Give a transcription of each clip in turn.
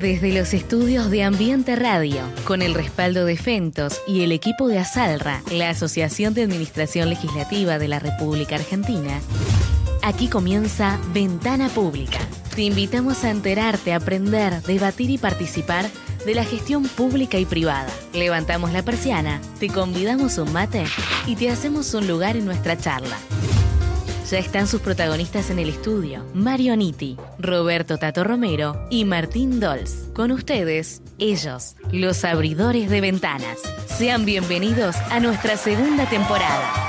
Desde los estudios de Ambiente Radio, con el respaldo de Fentos y el equipo de Asalra, la Asociación de Administración Legislativa de la República Argentina, aquí comienza Ventana Pública. Te invitamos a enterarte, aprender, debatir y participar de la gestión pública y privada. Levantamos la persiana, te convidamos un mate y te hacemos un lugar en nuestra charla. Ya están sus protagonistas en el estudio, Mario Nitti, Roberto Tato Romero y Martín Dols. Con ustedes, ellos, los abridores de ventanas. Sean bienvenidos a nuestra segunda temporada.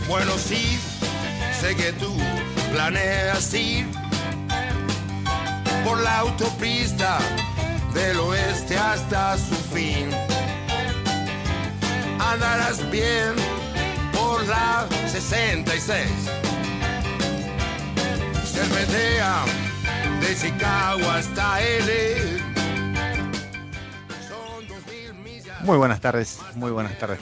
Bueno, sí, sé que tú planeas ir por la autopista del oeste hasta su fin. Andarás bien por la 66. Serpentea de Chicago hasta L. Muy buenas tardes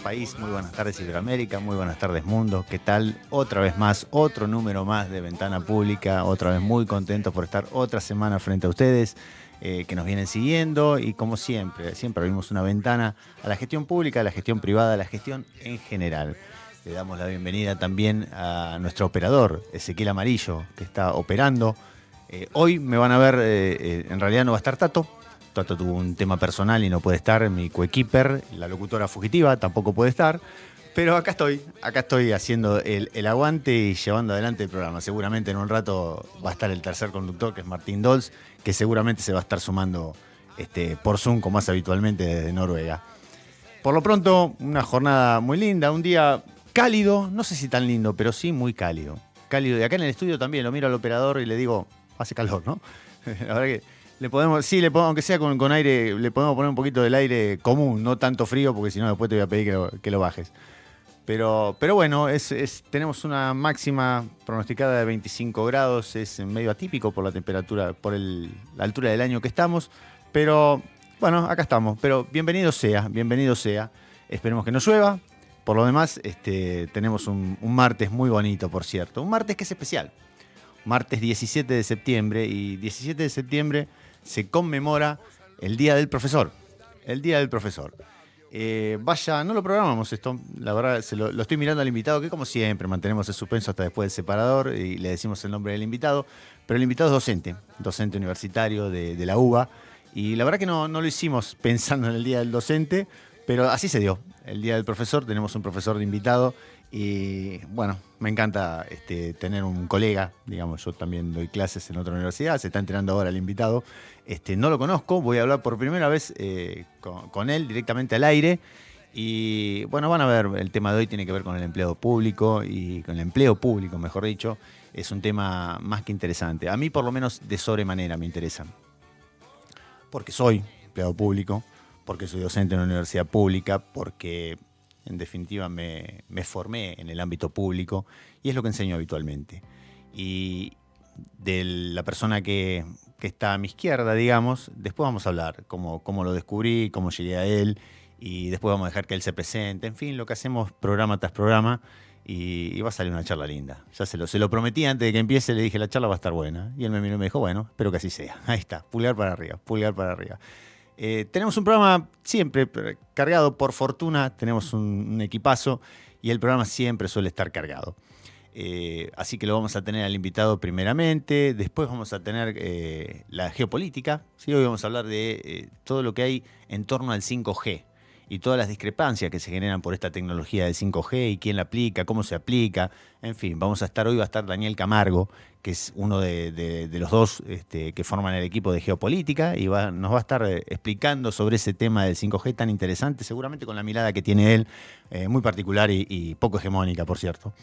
país, muy buenas tardes Iberoamérica, muy buenas tardes mundo. ¿Qué tal? Otra vez más, otro número más de Ventana Pública, otra vez muy contentos por estar otra semana frente a ustedes que nos vienen siguiendo y como siempre abrimos una ventana a la gestión pública, a la gestión privada, a la gestión en general. Le damos la bienvenida también a nuestro operador, Ezequiel Amarillo, que está operando. Hoy me van a ver, en realidad no va a estar Tato. Tato tuvo un tema personal y no puede estar, mi coequiper, la locutora fugitiva, tampoco puede estar, pero acá estoy haciendo el aguante y llevando adelante el programa. Seguramente en un rato va a estar el tercer conductor, que es Martín Dols, que seguramente se va a estar sumando por Zoom, como hace habitualmente desde Noruega. Por lo pronto, una jornada muy linda, un día cálido, no sé si tan lindo, pero sí muy cálido. Cálido, y acá en el estudio también lo miro al operador y le digo, hace calor, ¿no? La verdad que le podemos, aunque sea con aire, le podemos poner un poquito del aire común, no tanto frío, porque si no después te voy a pedir que lo bajes. Pero bueno, tenemos una máxima pronosticada de 25 grados, es medio atípico por la temperatura, por la altura del año que estamos, pero bueno, acá estamos. Pero bienvenido sea. Esperemos que no llueva. Por lo demás, tenemos un martes muy bonito, por cierto. Un martes que es especial. Martes 17 de septiembre, y 17 de septiembre se conmemora el Día del Profesor. El Día del Profesor. No lo programamos esto, la verdad, lo estoy mirando al invitado, que como siempre mantenemos el suspenso hasta después del separador y le decimos el nombre del invitado, pero el invitado es docente universitario de la UBA, y la verdad que no lo hicimos pensando en el Día del Docente, pero así se dio. El Día del Profesor, tenemos un profesor de invitado. Y bueno, me encanta tener un colega, digamos, yo también doy clases en otra universidad, se está enterando ahora el invitado, no lo conozco, voy a hablar por primera vez con él directamente al aire y bueno, van a ver, el tema de hoy tiene que ver con el empleo público y con el empleo público, mejor dicho, es un tema más que interesante, a mí por lo menos de sobremanera me interesa, porque soy empleado público, porque soy docente en una universidad pública, porque en definitiva me formé en el ámbito público y es lo que enseño habitualmente. Y de la persona que está a mi izquierda, digamos, después vamos a hablar cómo lo descubrí, cómo llegué a él y después vamos a dejar que él se presente. En fin, lo que hacemos programa tras programa y va a salir una charla linda. Ya se lo prometí antes de que empiece, le dije la charla va a estar buena. Y él me miró y me dijo, bueno, espero que así sea. Ahí está, pulgar para arriba. Tenemos un programa siempre cargado, por fortuna, tenemos un equipazo y el programa siempre suele estar cargado. Así que lo vamos a tener al invitado primeramente, después vamos a tener la geopolítica, ¿sí? Hoy vamos a hablar de todo lo que hay en torno al 5G y todas las discrepancias que se generan por esta tecnología del 5G y quién la aplica, cómo se aplica, en fin, hoy va a estar Daniel Camargo, que es uno de los dos que forman el equipo de geopolítica y nos va a estar explicando sobre ese tema del 5G tan interesante, seguramente con la mirada que tiene él, muy particular y poco hegemónica, por cierto.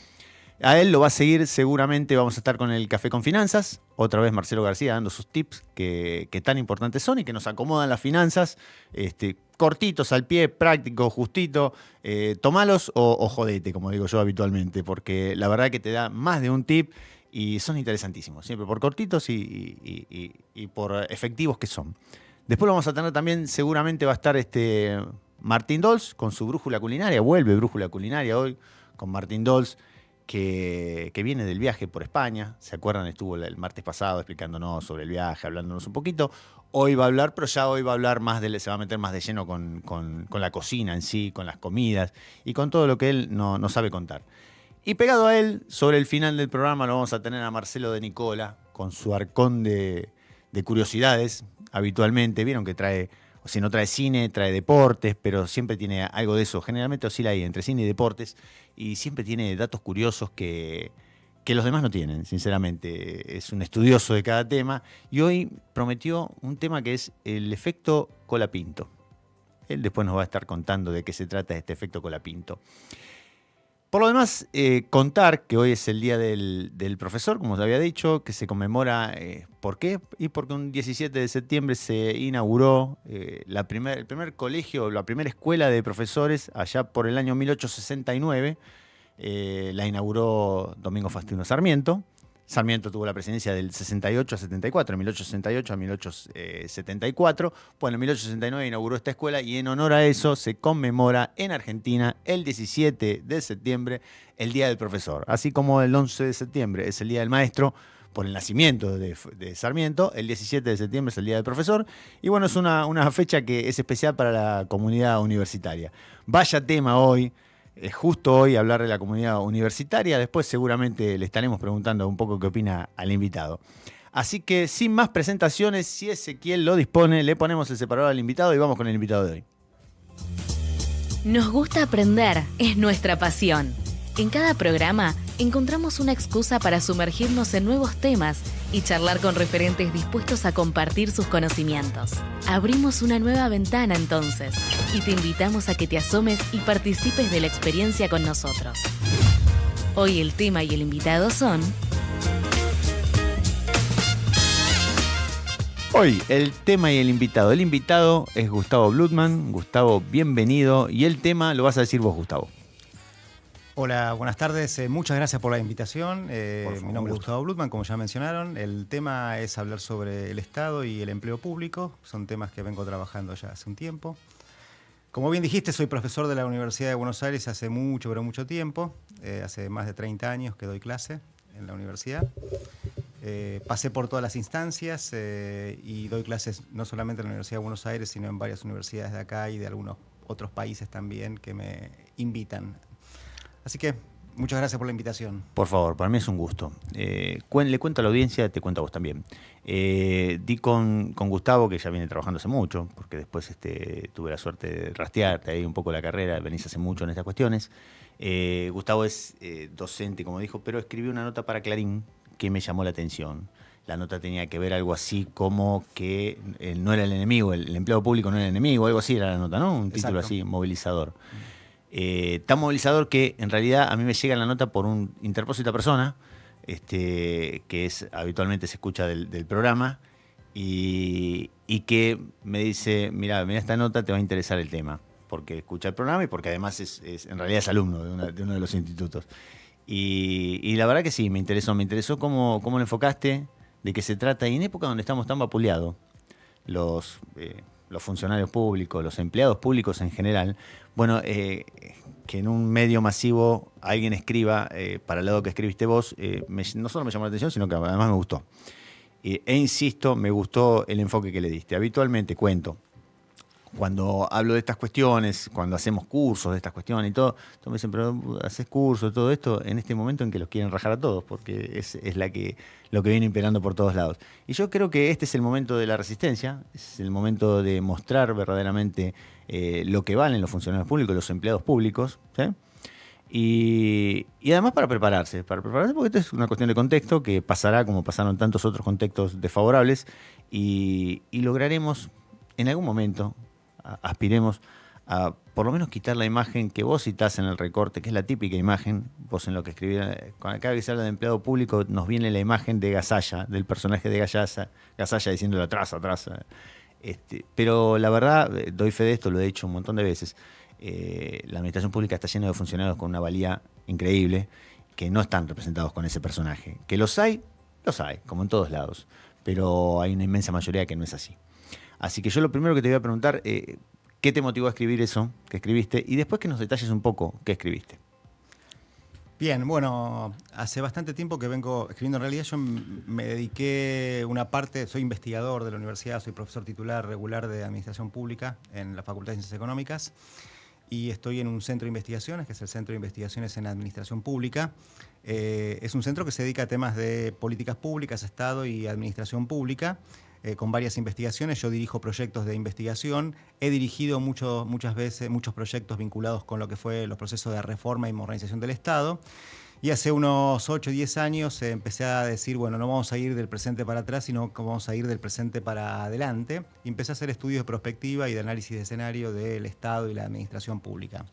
A él lo va a seguir seguramente, vamos a estar con el Café con Finanzas, otra vez Marcelo García dando sus tips que tan importantes son y que nos acomodan las finanzas, cortitos, al pie, práctico, justito, tomalos o jodete, como digo yo habitualmente, porque la verdad que te da más de un tip y son interesantísimos, siempre por cortitos y por efectivos que son. Después lo vamos a tener también, seguramente va a estar Martín Dols con su Brújula Culinaria, vuelve Brújula Culinaria hoy con Martín Dols, que viene del viaje por España. ¿Se acuerdan? Estuvo el martes pasado explicándonos sobre el viaje, hablándonos un poquito. Hoy va a hablar, pero ya hoy va a hablar se va a meter más de lleno con la cocina en sí, con las comidas y con todo lo que él no sabe contar. Y pegado a él, sobre el final del programa, lo vamos a tener a Marcelo de Nicola con su arcón de curiosidades habitualmente. Vieron que trae, o si no trae cine, trae deportes, pero siempre tiene algo de eso. Generalmente oscila ahí entre cine y deportes y siempre tiene datos curiosos que los demás no tienen, sinceramente. Es un estudioso de cada tema y hoy prometió un tema que es el efecto Colapinto. Él después nos va a estar contando de qué se trata este efecto Colapinto. Por lo demás, contar que hoy es el Día del Profesor, como os había dicho, que se conmemora, ¿por qué? Y porque un 17 de septiembre se inauguró el primer colegio, la primera escuela de profesores, allá por el año 1869. La inauguró Domingo Faustino Sarmiento. Sarmiento tuvo la presidencia del 68 a 74, 1868 a 1874. Bueno, en 1869 inauguró esta escuela y en honor a eso se conmemora en Argentina el 17 de septiembre el Día del Profesor. Así como el 11 de septiembre es el Día del Maestro por el nacimiento de Sarmiento, el 17 de septiembre es el Día del Profesor. Y bueno, es una fecha que es especial para la comunidad universitaria. Vaya tema hoy. Justo hoy hablar de la comunidad universitaria. Después seguramente le estaremos preguntando un poco qué opina al invitado. Así que sin más presentaciones, si Ezequiel lo dispone, le ponemos el separador al invitado y vamos con el invitado de hoy. Nos gusta aprender, es nuestra pasión. En cada programa encontramos una excusa para sumergirnos en nuevos temas y charlar con referentes dispuestos a compartir sus conocimientos. Abrimos una nueva ventana entonces y te invitamos a que te asomes y participes de la experiencia con nosotros. Hoy el tema y el invitado son... Hoy el tema y el invitado. El invitado es Gustavo Blutman. Gustavo, bienvenido. Y el tema lo vas a decir vos, Gustavo. Hola, buenas tardes. Muchas gracias por la invitación. Mi nombre es Gustavo Blutman, como ya mencionaron. El tema es hablar sobre el Estado y el empleo público. Son temas que vengo trabajando ya hace un tiempo. Como bien dijiste, soy profesor de la Universidad de Buenos Aires hace mucho, pero mucho tiempo. Hace más de 30 años que doy clase en la universidad. Pasé por todas las instancias y doy clases no solamente en la Universidad de Buenos Aires, sino en varias universidades de acá y de algunos otros países también que me invitan. Así que muchas gracias por la invitación. Por favor, para mí es un gusto. Le cuento a la audiencia, te cuento a vos también. Di con Gustavo, que ya viene trabajando hace mucho, porque después tuve la suerte de rastrearte ahí un poco la carrera, venís hace mucho en estas cuestiones. Gustavo es docente, como dijo, pero escribió una nota para Clarín que me llamó la atención. La nota tenía que ver algo así como que no era el enemigo, el empleado público no era el enemigo, algo así era la nota, ¿no? Un título así, movilizador. Tan movilizador que en realidad a mí me llega la nota por un interpósita persona, que es habitualmente se escucha del programa, y que me dice, mira esta nota, te va a interesar el tema, porque escucha el programa y porque además en realidad es alumno de uno de los institutos. Y la verdad que sí, me interesó cómo lo enfocaste, de qué se trata, y en época donde estamos tan vapuleados, los funcionarios públicos, los empleados públicos en general, bueno, que en un medio masivo alguien escriba para el lado que escribiste vos, no solo me llamó la atención, sino que además me gustó. E insisto, me gustó el enfoque que le diste. Habitualmente cuento, cuando hablo de estas cuestiones, cuando hacemos cursos de estas cuestiones y todo, todos me dicen, pero haces cursos, todo esto, en este momento en que los quieren rajar a todos, porque es lo que viene imperando por todos lados. Y yo creo que este es el momento de la resistencia, es el momento de mostrar verdaderamente lo que valen los funcionarios públicos, los empleados públicos, ¿sí? Y además para prepararse, porque esto es una cuestión de contexto que pasará como pasaron tantos otros contextos desfavorables y lograremos en algún momento, aspiremos a por lo menos quitar la imagen que vos citás en el recorte, que es la típica imagen, vos en lo que escribís, cada vez que se habla de empleado público nos viene la imagen de Gasalla, del personaje de Gasalla diciéndole atrás. Pero la verdad, doy fe de esto, lo he dicho un montón de veces, la administración pública está llena de funcionarios con una valía increíble que no están representados con ese personaje. Que los hay, como en todos lados, pero hay una inmensa mayoría que no es así. Así que yo lo primero que te voy a preguntar, ¿qué te motivó a escribir eso que escribiste? Y después que nos detalles un poco qué escribiste. Bien, bueno, hace bastante tiempo que vengo escribiendo. En realidad yo me dediqué una parte, soy investigador de la universidad, soy profesor titular regular de Administración Pública en la Facultad de Ciencias Económicas y estoy en un centro de investigaciones, que es el Centro de Investigaciones en Administración Pública. Es un centro que se dedica a temas de políticas públicas, Estado y administración pública, con varias investigaciones. Yo dirijo proyectos de investigación, he dirigido muchas veces muchos proyectos vinculados con lo que fue los procesos de reforma y modernización del Estado. Y hace unos 8 o 10 años empecé a decir, bueno, no vamos a ir del presente para atrás, sino que vamos a ir del presente para adelante. Y empecé a hacer estudios de prospectiva y de análisis de escenario del Estado y la administración pública.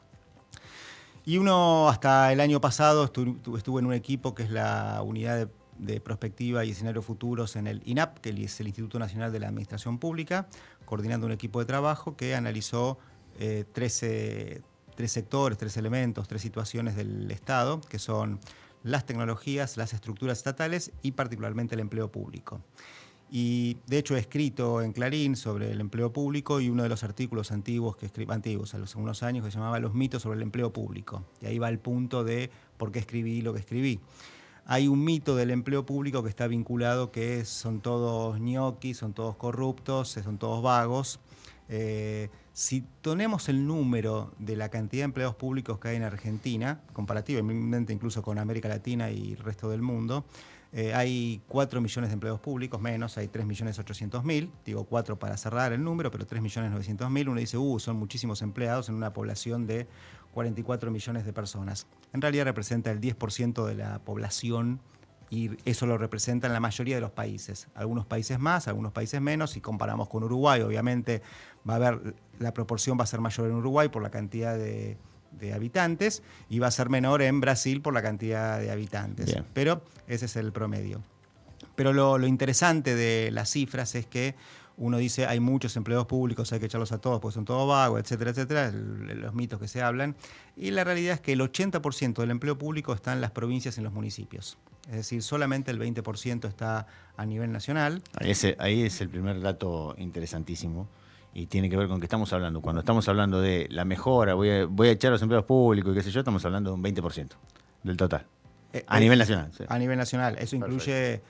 Y hasta el año pasado estuve en un equipo que es la unidad de prospectiva y escenarios futuros en el INAP, que es el Instituto Nacional de la Administración Pública, coordinando un equipo de trabajo que analizó 13 sectores, 3 elementos, 3 situaciones del Estado, que son las tecnologías, las estructuras estatales y particularmente el empleo público. Y de hecho he escrito en Clarín sobre el empleo público y uno de los artículos antiguos a los unos años, que se llamaba Los mitos sobre el empleo público. Y ahí va el punto de por qué escribí lo que escribí. Hay un mito del empleo público que está vinculado, que son todos ñoquis, son todos corruptos, son todos vagos. Si tenemos el número de la cantidad de empleados públicos que hay en Argentina, comparativamente incluso con América Latina y el resto del mundo, hay 4 millones de empleados públicos, menos, hay 3.800.000, digo 4 para cerrar el número, pero 3.900.000, uno dice, son muchísimos empleados en una población de 44 millones de personas. En realidad representa el 10% de la población y eso lo representa en la mayoría de los países. Algunos países más, algunos países menos. Si comparamos con Uruguay, obviamente la proporción va a ser mayor en Uruguay por la cantidad de habitantes y va a ser menor en Brasil por la cantidad de habitantes. Bien. Pero ese es el promedio. Pero lo interesante de las cifras es que uno dice hay muchos empleados públicos, hay que echarlos a todos porque son todos vagos, etcétera, etcétera, los mitos que se hablan. Y la realidad es que el 80% del empleo público está en las provincias y en los municipios. Es decir, solamente el 20% está a nivel nacional. Ahí es el primer dato interesantísimo y tiene que ver con que estamos hablando. Cuando estamos hablando de la mejora, voy a echar a los empleados públicos y qué sé yo, estamos hablando de un 20% del total. A nivel nacional. Sí. A nivel nacional. Eso incluye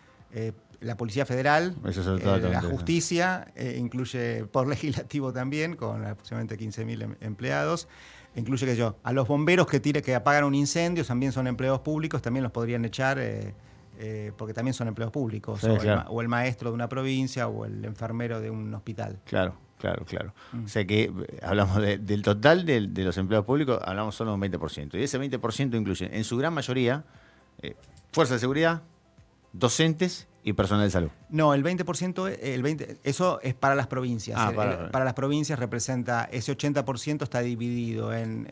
la Policía Federal, la Justicia, incluye por legislativo también, con aproximadamente 15.000 empleados. Incluye a los bomberos que apagan un incendio, también son empleados públicos, también los podrían echar porque también son empleados públicos. Sí, claro. O el maestro de una provincia o el enfermero de un hospital. Claro. O sea que hablamos del total de los empleados públicos, hablamos solo de un 20%. Y ese 20% incluye, en su gran mayoría, fuerza de seguridad, docentes y personal de salud. No, el 20%, eso es para las provincias. Para las provincias representa, ese 80% está dividido en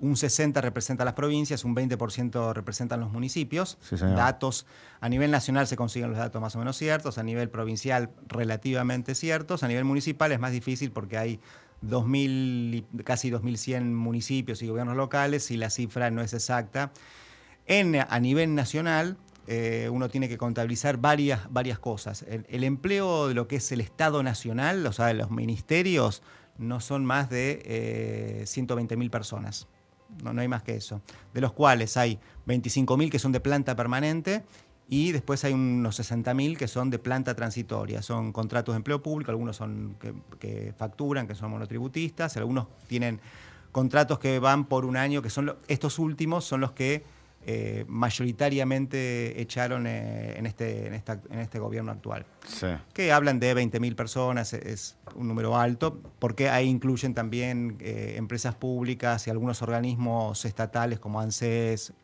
un 60% representa las provincias, un 20% representan los municipios. Sí, datos a nivel nacional se consiguen los datos más o menos ciertos, a nivel provincial relativamente ciertos, a nivel municipal es más difícil porque hay 2.000, casi 2.100 municipios y gobiernos locales y la cifra no es exacta. A nivel nacional uno tiene que contabilizar varias cosas. El empleo de lo que es el Estado Nacional, o sea, de los ministerios, no son más de 120.000 personas. No hay más que eso. De los cuales hay 25.000 que son de planta permanente y después hay unos 60.000 que son de planta transitoria. Son contratos de empleo público, algunos son que facturan, que son monotributistas, algunos tienen contratos que van por un año, que son estos últimos son los que mayoritariamente echaron en este gobierno actual. Sí. Que hablan de 20.000 personas, es un número alto, porque ahí incluyen también empresas públicas y algunos organismos estatales como ANSES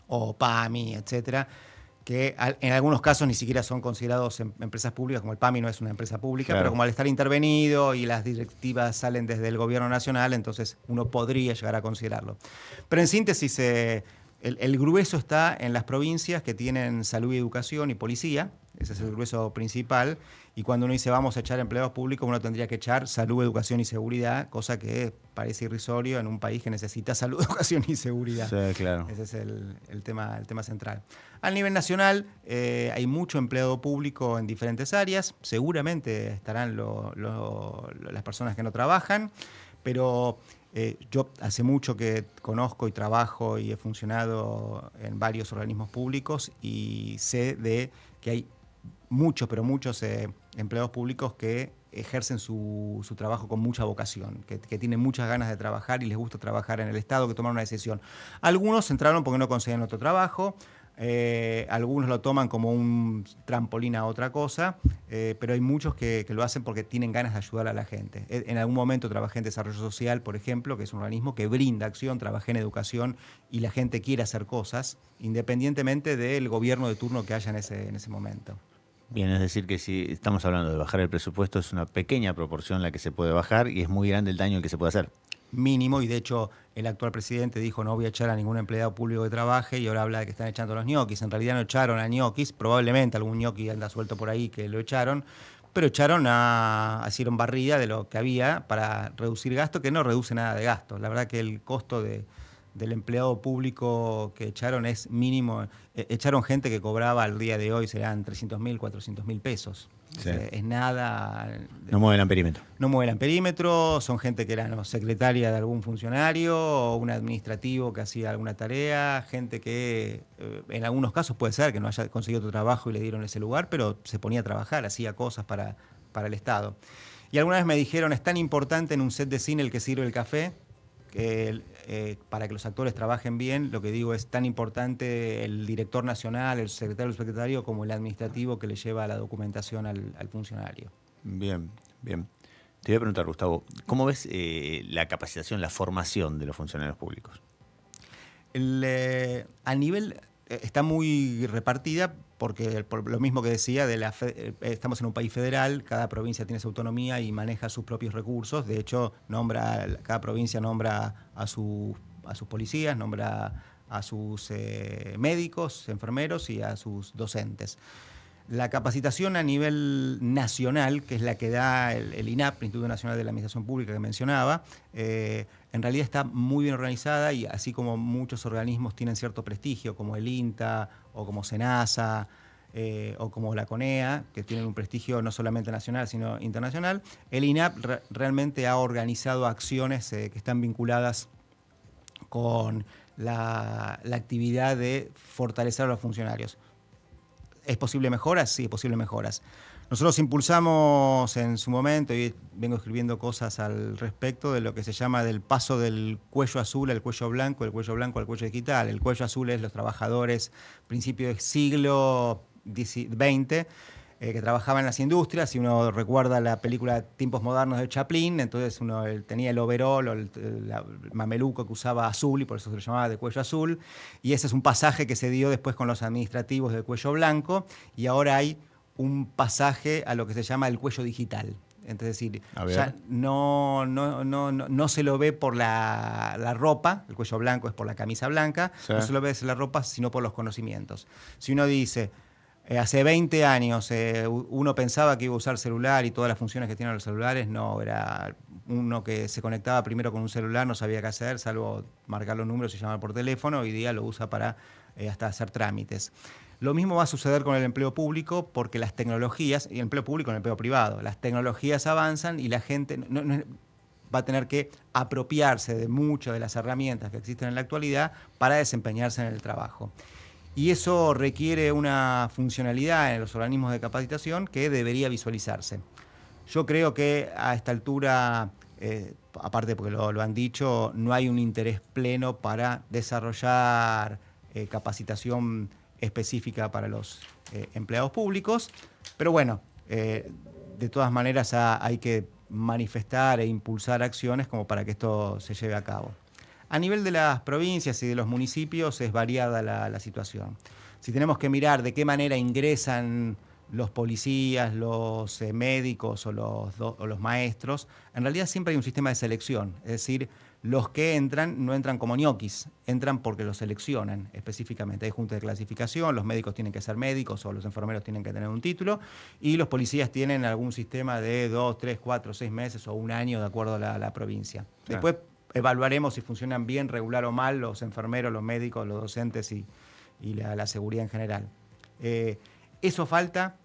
o PAMI, etcétera, que en algunos casos ni siquiera son considerados empresas públicas, como el PAMI no es una empresa pública, claro. pero como al estar intervenido y las directivas salen desde el gobierno nacional, entonces uno podría llegar a considerarlo. Pero en síntesis, el grueso está en las provincias que tienen salud y educación y policía, ese es el grueso principal, y cuando uno dice vamos a echar empleados públicos, uno tendría que echar salud, educación y seguridad, cosa que parece irrisorio en un país que necesita salud, educación y seguridad. Sí, claro. Ese es el tema central. A nivel nacional hay mucho empleado público en diferentes áreas, seguramente estarán las personas que no trabajan, pero yo hace mucho que conozco y trabajo y he funcionado en varios organismos públicos y sé de que hay muchos, pero muchos empleados públicos que ejercen su trabajo con mucha vocación, que tienen muchas ganas de trabajar y les gusta trabajar en el Estado, que toman una decisión. Algunos entraron porque no conseguían otro trabajo, algunos lo toman como un trampolín a otra cosa, pero hay muchos que lo hacen porque tienen ganas de ayudar a la gente. En algún momento trabajé en Desarrollo Social, por ejemplo, que es un organismo que brinda acción, trabajé en educación y la gente quiere hacer cosas, independientemente del gobierno de turno que haya en ese momento. Bien, es decir que si estamos hablando de bajar el presupuesto, es una pequeña proporción la que se puede bajar y es muy grande el daño que se puede hacer. Mínimo, y de hecho el actual presidente dijo no voy a echar a ningún empleado público que trabaje y ahora habla de que están echando a los ñoquis. En realidad no echaron a ñoquis, probablemente algún ñoqui anda suelto por ahí que lo echaron, pero hicieron barrida de lo que había para reducir gasto, que no reduce nada de gasto. La verdad que el costo del empleado público que echaron es mínimo. Echaron gente que cobraba al día de hoy, serán 300.000, 400.000 pesos. Sí. Es nada. No mueven perímetro. No mueven perímetro, son gente que era secretaria de algún funcionario o un administrativo que hacía alguna tarea, gente que en algunos casos puede ser que no haya conseguido otro trabajo y le dieron ese lugar, pero se ponía a trabajar, hacía cosas para el Estado. Y alguna vez me dijeron, es tan importante en un set de cine el que sirve el café, que para que los actores trabajen bien, lo que digo es tan importante el director nacional, el secretario del secretario, como el administrativo que le lleva la documentación al funcionario. Bien, bien. Te voy a preguntar, Gustavo, ¿cómo ves la capacitación, la formación de los funcionarios públicos? A nivel está muy repartida porque por lo mismo que decía, estamos en un país federal, cada provincia tiene su autonomía y maneja sus propios recursos. De hecho, cada provincia nombra a sus policías, nombra a sus médicos, enfermeros y a sus docentes. La capacitación a nivel nacional, que es la que da el INAP, el Instituto Nacional de la Administración Pública que mencionaba, en realidad está muy bien organizada y así como muchos organismos tienen cierto prestigio, como el INTA o como SENASA o como la CONEA, que tienen un prestigio no solamente nacional sino internacional, el INAP realmente ha organizado acciones que están vinculadas con la actividad de fortalecer a los funcionarios. ¿Es posible mejoras? Sí, es posible mejoras. Nosotros impulsamos en su momento, y vengo escribiendo cosas al respecto, de lo que se llama del paso del cuello azul al cuello blanco, del cuello blanco al cuello digital. El cuello azul es los trabajadores principio del siglo XX, que trabajaban en las industrias. Si uno recuerda la película Tiempos Modernos de Chaplin, entonces uno tenía el overol o el mameluco que usaba azul y por eso se lo llamaba de cuello azul. Y ese es un pasaje que se dio después con los administrativos de cuello blanco y ahora hay un pasaje a lo que se llama el cuello digital. Es decir, ya no se lo ve por la ropa, el cuello blanco es por la camisa blanca, sí. No se lo ve por la ropa, sino por los conocimientos. Si uno dice, hace 20 años uno pensaba que iba a usar celular y todas las funciones que tienen los celulares, no, era uno que se conectaba primero con un celular, no sabía qué hacer, salvo marcar los números y llamar por teléfono, hoy día lo usa para hasta hacer trámites. Lo mismo va a suceder con el empleo público porque las tecnologías, y el empleo público y el empleo privado, las tecnologías avanzan y la gente va a tener que apropiarse de muchas de las herramientas que existen en la actualidad para desempeñarse en el trabajo. Y eso requiere una funcionalidad en los organismos de capacitación que debería visualizarse. Yo creo que a esta altura, aparte porque lo han dicho, no hay un interés pleno para desarrollar capacitación específica para los empleados públicos, pero bueno, de todas maneras hay que manifestar e impulsar acciones como para que esto se lleve a cabo. A nivel de las provincias y de los municipios es variada la situación. si tenemos que mirar de qué manera ingresan los policías, los médicos o los maestros, en realidad siempre hay un sistema de selección. Es decir, los que entran no entran como ñoquis, entran porque los seleccionan específicamente. Hay junta de clasificación, los médicos tienen que ser médicos o los enfermeros tienen que tener un título y los policías tienen algún sistema de 2, 3, 4, 6 meses o un año de acuerdo a la provincia. Claro. Después evaluaremos si funcionan bien, regular o mal los enfermeros, los médicos, los docentes y la seguridad en general. Eso falta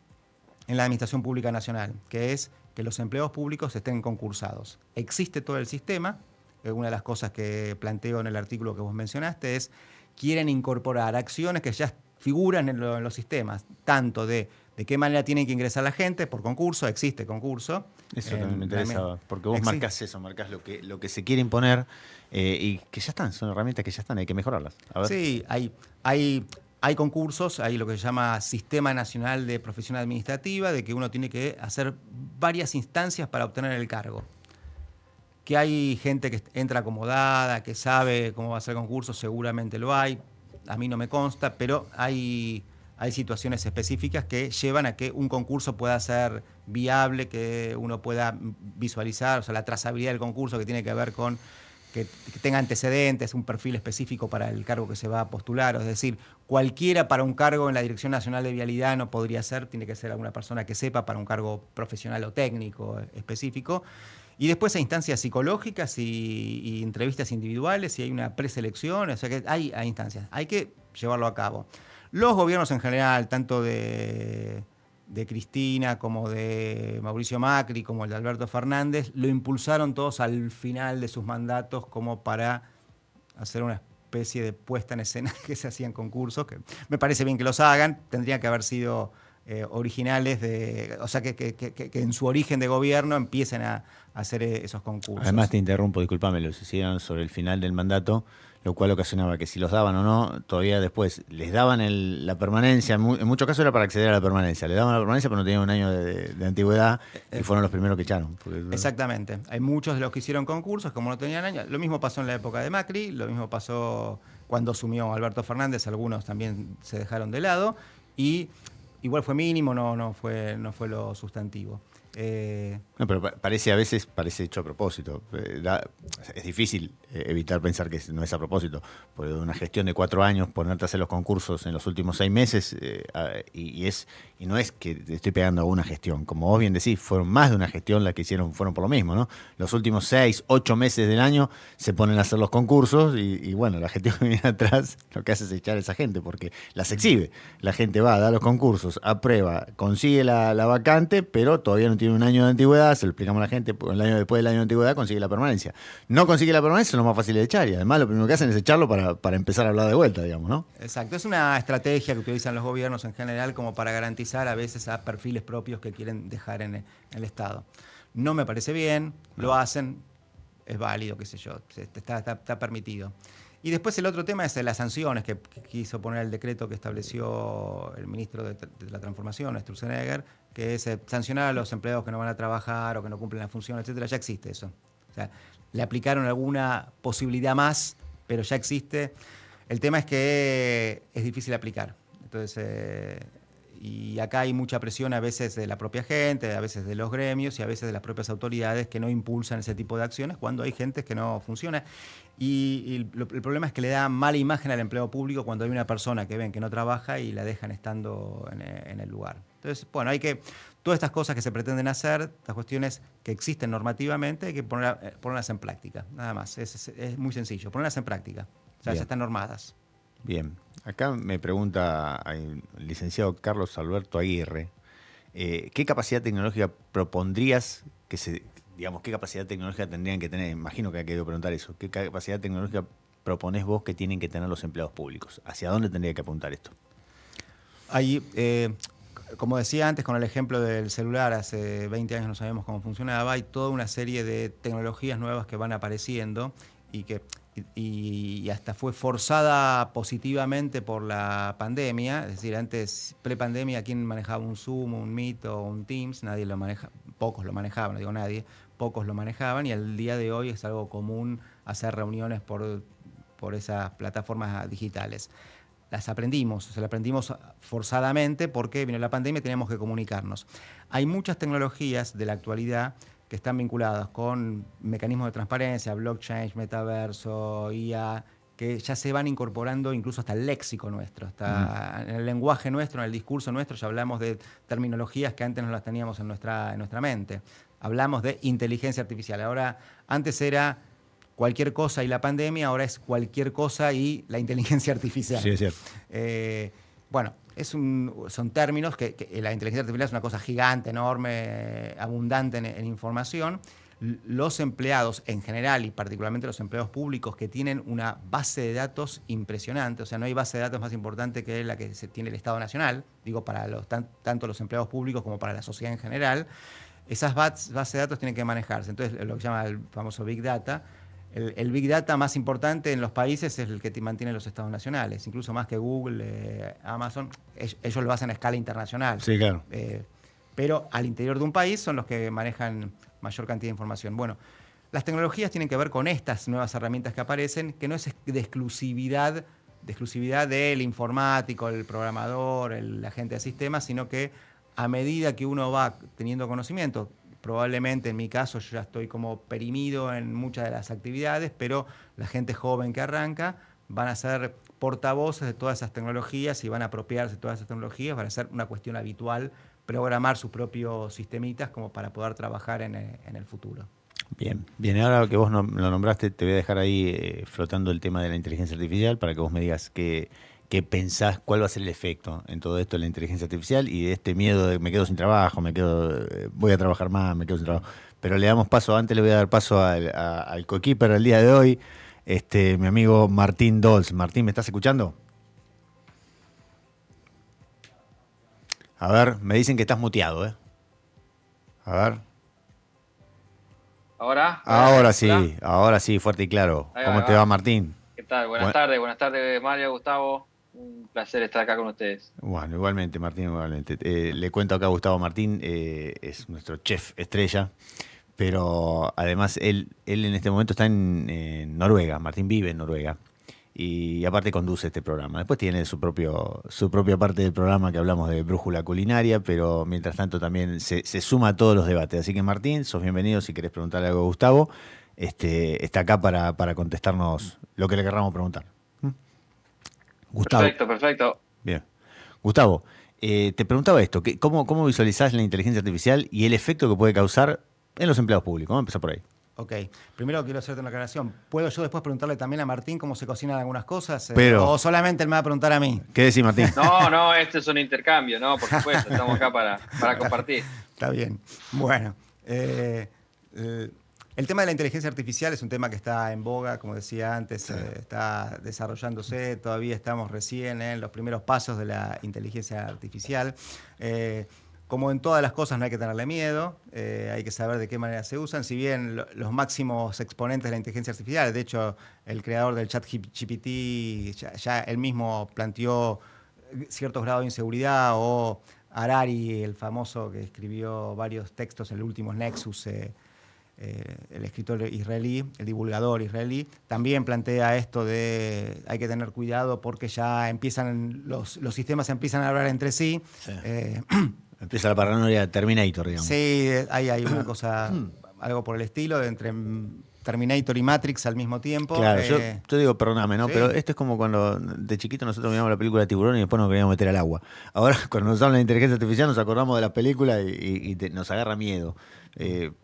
en la Administración Pública Nacional, que es que los empleados públicos estén concursados. Existe todo el sistema. Una de las cosas que planteo en el artículo que vos mencionaste es quieren incorporar acciones que ya figuran en los sistemas, tanto de qué manera tienen que ingresar la gente por concurso, existe concurso. Eso también me interesaba, porque vos marcás eso, marcás lo que se quiere imponer y que ya están, son herramientas que ya están, hay que mejorarlas. A ver. Sí, hay concursos, hay lo que se llama Sistema Nacional de Profesión Administrativa, de que uno tiene que hacer varias instancias para obtener el cargo. Que hay gente que entra acomodada, que sabe cómo va a ser el concurso, seguramente lo hay, a mí no me consta, pero hay situaciones específicas que llevan a que un concurso pueda ser viable, que uno pueda visualizar, o sea, la trazabilidad del concurso que tiene que ver con que tenga antecedentes, un perfil específico para el cargo que se va a postular, es decir, cualquiera para un cargo en la Dirección Nacional de Vialidad no podría ser, tiene que ser alguna persona que sepa para un cargo profesional o técnico específico. Y después hay instancias psicológicas y entrevistas individuales y hay una preselección, o sea que hay instancias, hay que llevarlo a cabo. Los gobiernos en general, tanto de Cristina como de Mauricio Macri, como el de Alberto Fernández, lo impulsaron todos al final de sus mandatos como para hacer una especie de puesta en escena que se hacían concursos, que me parece bien que los hagan, tendrían que haber sido originales, o sea que en su origen de gobierno empiecen a hacer esos concursos. Además te interrumpo, discúlpame, los hicieron sobre el final del mandato, lo cual ocasionaba que si los daban o no, todavía después les daban la permanencia, en muchos casos era para acceder a la permanencia, le daban la permanencia pero no tenían un año de antigüedad y fueron los primeros que echaron. Exactamente, hay muchos de los que hicieron concursos, como no tenían año, lo mismo pasó en la época de Macri, lo mismo pasó cuando asumió Alberto Fernández, algunos también se dejaron de lado y igual fue mínimo, no fue lo sustantivo. No, pero a veces parece hecho a propósito. Es difícil evitar pensar que no es a propósito. Porque de una gestión de 4 años, ponerte a hacer los concursos en los últimos 6 meses, y no es que te estoy pegando a una gestión. Como vos bien decís, fueron más de una gestión las que hicieron, fueron por lo mismo, ¿no? Los últimos 6, 8 meses del año se ponen a hacer los concursos y bueno, la gestión que viene atrás lo que hace es echar a esa gente porque las exhibe. La gente va a dar los concursos, aprueba, consigue la vacante, pero todavía no tiene un año de antigüedad, se lo explicamos a la gente, después del año de antigüedad consigue la permanencia. No consigue la permanencia, es lo más fácil de echar y además lo primero que hacen es echarlo para empezar a hablar de vuelta, digamos, ¿no? Exacto, es una estrategia que utilizan los gobiernos en general como para garantizar a veces a perfiles propios que quieren dejar en el Estado. No me parece bien, lo hacen, es válido, qué sé yo, está permitido. Y después el otro tema es las sanciones que quiso poner el decreto que estableció el ministro de la Transformación, Sturzenegger, que es sancionar a los empleados que no van a trabajar o que no cumplen la función, etcétera. Ya existe eso. O sea, le aplicaron alguna posibilidad más, pero ya existe. El tema es que es difícil aplicar. Entonces, y acá hay mucha presión a veces de la propia gente, a veces de los gremios y a veces de las propias autoridades que no impulsan ese tipo de acciones cuando hay gente que no funciona. Y el problema es que le da mala imagen al empleo público cuando hay una persona que ven que no trabaja y la dejan estando en el lugar. Entonces, bueno, todas estas cosas que se pretenden hacer, estas cuestiones que existen normativamente, hay que ponerlas en práctica, nada más. Es muy sencillo, ponerlas en práctica. O sea, ya están normadas. Bien, acá me pregunta el licenciado Carlos Alberto Aguirre, ¿qué capacidad tecnológica propondrías qué capacidad tecnológica tendrían que tener? Imagino que ha querido preguntar eso. ¿Qué capacidad tecnológica proponés vos que tienen que tener los empleados públicos? ¿Hacia dónde tendría que apuntar esto? Ahí, como decía antes con el ejemplo del celular, hace 20 años no sabíamos cómo funcionaba, hay toda una serie de tecnologías nuevas que van apareciendo y hasta fue forzada positivamente por la pandemia. Es decir, antes, prepandemia, ¿quién manejaba un Zoom, un Meet o un Teams? Nadie lo maneja, pocos lo manejaban, no digo nadie, pocos lo manejaban y al día de hoy es algo común hacer reuniones por esas plataformas digitales. las aprendimos, o sea, las aprendimos forzadamente porque vino la pandemia y teníamos que comunicarnos. Hay muchas tecnologías de la actualidad que están vinculadas con mecanismos de transparencia, blockchain, metaverso, IA, que ya se van incorporando incluso hasta el léxico nuestro, hasta en el lenguaje nuestro, en el discurso nuestro, ya hablamos de terminologías que antes no las teníamos en nuestra mente. Hablamos de inteligencia artificial. Ahora, antes era cualquier cosa y la pandemia, ahora es cualquier cosa y la inteligencia artificial. Sí, es cierto. Bueno, son términos que la inteligencia artificial es una cosa gigante, enorme, abundante en información. Los empleados en general y particularmente los empleados públicos que tienen una base de datos impresionante, o sea, no hay base de datos más importante que la que tiene el Estado Nacional, digo, para tanto los empleados públicos como para la sociedad en general. Esas bases de datos tienen que manejarse. Entonces, lo que se llama el famoso Big Data. El Big Data más importante en los países es el que mantienen los estados nacionales, incluso más que Google, Amazon. Ellos lo hacen a escala internacional. Sí, claro. Pero al interior de un país son los que manejan mayor cantidad de información. Bueno, las tecnologías tienen que ver con estas nuevas herramientas que aparecen, que no es de exclusividad del informático, el programador, el agente de sistemas, sino que a medida que uno va teniendo conocimiento, probablemente en mi caso yo ya estoy como perimido en muchas de las actividades, pero la gente joven que arranca van a ser portavoces de todas esas tecnologías y van a apropiarse de todas esas tecnologías, van a ser una cuestión habitual programar sus propios sistemitas como para poder trabajar en el futuro. Bien, ahora que vos lo nombraste, te voy a dejar ahí flotando el tema de la inteligencia artificial para que vos me digas qué pensás, cuál va a ser el efecto en todo esto de la inteligencia artificial y de este miedo de me quedo sin trabajo, voy a trabajar más, me quedo sin trabajo. Pero le voy a dar paso al coequiper del día de hoy, mi amigo Martín Dolz. Martín, ¿me estás escuchando? A ver, me dicen que estás muteado, ¿eh? A ver. ¿Ahora? Ahora sí, fuerte y claro. Ahí ¿Cómo te va, Martín? ¿Qué tal? Buenas tardes, Mario, Gustavo. Un placer estar acá con ustedes. Bueno, igualmente, Martín, igualmente. Le cuento acá a Gustavo Martín, es nuestro chef estrella, pero además él en este momento está en Noruega. Martín vive en Noruega. Y aparte conduce este programa. Después tiene su propia parte del programa que hablamos de brújula culinaria, pero mientras tanto también se suma a todos los debates. Así que Martín, sos bienvenido si querés preguntarle algo a Gustavo. Está acá para contestarnos lo que le querramos preguntar. Gustavo. Perfecto. Bien. Gustavo, te preguntaba esto, ¿cómo visualizás la inteligencia artificial y el efecto que puede causar en los empleados públicos? Vamos a empezar por ahí. Ok, primero quiero hacerte una aclaración. ¿Puedo yo después preguntarle también a Martín cómo se cocinan algunas cosas? ¿O solamente él me va a preguntar a mí? ¿Qué decís, Martín? No, este es un intercambio, ¿no? Por supuesto, estamos acá para compartir. Está bien. Bueno, el tema de la inteligencia artificial es un tema que está en boga, como decía antes, está desarrollándose, todavía estamos recién en los primeros pasos de la inteligencia artificial. Como en todas las cosas no hay que tenerle miedo, hay que saber de qué manera se usan. Si bien los máximos exponentes de la inteligencia artificial, de hecho el creador del ChatGPT ya él mismo planteó ciertos grados de inseguridad, o Harari, el famoso que escribió varios textos, el último Nexus, el escritor israelí, el divulgador israelí, también plantea esto de hay que tener cuidado porque ya los sistemas empiezan a hablar entre sí. Empieza la paranoia Terminator, digamos. Sí, hay una cosa, algo por el estilo, entre Terminator y Matrix al mismo tiempo. Claro, yo digo, perdóname, ¿no? Sí. Pero esto es como cuando de chiquito nosotros miramos la película de Tiburón y después nos queríamos meter al agua. Ahora, cuando nos hablan de inteligencia artificial, nos acordamos de la película y nos agarra miedo.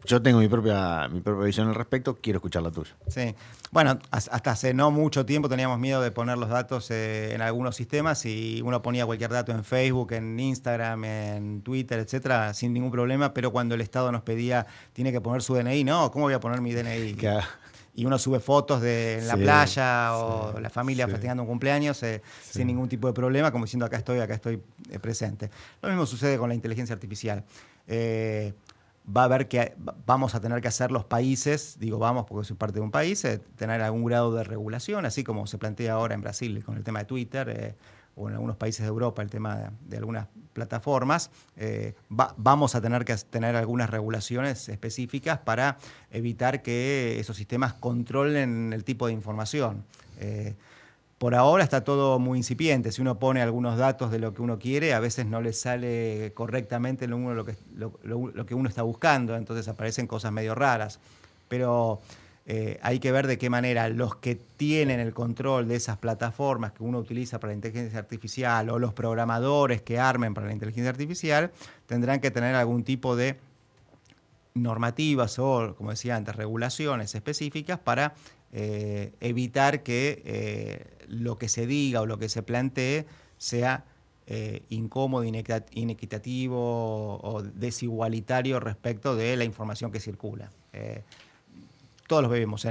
Yo tengo mi propia visión al respecto, quiero escuchar la tuya. Sí, bueno, hasta hace no mucho tiempo teníamos miedo de poner los datos en algunos sistemas y uno ponía cualquier dato en Facebook, en Instagram, en Twitter, etcétera, sin ningún problema, pero cuando el Estado nos pedía, tiene que poner su DNI, no, ¿cómo voy a poner mi DNI? Y uno sube fotos en la playa o la familia festejando un cumpleaños sin ningún tipo de problema, como diciendo acá estoy presente. Lo mismo sucede con la inteligencia artificial. Va a haber que vamos a tener que hacer los países, digo vamos porque soy parte de un país, tener algún grado de regulación, así como se plantea ahora en Brasil con el tema de Twitter, o en algunos países de Europa el tema de algunas plataformas. Vamos a tener que tener algunas regulaciones específicas para evitar que esos sistemas controlen el tipo de información. Por ahora está todo muy incipiente. Si uno pone algunos datos de lo que uno quiere, a veces no le sale correctamente lo que uno está buscando, entonces aparecen cosas medio raras. Pero hay que ver de qué manera los que tienen el control de esas plataformas que uno utiliza para la inteligencia artificial o los programadores que armen para la inteligencia artificial tendrán que tener algún tipo de normativas o, como decía antes, regulaciones específicas para evitar que lo que se diga o lo que se plantee sea incómodo, inequitativo o desigualitario respecto de la información que circula. Todos los vemos.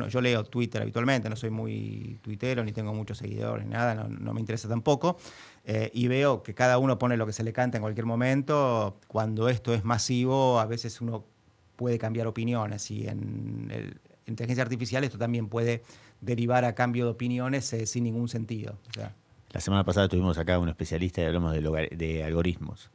Yo leo Twitter habitualmente, no soy muy tuitero, ni tengo muchos seguidores, ni nada, no me interesa tampoco. Y veo que cada uno pone lo que se le canta en cualquier momento. Cuando esto es masivo, a veces uno puede cambiar opiniones. Y en inteligencia artificial esto también puede derivar a cambio de opiniones sin ningún sentido. O sea, la semana pasada tuvimos acá un especialista y hablamos de algoritmos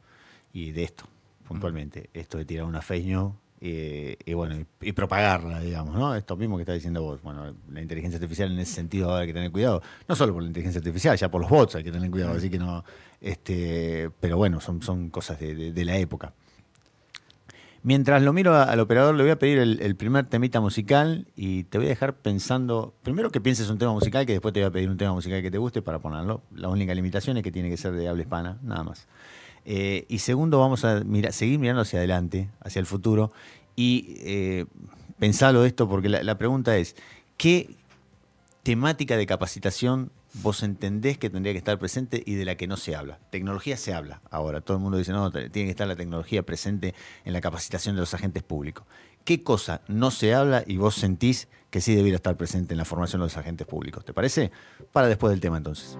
y de esto, puntualmente. Esto de tirar una fake news y propagarla, digamos, ¿no? Esto mismo que estás diciendo vos. Bueno, la inteligencia artificial en ese sentido hay que tener cuidado. No solo por la inteligencia artificial, ya por los bots hay que tener cuidado. Así que no, pero bueno, son cosas de la época. Mientras lo miro al operador, le voy a pedir el primer temita musical y te voy a dejar pensando, primero que pienses un tema musical, que después te voy a pedir un tema musical que te guste para ponerlo. La única limitación es que tiene que ser de habla hispana, nada más. Y segundo, vamos a seguir mirando hacia adelante, hacia el futuro, y pensalo esto, porque la pregunta es, ¿qué temática de capacitación vos entendés que tendría que estar presente y de la que no se habla? Tecnología se habla ahora, todo el mundo dice, no, tiene que estar la tecnología presente en la capacitación de los agentes públicos. ¿Qué cosa no se habla y vos sentís que sí debiera estar presente en la formación de los agentes públicos? ¿Te parece? Para después del tema, entonces.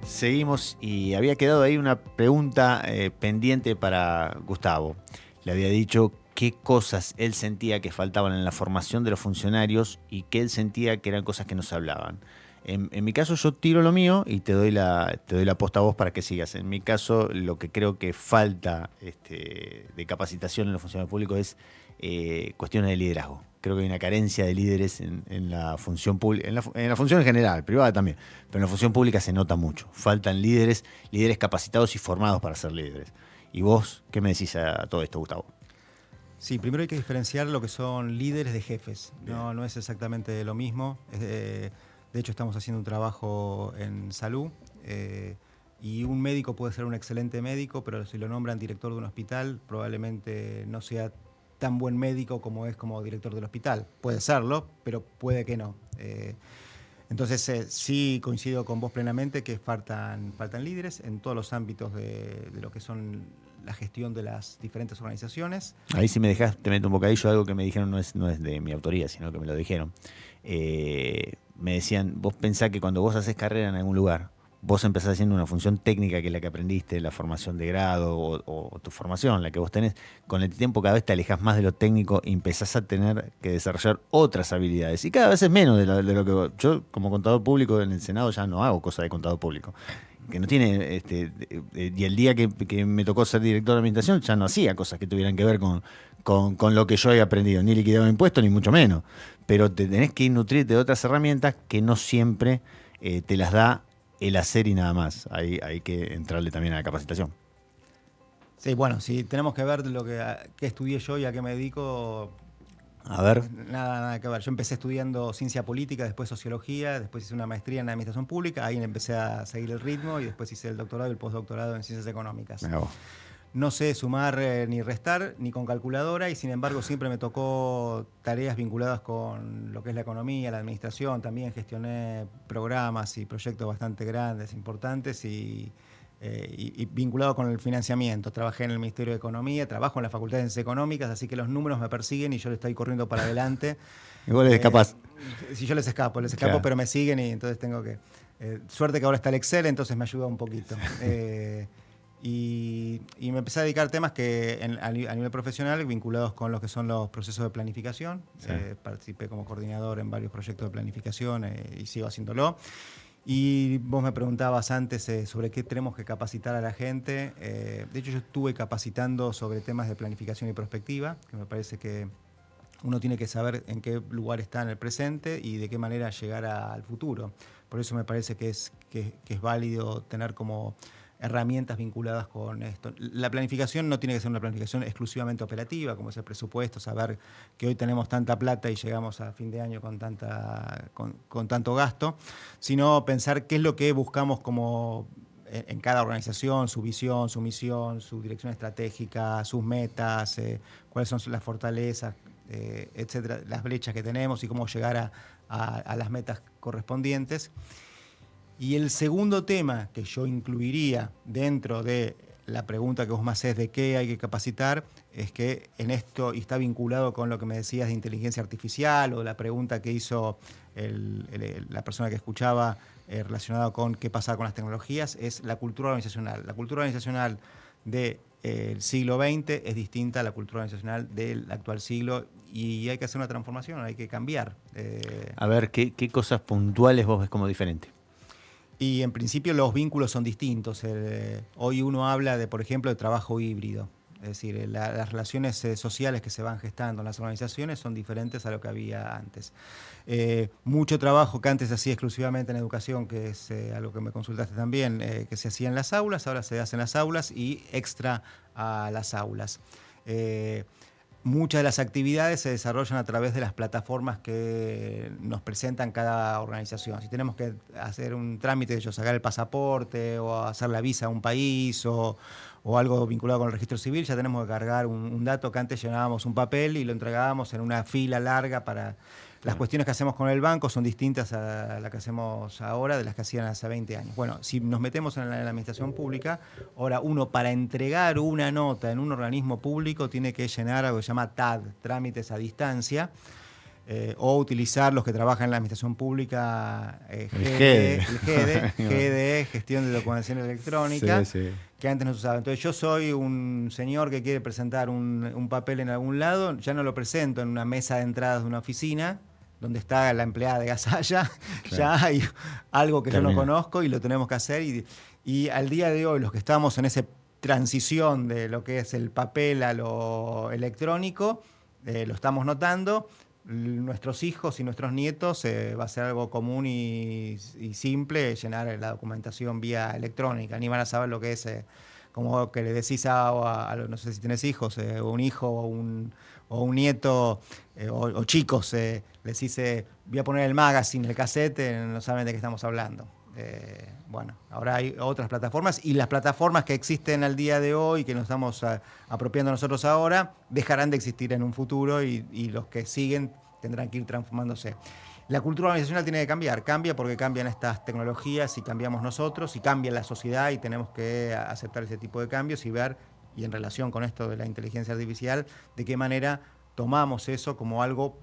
Seguimos y había quedado ahí una pregunta pendiente para Gustavo. Le había dicho qué cosas él sentía que faltaban en la formación de los funcionarios y que él sentía que eran cosas que no se hablaban. En mi caso yo tiro lo mío y te doy la posta a vos para que sigas. En mi caso lo que creo que falta de capacitación en los funcionarios públicos es cuestiones de liderazgo. Creo que hay una carencia de líderes en la función pública, en la función en general, privada también, pero en la función pública se nota mucho. Faltan líderes capacitados y formados para ser líderes. ¿Y vos qué me decís a todo esto, Gustavo? Sí, primero hay que diferenciar lo que son líderes de jefes. No es exactamente lo mismo. De hecho, estamos haciendo un trabajo en salud y un médico puede ser un excelente médico, pero si lo nombran director de un hospital, probablemente no sea tan buen médico como es como director del hospital. Puede serlo, pero puede que no. Entonces sí coincido con vos plenamente que faltan líderes en todos los ámbitos de lo que son la gestión de las diferentes organizaciones. Ahí si me dejás, te meto un bocadillo, algo que me dijeron no es de mi autoría, sino que me lo dijeron. Me decían, vos pensás que cuando vos haces carrera en algún lugar, vos empezás haciendo una función técnica que es la que aprendiste, la formación de grado o tu formación, la que vos tenés, con el tiempo cada vez te alejás más de lo técnico y empezás a tener que desarrollar otras habilidades. Y cada vez es menos de lo que vos. Yo, como contador público en el Senado, ya no hago cosas de contador público. Que no tiene, y el día que me tocó ser director de administración, ya no hacía cosas que tuvieran que ver con lo que yo había aprendido, ni liquidaba impuestos, ni mucho menos. Pero te tenés que nutrirte de otras herramientas que no siempre te las da el hacer y nada más. Hay que entrarle también a la capacitación. Sí, bueno, si tenemos que ver lo que estudié yo y a qué me dedico. A ver. Nada que ver. Yo empecé estudiando ciencia política, después sociología, después hice una maestría en administración pública, ahí empecé a seguir el ritmo y después hice el doctorado y el postdoctorado en ciencias económicas. No sé sumar ni restar ni con calculadora y sin embargo siempre me tocó tareas vinculadas con lo que es la economía, la administración. También gestioné programas y proyectos bastante grandes, importantes y vinculado con el financiamiento. Trabajé en el Ministerio de Economía, trabajo en la Facultad de Ciencias Económicas, así que los números me persiguen y yo le estoy corriendo para adelante. ¿Y vos les escapás? Si yo les escapo, claro. Pero me siguen y entonces tengo que... suerte que ahora está el Excel, entonces me ayuda un poquito. Y me empecé a dedicar a temas que a nivel profesional vinculados con lo que son los procesos de planificación. Sí. Participé como coordinador en varios proyectos de planificación y sigo haciéndolo. Y vos me preguntabas antes sobre qué tenemos que capacitar a la gente. De hecho, yo estuve capacitando sobre temas de planificación y prospectiva, que me parece que uno tiene que saber en qué lugar está en el presente y de qué manera llegar al futuro. Por eso me parece que es válido tener como herramientas vinculadas con esto. La planificación no tiene que ser una planificación exclusivamente operativa, como es el presupuesto, saber que hoy tenemos tanta plata y llegamos a fin de año con tanto gasto, sino pensar qué es lo que buscamos como en cada organización, su visión, su misión, su dirección estratégica, sus metas, cuáles son las fortalezas, etcétera, las brechas que tenemos y cómo llegar a las metas correspondientes. Y el segundo tema que yo incluiría dentro de la pregunta que vos me hacés de qué hay que capacitar es que en esto, y está vinculado con lo que me decías de inteligencia artificial o la pregunta que hizo la persona que escuchaba relacionada con qué pasa con las tecnologías, es la cultura organizacional. La cultura organizacional del siglo XX es distinta a la cultura organizacional del actual siglo y hay que hacer una transformación, hay que cambiar. A ver, ¿qué cosas puntuales vos ves como diferente? Y en principio los vínculos son distintos. Hoy uno habla de, por ejemplo, de trabajo híbrido. Es decir, las relaciones sociales que se van gestando en las organizaciones son diferentes a lo que había antes. Mucho trabajo que antes se hacía exclusivamente en educación, que es algo que me consultaste también, que se hacía en las aulas, ahora se hace en las aulas y extra a las aulas. Muchas de las actividades se desarrollan a través de las plataformas que nos presentan cada organización. Si tenemos que hacer un trámite, de sacar el pasaporte o hacer la visa a un país o algo vinculado con el registro civil, ya tenemos que cargar un dato que antes llenábamos un papel y lo entregábamos en una fila larga para... Las cuestiones que hacemos con el banco son distintas a las que hacemos ahora de las que hacían hace 20 años. Bueno, si nos metemos en la administración pública, ahora uno para entregar una nota en un organismo público tiene que llenar algo que se llama TAD, trámites a distancia, o utilizar los que trabajan en la administración pública, GDE, Gestión de Documentación Electrónica, que antes no se usaba. Entonces yo soy un señor que quiere presentar un papel en algún lado, ya no lo presento en una mesa de entradas de una oficina, donde está la empleada de Gasalla, claro. Ya hay algo que yo no conozco y lo tenemos que hacer. Y al día de hoy, los que estamos en esa transición de lo que es el papel a lo electrónico, lo estamos notando. Nuestros hijos y nuestros nietos va a ser algo común y simple llenar la documentación vía electrónica. Ni van a saber lo que es, como que le decís no sé si tenés hijos, un hijo o un nieto o chicos, le decís, voy a poner el magazine, el cassette, no saben de qué estamos hablando. Bueno, ahora hay otras plataformas y las plataformas que existen al día de hoy, que nos estamos apropiando nosotros ahora, dejarán de existir en un futuro y los que siguen tendrán que ir transformándose. La cultura organizacional tiene que cambiar, cambia porque cambian estas tecnologías y cambiamos nosotros y cambia la sociedad y tenemos que aceptar ese tipo de cambios y ver, y en relación con esto de la inteligencia artificial, de qué manera tomamos eso como algo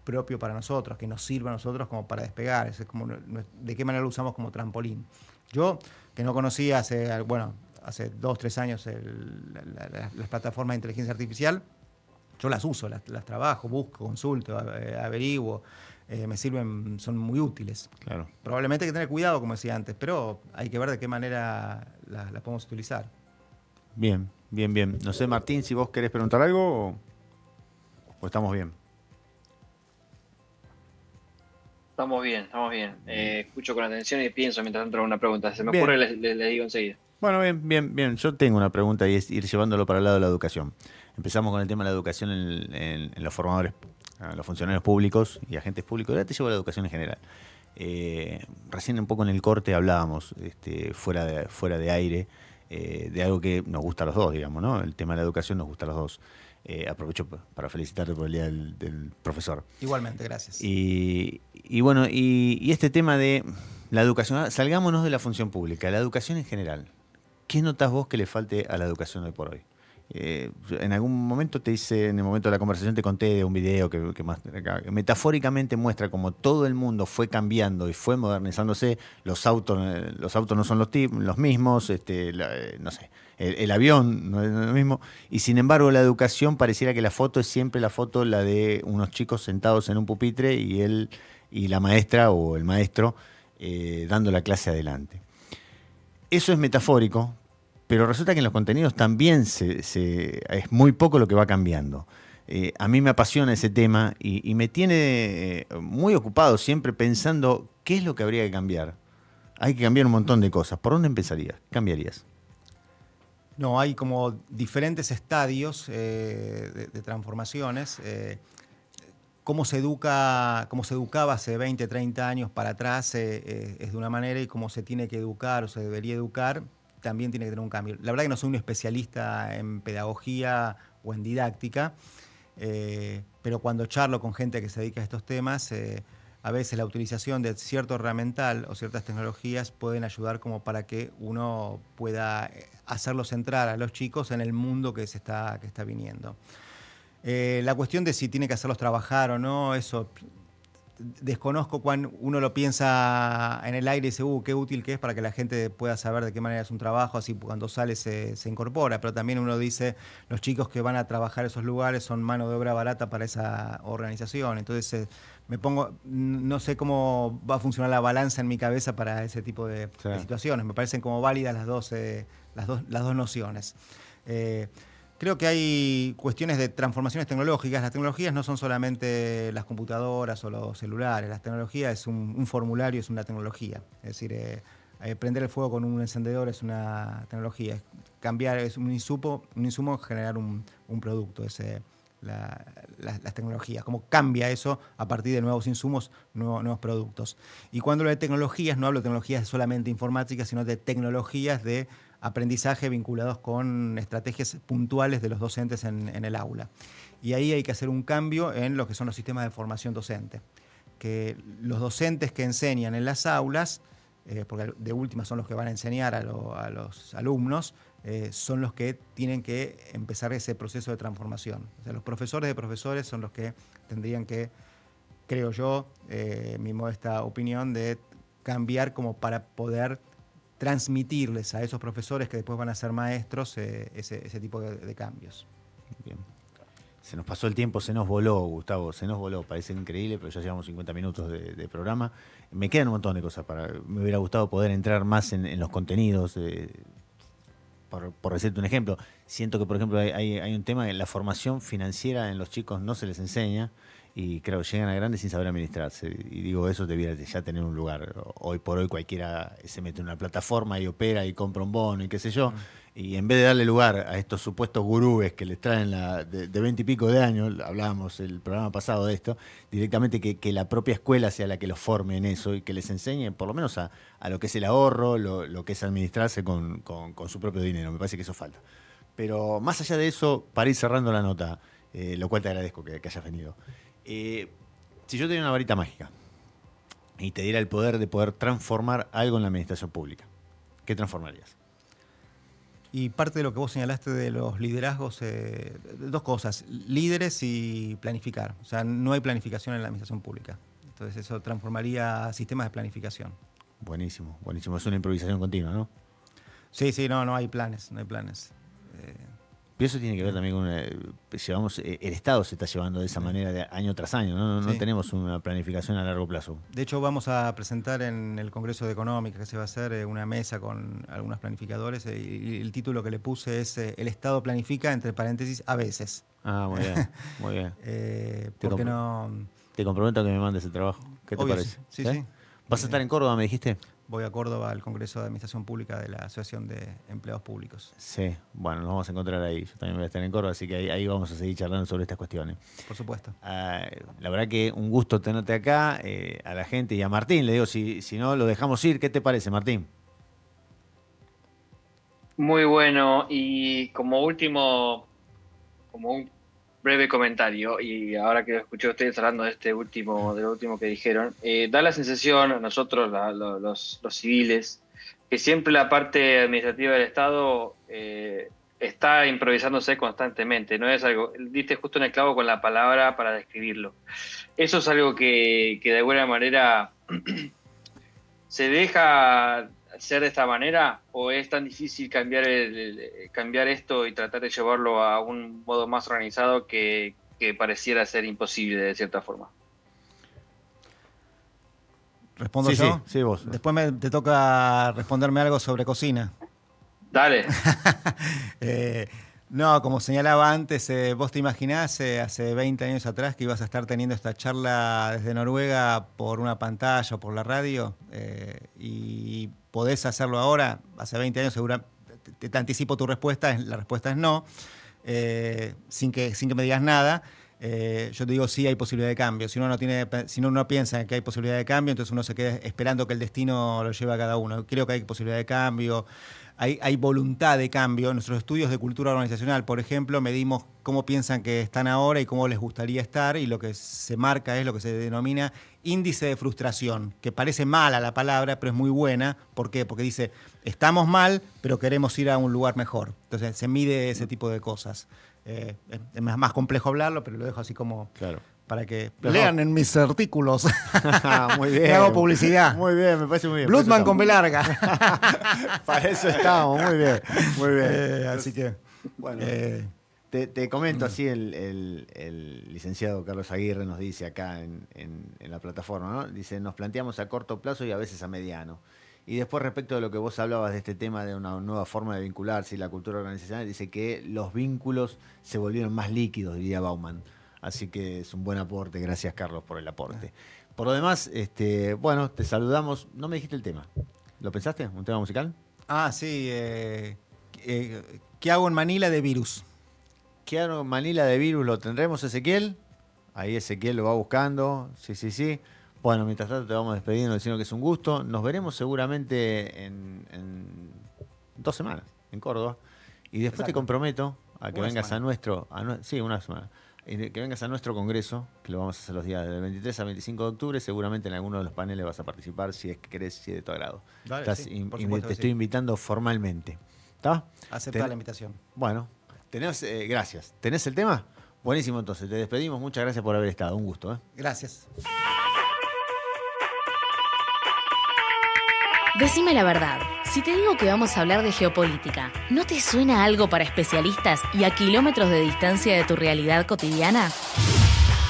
propio para nosotros, que nos sirva a nosotros como para despegar, es como de qué manera lo usamos como trampolín. Yo, que no conocía hace 2 o 3 años las plataformas de inteligencia artificial, yo las uso, las trabajo, busco, consulto, averiguo, me sirven, son muy útiles. Claro. Probablemente hay que tener cuidado, como decía antes, pero hay que ver de qué manera las podemos utilizar. Bien. No sé, Martín, si vos querés preguntar algo o estamos bien. Estamos bien. Escucho con atención y pienso mientras entro una pregunta. Se me ocurre, le digo enseguida. Bueno, bien. Yo tengo una pregunta y es ir llevándolo para el lado de la educación. Empezamos con el tema de la educación en los formadores, los funcionarios públicos y agentes públicos. Ahora te llevo a la educación en general. Recién un poco en el corte hablábamos, fuera de aire, de algo que nos gusta a los dos, digamos, ¿no? El tema de la educación nos gusta a los dos. Aprovecho para felicitarte por el Día del Profesor. Igualmente, gracias. Y bueno, y este tema de la educación, salgámonos de la función pública, la educación en general. ¿Qué notas vos que le falte a la educación hoy por hoy? En algún momento te hice, en el momento de la conversación te conté de un video que metafóricamente muestra cómo todo el mundo fue cambiando y fue modernizándose. Los autos no son los mismos, no sé, el avión no es lo mismo. Y sin embargo la educación pareciera que la foto es siempre la de unos chicos sentados en un pupitre y él y la maestra o el maestro dando la clase adelante. Eso es metafórico. Pero resulta que en los contenidos también es muy poco lo que va cambiando. A mí me apasiona ese tema y me tiene muy ocupado siempre pensando qué es lo que habría que cambiar. Hay que cambiar un montón de cosas. ¿Por dónde empezarías? ¿Qué cambiarías? No, hay como diferentes estadios de transformaciones. Cómo se educaba hace 20, 30 años para atrás es de una manera, y cómo se tiene que educar o se debería educar también tiene que tener un cambio. La verdad que no soy un especialista en pedagogía o en didáctica, pero cuando charlo con gente que se dedica a estos temas, a veces la utilización de cierto herramental o ciertas tecnologías pueden ayudar como para que uno pueda hacerlos entrar a los chicos en el mundo que está viniendo. La cuestión de si tiene que hacerlos trabajar o no, eso desconozco cuando uno lo piensa en el aire y dice, qué útil que es para que la gente pueda saber de qué manera es un trabajo, así cuando sale se incorpora, pero también uno dice, los chicos que van a trabajar esos lugares son mano de obra barata para esa organización, entonces me pongo, no sé cómo va a funcionar la balanza en mi cabeza para ese tipo de situaciones, me parecen como válidas las dos nociones. Creo que hay cuestiones de transformaciones tecnológicas. Las tecnologías no son solamente las computadoras o los celulares. La tecnología es un formulario, es una tecnología. Es decir, prender el fuego con un encendedor es una tecnología. Cambiar es un insumo generar un producto. Es las tecnologías. Cómo cambia eso a partir de nuevos insumos, nuevos productos. Y cuando hablo de tecnologías, no hablo de tecnologías solamente informáticas, sino de tecnologías de aprendizaje vinculados con estrategias puntuales de los docentes en el aula. Y ahí hay que hacer un cambio en lo que son los sistemas de formación docente. Que los docentes que enseñan en las aulas, porque de última son los que van a enseñar a los alumnos, son los que tienen que empezar ese proceso de transformación. O sea, los profesores de profesores son los que tendrían que, creo yo, mi modesta opinión, de cambiar como para poder transmitirles a esos profesores que después van a ser maestros ese tipo de cambios. Bien. Se nos pasó el tiempo, se nos voló, Gustavo, se nos voló. Parece increíble, pero ya llevamos 50 minutos de programa. Me quedan un montón de cosas. Me hubiera gustado poder entrar más en los contenidos. Por decirte un ejemplo, siento que, por ejemplo, hay un tema de la formación financiera en los chicos no se les enseña. Y creo que llegan a grandes sin saber administrarse. Y digo, eso debiera ya tener un lugar. Hoy por hoy cualquiera se mete en una plataforma y opera y compra un bono y qué sé yo. Y en vez de darle lugar a estos supuestos gurúes que les traen de 20 y pico de años, hablábamos el programa pasado de esto, directamente que la propia escuela sea la que los forme en eso y que les enseñe por lo menos a lo que es el ahorro, lo que es administrarse con su propio dinero. Me parece que eso falta. Pero más allá de eso, para ir cerrando la nota, lo cual te agradezco que hayas venido. Si yo tenía una varita mágica y te diera el poder de poder transformar algo en la administración pública, ¿qué transformarías? Y parte de lo que vos señalaste de los liderazgos, dos cosas, líderes y planificar. O sea, no hay planificación en la administración pública. Entonces eso transformaría sistemas de planificación. Buenísimo, buenísimo. Es una improvisación continua, ¿no? Sí, no hay planes, Pero eso tiene que ver también con el Estado se está llevando de esa manera de año tras año, ¿no? No tenemos una planificación a largo plazo. De hecho, vamos a presentar en el Congreso de Económica que se va a hacer una mesa con algunos planificadores y el título que le puse es El Estado planifica, entre paréntesis, a veces. Ah, muy bien, muy bien. ¿Por qué no? Te comprometo a que me mandes el trabajo. ¿Qué te parece? Sí. ¿Vas a estar en Córdoba, me dijiste? Voy a Córdoba al Congreso de Administración Pública de la Asociación de Empleados Públicos. Sí, bueno, nos vamos a encontrar ahí. Yo también voy a estar en Córdoba, así que ahí vamos a seguir charlando sobre estas cuestiones. Por supuesto. La verdad que un gusto tenerte acá, a la gente y a Martín. Le digo, si no, lo dejamos ir. ¿Qué te parece, Martín? Muy bueno. Y como último, como un breve comentario, y ahora que lo escuché a ustedes hablando de lo último que dijeron, da la sensación a nosotros, los civiles, que siempre la parte administrativa del Estado está improvisándose constantemente, no es algo, diste justo en el clavo con la palabra para describirlo. Eso es algo que de alguna manera se deja hacer de esta manera, o es tan difícil cambiar esto y tratar de llevarlo a un modo más organizado que pareciera ser imposible de cierta forma. ¿Respondo Sí, yo? sí, vos. Después te toca responderme algo sobre cocina. Dale. No, como señalaba antes, vos te imaginás hace 20 años atrás que ibas a estar teniendo esta charla desde Noruega por una pantalla o por la radio, y podés hacerlo ahora. Hace 20 años seguro, te anticipo tu respuesta, la respuesta es no, sin que me digas nada. Yo te digo sí, hay posibilidad de cambio. Si uno no piensa que hay posibilidad de cambio, entonces uno se queda esperando que el destino lo lleve a cada uno. Creo que hay posibilidad de cambio. Hay voluntad de cambio. En nuestros estudios de cultura organizacional, por ejemplo, medimos cómo piensan que están ahora y cómo les gustaría estar, y lo que se marca es lo que se denomina índice de frustración, que parece mala la palabra, pero es muy buena. ¿Por qué? Porque dice, estamos mal, pero queremos ir a un lugar mejor. Entonces se mide ese tipo de cosas. Es más complejo hablarlo, pero lo dejo así como... Claro. Para que lean en mis artículos. Muy bien. Me hago publicidad. Muy bien, me parece muy bien. Blutman con B larga. Para eso estamos, muy bien. Muy bien. Así que... Bueno, te comento así, el licenciado Carlos Aguirre nos dice acá en la plataforma, ¿no? Dice, nos planteamos a corto plazo y a veces a mediano. Y después, respecto de lo que vos hablabas de este tema de una nueva forma de vincularse y la cultura organizacional, dice que los vínculos se volvieron más líquidos, diría Bauman. Así que es un buen aporte. Gracias, Carlos, por el aporte. Por lo demás, bueno, te saludamos. No me dijiste el tema. ¿Lo pensaste? ¿Un tema musical? Ah, sí. ¿Qué hago en Manila de Virus? ¿Qué hago en Manila de Virus? ¿Lo tendremos, Ezequiel? Ahí Ezequiel lo va buscando. Sí. Bueno, mientras tanto te vamos despidiendo diciendo que es un gusto. Nos veremos seguramente en 2 semanas en Córdoba. Y después te comprometo a que vengas a nuestro... Sí, una semana. Y que vengas a nuestro congreso, que lo vamos a hacer los días del 23 al 25 de octubre. Seguramente en alguno de los paneles vas a participar, si es que querés, si es de tu agrado. Dale, Te estoy invitando formalmente. ¿Está? Aceptar la invitación. Bueno, gracias. ¿Tenés el tema? Buenísimo, entonces. Te despedimos. Muchas gracias por haber estado. Un gusto. Gracias. Decime la verdad, si te digo que vamos a hablar de geopolítica, ¿no te suena algo para especialistas y a kilómetros de distancia de tu realidad cotidiana?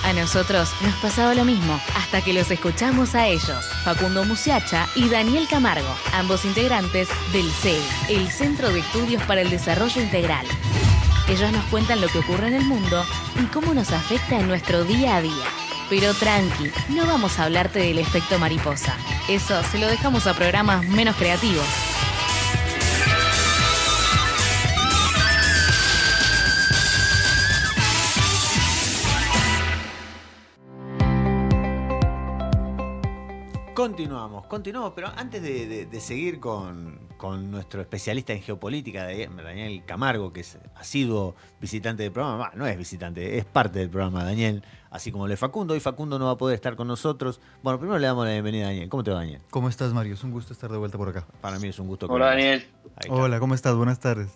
A nosotros nos pasaba lo mismo, hasta que los escuchamos a ellos, Facundo Musiacha y Daniel Camargo, ambos integrantes del CEI, el Centro de Estudios para el Desarrollo Integral. Ellos nos cuentan lo que ocurre en el mundo y cómo nos afecta en nuestro día a día. Pero tranqui, no vamos a hablarte del efecto mariposa. Eso se lo dejamos a programas menos creativos. Continuamos, pero antes de seguir con nuestro especialista en geopolítica, Daniel Camargo, que es asiduo visitante del programa, no es visitante, es parte del programa, Daniel, así como lo es Facundo. Hoy Facundo no va a poder estar con nosotros. Bueno, primero le damos la bienvenida a Daniel. ¿Cómo te va, Daniel? ¿Cómo estás, Mario? Es un gusto estar de vuelta por acá. Para mí es un gusto. Hola, Daniel. Hola, ¿cómo estás? Buenas tardes.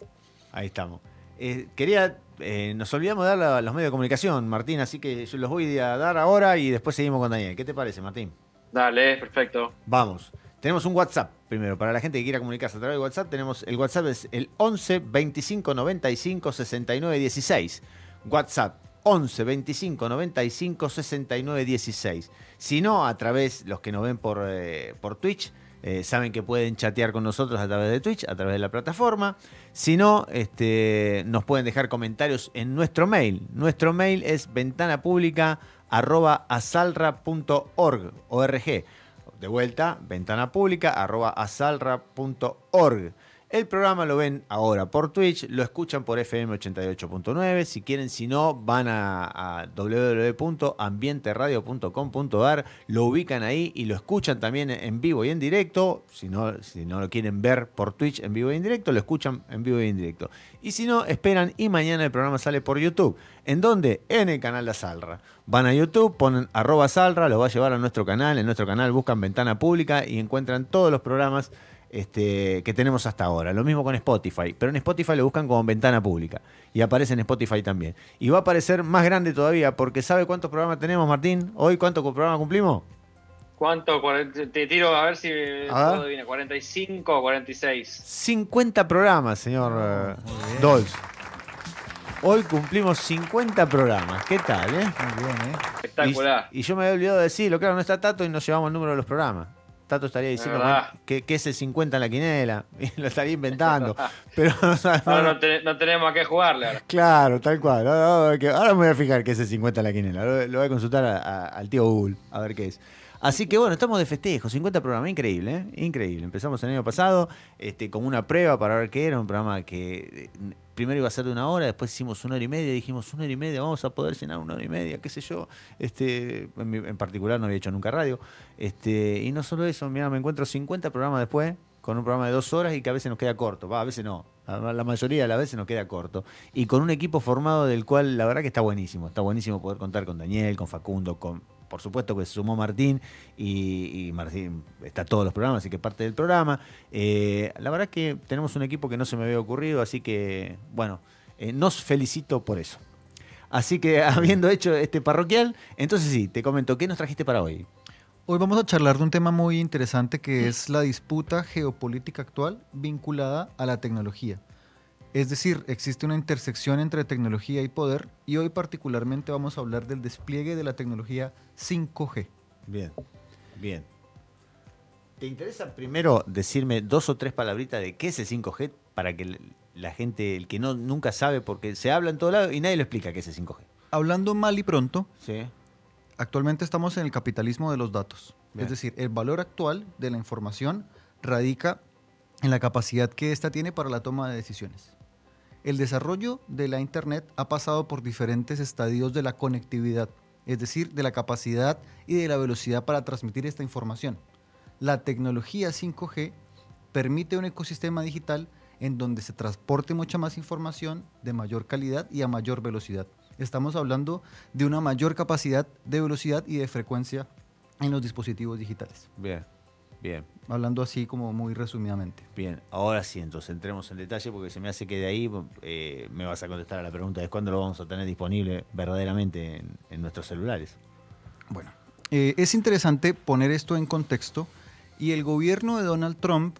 Ahí estamos. Nos olvidamos de dar los medios de comunicación, Martín, así que yo los voy a dar ahora y después seguimos con Daniel. ¿Qué te parece, Martín? Dale, perfecto. Vamos. Tenemos un WhatsApp primero. Para la gente que quiera comunicarse a través de WhatsApp, el WhatsApp es el 11 25 95 69 16. WhatsApp 11 25 95 69 16. Si no, a través, los que nos ven por Twitch, saben que pueden chatear con nosotros a través de Twitch, a través de la plataforma. Si no, nos pueden dejar comentarios en nuestro mail. Nuestro mail es ventanapublica@asalra.org. De vuelta, ventanapublica@asalra.org. El programa lo ven ahora por Twitch, lo escuchan por FM 88.9. Si quieren, si no, van a www.ambienteradio.com.ar, lo ubican ahí y lo escuchan también en vivo y en directo. Si no lo quieren ver por Twitch en vivo y en directo, lo escuchan en vivo y en directo. Y si no, esperan y mañana el programa sale por YouTube. ¿En dónde? En el canal de Asalra. Van a YouTube, ponen @Asalra, los va a llevar a nuestro canal. En nuestro canal buscan Ventana Pública y encuentran todos los programas que tenemos hasta ahora. Lo mismo con Spotify, pero en Spotify lo buscan como Ventana Pública y aparece en Spotify también. Y va a aparecer más grande todavía porque ¿sabe cuántos programas tenemos, Martín? ¿Hoy cuántos programas cumplimos? ¿Cuánto? Te tiro a ver si puedo adivinar. ¿45 o 46? 50 programas, señor Dolz. Hoy cumplimos 50 programas. ¿Qué tal, Muy bien, Espectacular. Y yo me había olvidado de decirlo. Claro, no está Tato y no llevamos el número de los programas. Tato estaría diciendo que es el 50 en la quinela. Y lo estaría inventando. Pero ahora no tenemos a qué jugarle ahora. Claro, tal cual. Ahora me voy a fijar qué es el 50 en la quinela. Lo voy a consultar al tío Google a ver qué es. Así que bueno, estamos de festejo, 50 programas, increíble, ¿eh? Increíble. Empezamos el año pasado como una prueba para ver qué era, un programa que primero iba a ser de 1 hora, después hicimos 1 hora y media, dijimos 1 hora y media, vamos a poder llenar 1 hora y media, qué sé yo. En particular no había hecho nunca radio. Y no solo eso, mirá, me encuentro 50 programas después, con un programa de 2 horas y que a veces nos queda corto. A veces no, la mayoría de las veces nos queda corto. Y con un equipo formado del cual la verdad que está buenísimo poder contar con Daniel, con Facundo, por supuesto que se sumó Martín y Martín está todos los programas, así que parte del programa. La verdad que tenemos un equipo que no se me había ocurrido, así que bueno, nos felicito por eso. Así que habiendo hecho este parroquial, entonces sí, te comento, ¿qué nos trajiste para hoy? Hoy vamos a charlar de un tema muy interesante que es la disputa geopolítica actual vinculada a la tecnología. Es decir, existe una intersección entre tecnología y poder y hoy particularmente vamos a hablar del despliegue de la tecnología 5G. Bien, bien. ¿Te interesa primero decirme 2 o 3 palabritas de qué es el 5G para que la gente, el que nunca sabe, porque se habla en todo lado y nadie lo explica qué es el 5G? Hablando mal y pronto, Sí. actualmente estamos en el capitalismo de los datos. Bien. Es decir, el valor actual de la información radica en la capacidad que ésta tiene para la toma de decisiones. El desarrollo de la Internet ha pasado por diferentes estadios de la conectividad, es decir, de la capacidad y de la velocidad para transmitir esta información. La tecnología 5G permite un ecosistema digital en donde se transporte mucha más información de mayor calidad y a mayor velocidad. Estamos hablando de una mayor capacidad de velocidad y de frecuencia en los dispositivos digitales. Bien, bien. Hablando así como muy resumidamente. Bien, ahora sí, entonces entremos en detalle porque se me hace que de ahí me vas a contestar a la pregunta de cuándo lo vamos a tener disponible verdaderamente en nuestros celulares. Bueno, es interesante poner esto en contexto y el gobierno de Donald Trump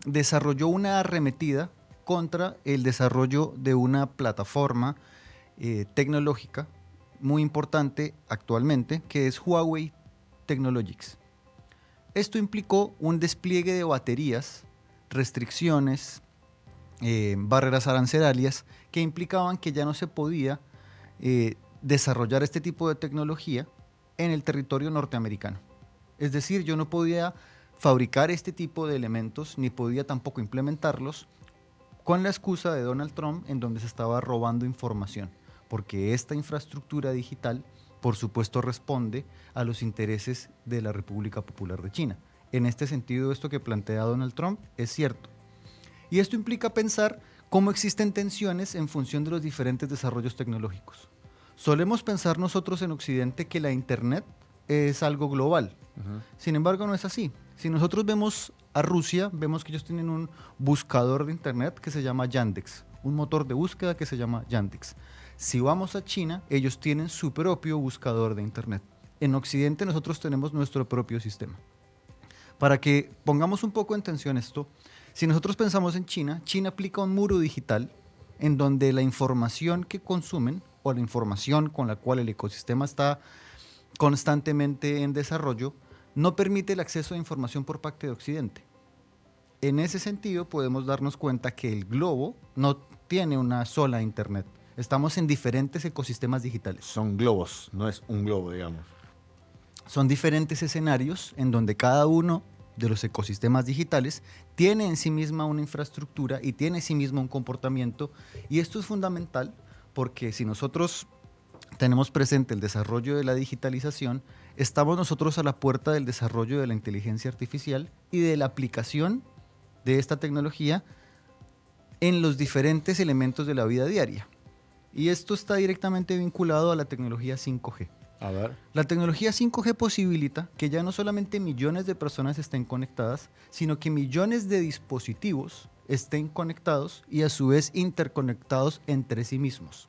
desarrolló una arremetida contra el desarrollo de una plataforma tecnológica muy importante actualmente que es Huawei Technologies. Esto implicó un despliegue de baterías, restricciones, barreras arancelarias que implicaban que ya no se podía desarrollar este tipo de tecnología en el territorio norteamericano. Es decir, yo no podía fabricar este tipo de elementos ni podía tampoco implementarlos con la excusa de Donald Trump en donde se estaba robando información, porque esta infraestructura digital por supuesto responde a los intereses de la República Popular de China. En este sentido, esto que plantea Donald Trump es cierto. Y esto implica pensar cómo existen tensiones en función de los diferentes desarrollos tecnológicos. Solemos pensar nosotros en Occidente que la Internet es algo global. Sin embargo, no es así. Si nosotros vemos a Rusia, vemos que ellos tienen un buscador de Internet que se llama Yandex, un motor de búsqueda que se llama Yandex. Si vamos a China, ellos tienen su propio buscador de Internet. En Occidente nosotros tenemos nuestro propio sistema. Para que pongamos un poco en tensión esto, si nosotros pensamos en China, China aplica un muro digital en donde la información que consumen o la información con la cual el ecosistema está constantemente en desarrollo no permite el acceso a información por parte de Occidente. En ese sentido podemos darnos cuenta que el globo no tiene una sola Internet. Estamos en diferentes ecosistemas digitales. Son globos, no es un globo, digamos. Son diferentes escenarios en donde cada uno de los ecosistemas digitales tiene en sí misma una infraestructura y tiene en sí mismo un comportamiento. Y esto es fundamental porque si nosotros tenemos presente el desarrollo de la digitalización, estamos nosotros a la puerta del desarrollo de la inteligencia artificial y de la aplicación de esta tecnología en los diferentes elementos de la vida diaria. Y esto está directamente vinculado a la tecnología 5G. A ver. La tecnología 5G posibilita que ya no solamente millones de personas estén conectadas, sino que millones de dispositivos estén conectados y a su vez interconectados entre sí mismos.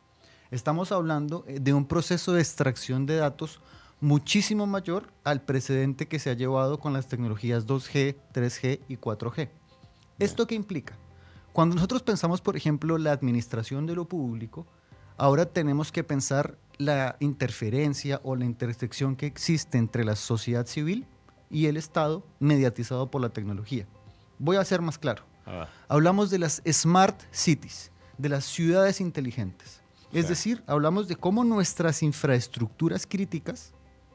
Estamos hablando de un proceso de extracción de datos muchísimo mayor al precedente que se ha llevado con las tecnologías 2G, 3G y 4G. ¿Esto qué implica? Cuando nosotros pensamos, por ejemplo, la administración de lo público, ahora tenemos que pensar la interferencia o la intersección que existe entre la sociedad civil y el Estado mediatizado por la tecnología. Voy a ser más claro. Hablamos de las smart cities, de las ciudades inteligentes. Es decir, hablamos de cómo nuestras infraestructuras críticas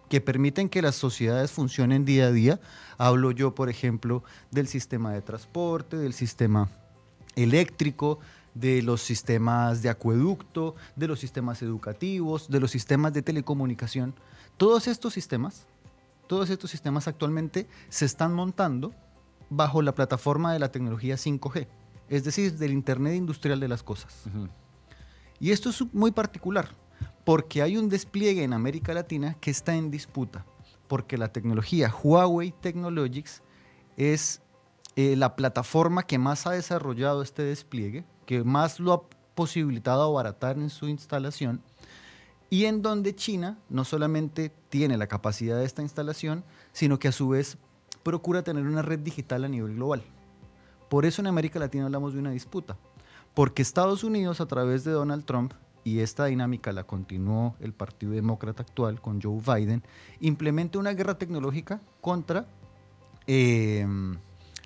que permiten que las sociedades funcionen día a día, hablo yo, por ejemplo, del sistema de transporte, del sistema eléctrico, de los sistemas de acueducto, de los sistemas educativos, de los sistemas de telecomunicación. Todos estos sistemas actualmente se están montando bajo la plataforma de la tecnología 5G, es decir, del Internet Industrial de las Cosas. Uh-huh. Y esto es muy particular, porque hay un despliegue en América Latina que está en disputa, porque la tecnología Huawei Technologies es la plataforma que más ha desarrollado este despliegue, que más lo ha posibilitado abaratar en su instalación, y en donde China no solamente tiene la capacidad de esta instalación, sino que a su vez procura tener una red digital a nivel global. Por eso en América Latina hablamos de una disputa, porque Estados Unidos, a través de Donald Trump, y esta dinámica la continuó el Partido Demócrata actual con Joe Biden, implementa una guerra tecnológica contra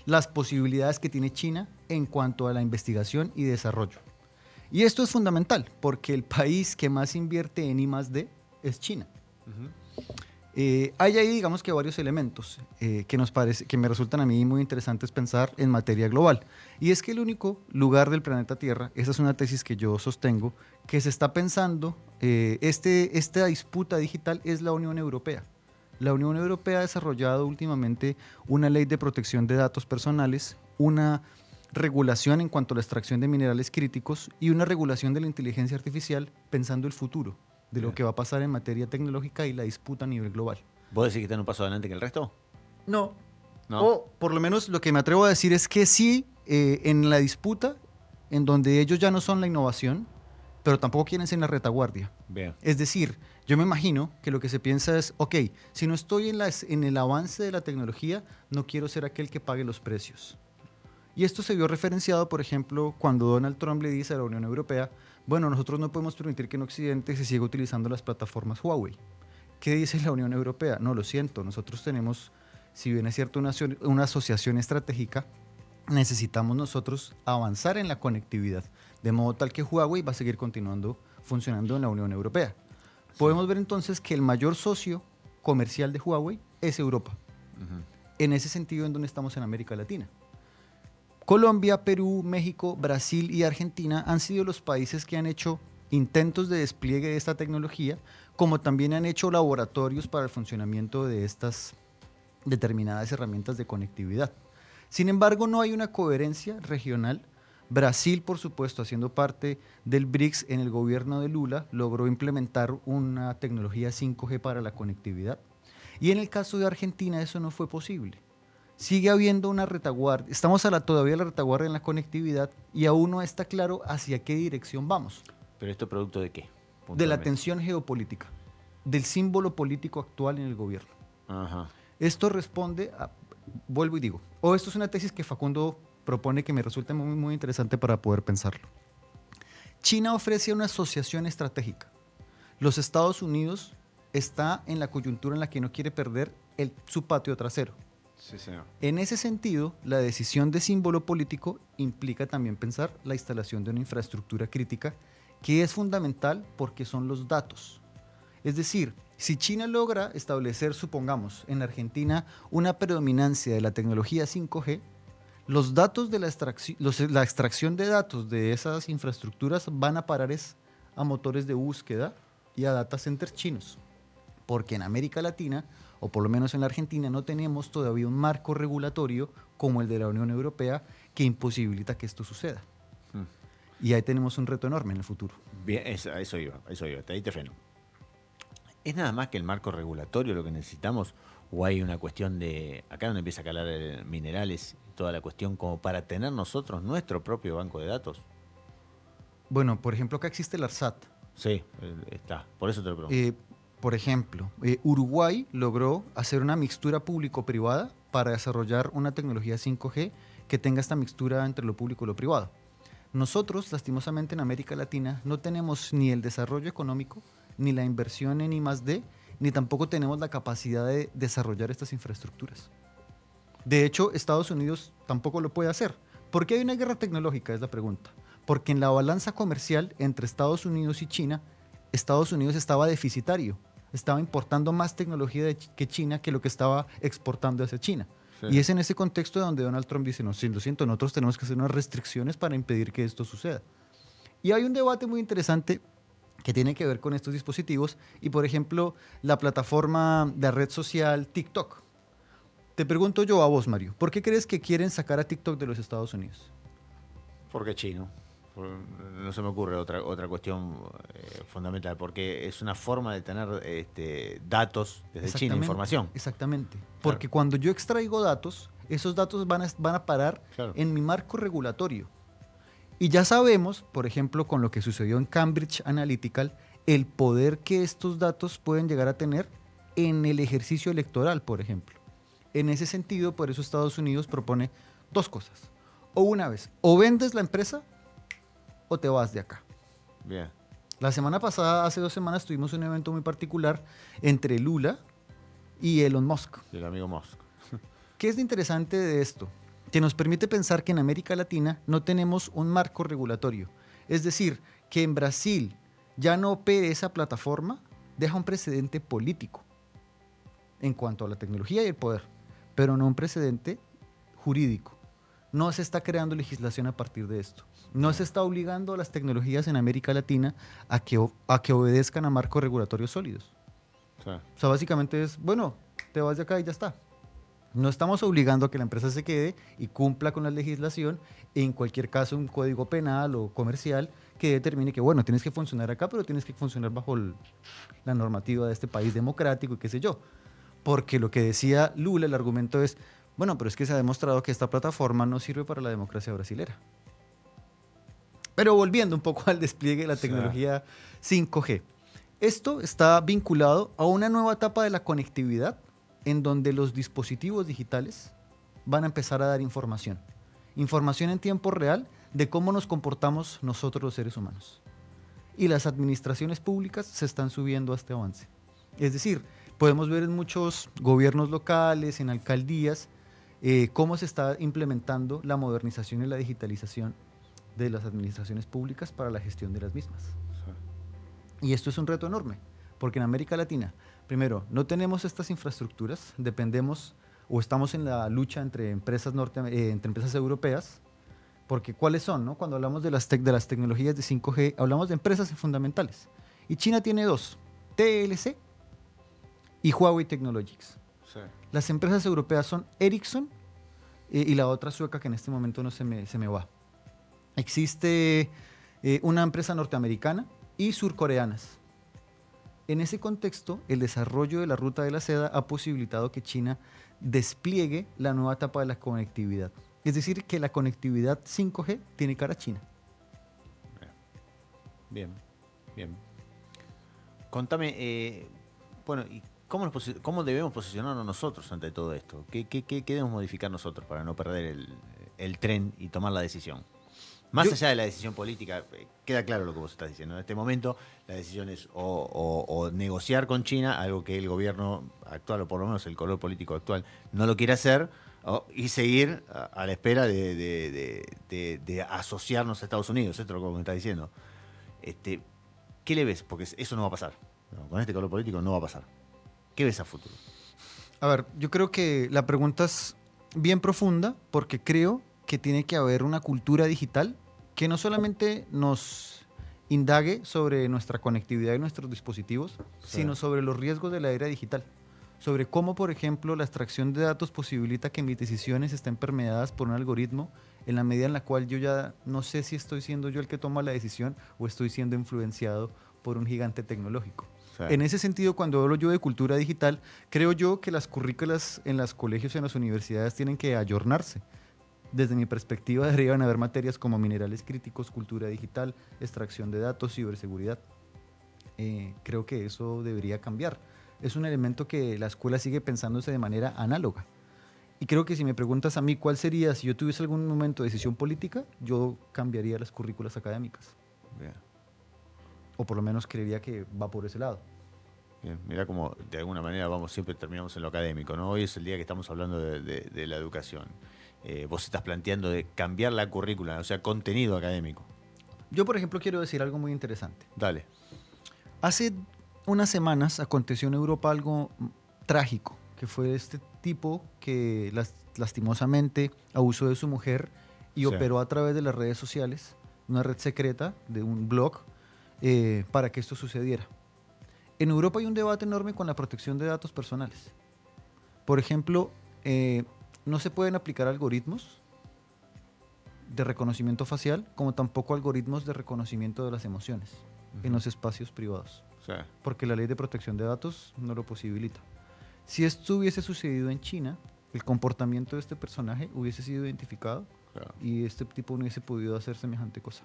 las posibilidades que tiene China en cuanto a la investigación y desarrollo. Y esto es fundamental, porque el país que más invierte en I+D es China. Uh-huh. Hay ahí, digamos que varios elementos que me resultan a mí muy interesantes pensar en materia global. Y es que el único lugar del planeta Tierra, esa es una tesis que yo sostengo, que se está pensando, esta disputa digital es la Unión Europea. La Unión Europea ha desarrollado últimamente una ley de protección de datos personales, una regulación en cuanto a la extracción de minerales críticos y una regulación de la inteligencia artificial pensando el futuro de lo que va a pasar en materia tecnológica y la disputa a nivel global. ¿Vos decís que están un paso adelante que el resto? No. O por lo menos lo que me atrevo a decir es que sí, en la disputa, en donde ellos ya no son la innovación, pero tampoco quieren ser en la retaguardia. Bien. Es decir, yo me imagino que lo que se piensa es, ok, si no estoy en el avance de la tecnología, no quiero ser aquel que pague los precios. Y esto se vio referenciado, por ejemplo, cuando Donald Trump le dice a la Unión Europea, bueno, nosotros no podemos permitir que en Occidente se siga utilizando las plataformas Huawei. ¿Qué dice la Unión Europea? No, lo siento, nosotros tenemos, si bien es cierto, una asociación estratégica, necesitamos nosotros avanzar en la conectividad, de modo tal que Huawei va a seguir continuando funcionando en la Unión Europea. Sí. Podemos ver entonces que el mayor socio comercial de Huawei es Europa. Uh-huh. En ese sentido, en donde estamos en América Latina. Colombia, Perú, México, Brasil y Argentina han sido los países que han hecho intentos de despliegue de esta tecnología, como también han hecho laboratorios para el funcionamiento de estas determinadas herramientas de conectividad. Sin embargo, no hay una coherencia regional. Brasil, por supuesto, haciendo parte del BRICS en el gobierno de Lula, logró implementar una tecnología 5G para la conectividad. Y en el caso de Argentina eso no fue posible. Sigue habiendo una retaguardia, estamos todavía a la retaguardia en la conectividad y aún no está claro hacia qué dirección vamos. ¿Pero esto es producto de qué? De la tensión geopolítica, del símbolo político actual en el gobierno. Ajá. Esto responde a, vuelvo y digo, esto es una tesis que Facundo propone que me resulta muy, muy interesante para poder pensarlo. China ofrece una asociación estratégica. Los Estados Unidos está en la coyuntura en la que no quiere perder su patio trasero. Sí, señor. En ese sentido, la decisión de símbolo político implica también pensar la instalación de una infraestructura crítica que es fundamental porque son los datos. Es decir, si China logra establecer, supongamos, en Argentina una predominancia de la tecnología 5G, los datos de la extracción de datos de esas infraestructuras van a parar a motores de búsqueda y a data centers chinos. Porque en América Latina, o por lo menos en la Argentina, no tenemos todavía un marco regulatorio como el de la Unión Europea que imposibilita que esto suceda. Y ahí tenemos un reto enorme en el futuro. Bien, eso iba, ahí te freno. ¿Es nada más que el marco regulatorio lo que necesitamos? ¿O hay una cuestión de, acá donde empieza a calar minerales, toda la cuestión como para tener nosotros nuestro propio banco de datos? Bueno, por ejemplo, acá existe el ARSAT. Sí, está. Por eso te lo pregunto. Por ejemplo, Uruguay logró hacer una mixtura público-privada para desarrollar una tecnología 5G que tenga esta mixtura entre lo público y lo privado. Nosotros, lastimosamente, en América Latina no tenemos ni el desarrollo económico, ni la inversión en I+D, ni tampoco tenemos la capacidad de desarrollar estas infraestructuras. De hecho, Estados Unidos tampoco lo puede hacer. ¿Por qué hay una guerra tecnológica? Es la pregunta. Porque en la balanza comercial entre Estados Unidos y China, Estados Unidos estaba deficitario. Estaba importando más tecnología que China que lo que estaba exportando hacia China. Sí. Y es en ese contexto donde Donald Trump dice, no, lo siento, nosotros tenemos que hacer unas restricciones para impedir que esto suceda. Y hay un debate muy interesante que tiene que ver con estos dispositivos y, por ejemplo, la plataforma de red social TikTok. Te pregunto yo a vos, Mario, ¿por qué crees que quieren sacar a TikTok de los Estados Unidos? Porque es chino. No se me ocurre otra cuestión fundamental, porque es una forma de tener datos desde China, información. Exactamente. Porque cuando yo extraigo datos, esos datos van a parar en mi marco regulatorio. Y ya sabemos, por ejemplo, con lo que sucedió en Cambridge Analytica, el poder que estos datos pueden llegar a tener en el ejercicio electoral, por ejemplo. En ese sentido, por eso Estados Unidos propone dos cosas. O una vez, o vendes la empresa o te vas de acá. Bien. La semana pasada, hace 2 semanas, tuvimos un evento muy particular entre Lula y Elon Musk. Y el amigo Musk. ¿Qué es lo interesante de esto? Que nos permite pensar que en América Latina no tenemos un marco regulatorio. Es decir, que en Brasil ya no opere esa plataforma, deja un precedente político en cuanto a la tecnología y el poder, pero no un precedente jurídico. No se está creando legislación a partir de esto. No se está obligando a las tecnologías en América Latina a que obedezcan a marcos regulatorios sólidos. Sí. O sea, básicamente es, bueno, te vas de acá y ya está. No estamos obligando a que la empresa se quede y cumpla con la legislación, en cualquier caso un código penal o comercial que determine que, bueno, tienes que funcionar acá, pero tienes que funcionar bajo la normativa de este país democrático y qué sé yo. Porque lo que decía Lula, el argumento es, bueno, pero es que se ha demostrado que esta plataforma no sirve para la democracia brasilera. Pero volviendo un poco al despliegue de la tecnología 5G. Esto está vinculado a una nueva etapa de la conectividad en donde los dispositivos digitales van a empezar a dar información. Información en tiempo real de cómo nos comportamos nosotros los seres humanos. Y las administraciones públicas se están subiendo a este avance. Es decir, podemos ver en muchos gobiernos locales, en alcaldías, cómo se está implementando la modernización y la digitalización de las administraciones públicas para la gestión de las mismas. Sí. Y esto es un reto enorme, porque en América Latina, primero, no tenemos estas infraestructuras, dependemos o estamos en la lucha entre empresas, entre empresas europeas, porque ¿cuáles son? ¿No? Cuando hablamos de las tecnologías de 5G, hablamos de empresas fundamentales. Y China tiene dos, TLC y Huawei Technologies. Sí. Las empresas europeas son Ericsson y la otra sueca que en este momento no se me va. Existe una empresa norteamericana y surcoreanas. En ese contexto, el desarrollo de la ruta de la seda ha posibilitado que China despliegue la nueva etapa de la conectividad. Es decir, que la conectividad 5G tiene cara china. Bien. Contame, bueno, ¿y cómo debemos posicionarnos nosotros ante todo esto? ¿Qué debemos modificar nosotros para no perder el tren y tomar la decisión? Más allá de la decisión política, queda claro lo que vos estás diciendo. En este momento la decisión es o negociar con China, algo que el gobierno actual, o por lo menos el color político actual, no lo quiere hacer, y seguir a la espera de asociarnos a Estados Unidos. Esto es lo que me estás diciendo. ¿Qué le ves? Porque eso no va a pasar. No, con este color político no va a pasar. ¿Qué ves a futuro? A ver, yo creo que la pregunta es bien profunda porque creo que tiene que haber una cultura digital que no solamente nos indague sobre nuestra conectividad y nuestros dispositivos, sino sobre los riesgos de la era digital. Sobre cómo, por ejemplo, la extracción de datos posibilita que mis decisiones estén permeadas por un algoritmo en la medida en la cual yo ya no sé si estoy siendo yo el que toma la decisión o estoy siendo influenciado por un gigante tecnológico. Sí. En ese sentido, cuando hablo yo de cultura digital, creo yo que las currículas en los colegios y en las universidades tienen que ayornarse. Desde mi perspectiva, deberían haber materias como minerales críticos, cultura digital, extracción de datos, ciberseguridad. Creo que eso debería cambiar. Es un elemento que la escuela sigue pensándose de manera análoga. Y creo que si me preguntas a mí cuál sería, si yo tuviese algún momento de decisión política, yo cambiaría las currículas académicas. Bien. O por lo menos creería que va por ese lado. Bien, mira como de alguna manera siempre terminamos en lo académico, ¿no? Hoy es el día que estamos hablando de la educación. Vos estás planteando de cambiar la currícula, o sea, contenido académico. Yo, por ejemplo, quiero decir algo muy interesante. Dale. Hace unas semanas aconteció en Europa algo trágico, que fue este tipo que lastimosamente abusó de su mujer y Sí. operó a través de las redes sociales, una red secreta de un blog, para que esto sucediera. En Europa hay un debate enorme con la protección de datos personales. Por ejemplo, no se pueden aplicar algoritmos de reconocimiento facial, como tampoco algoritmos de reconocimiento de las emociones en los espacios privados, Sí. porque la ley de protección de datos no lo posibilita. Si esto hubiese sucedido en China, el comportamiento de este personaje hubiese sido identificado Claro. y este tipo no hubiese podido hacer semejante cosa.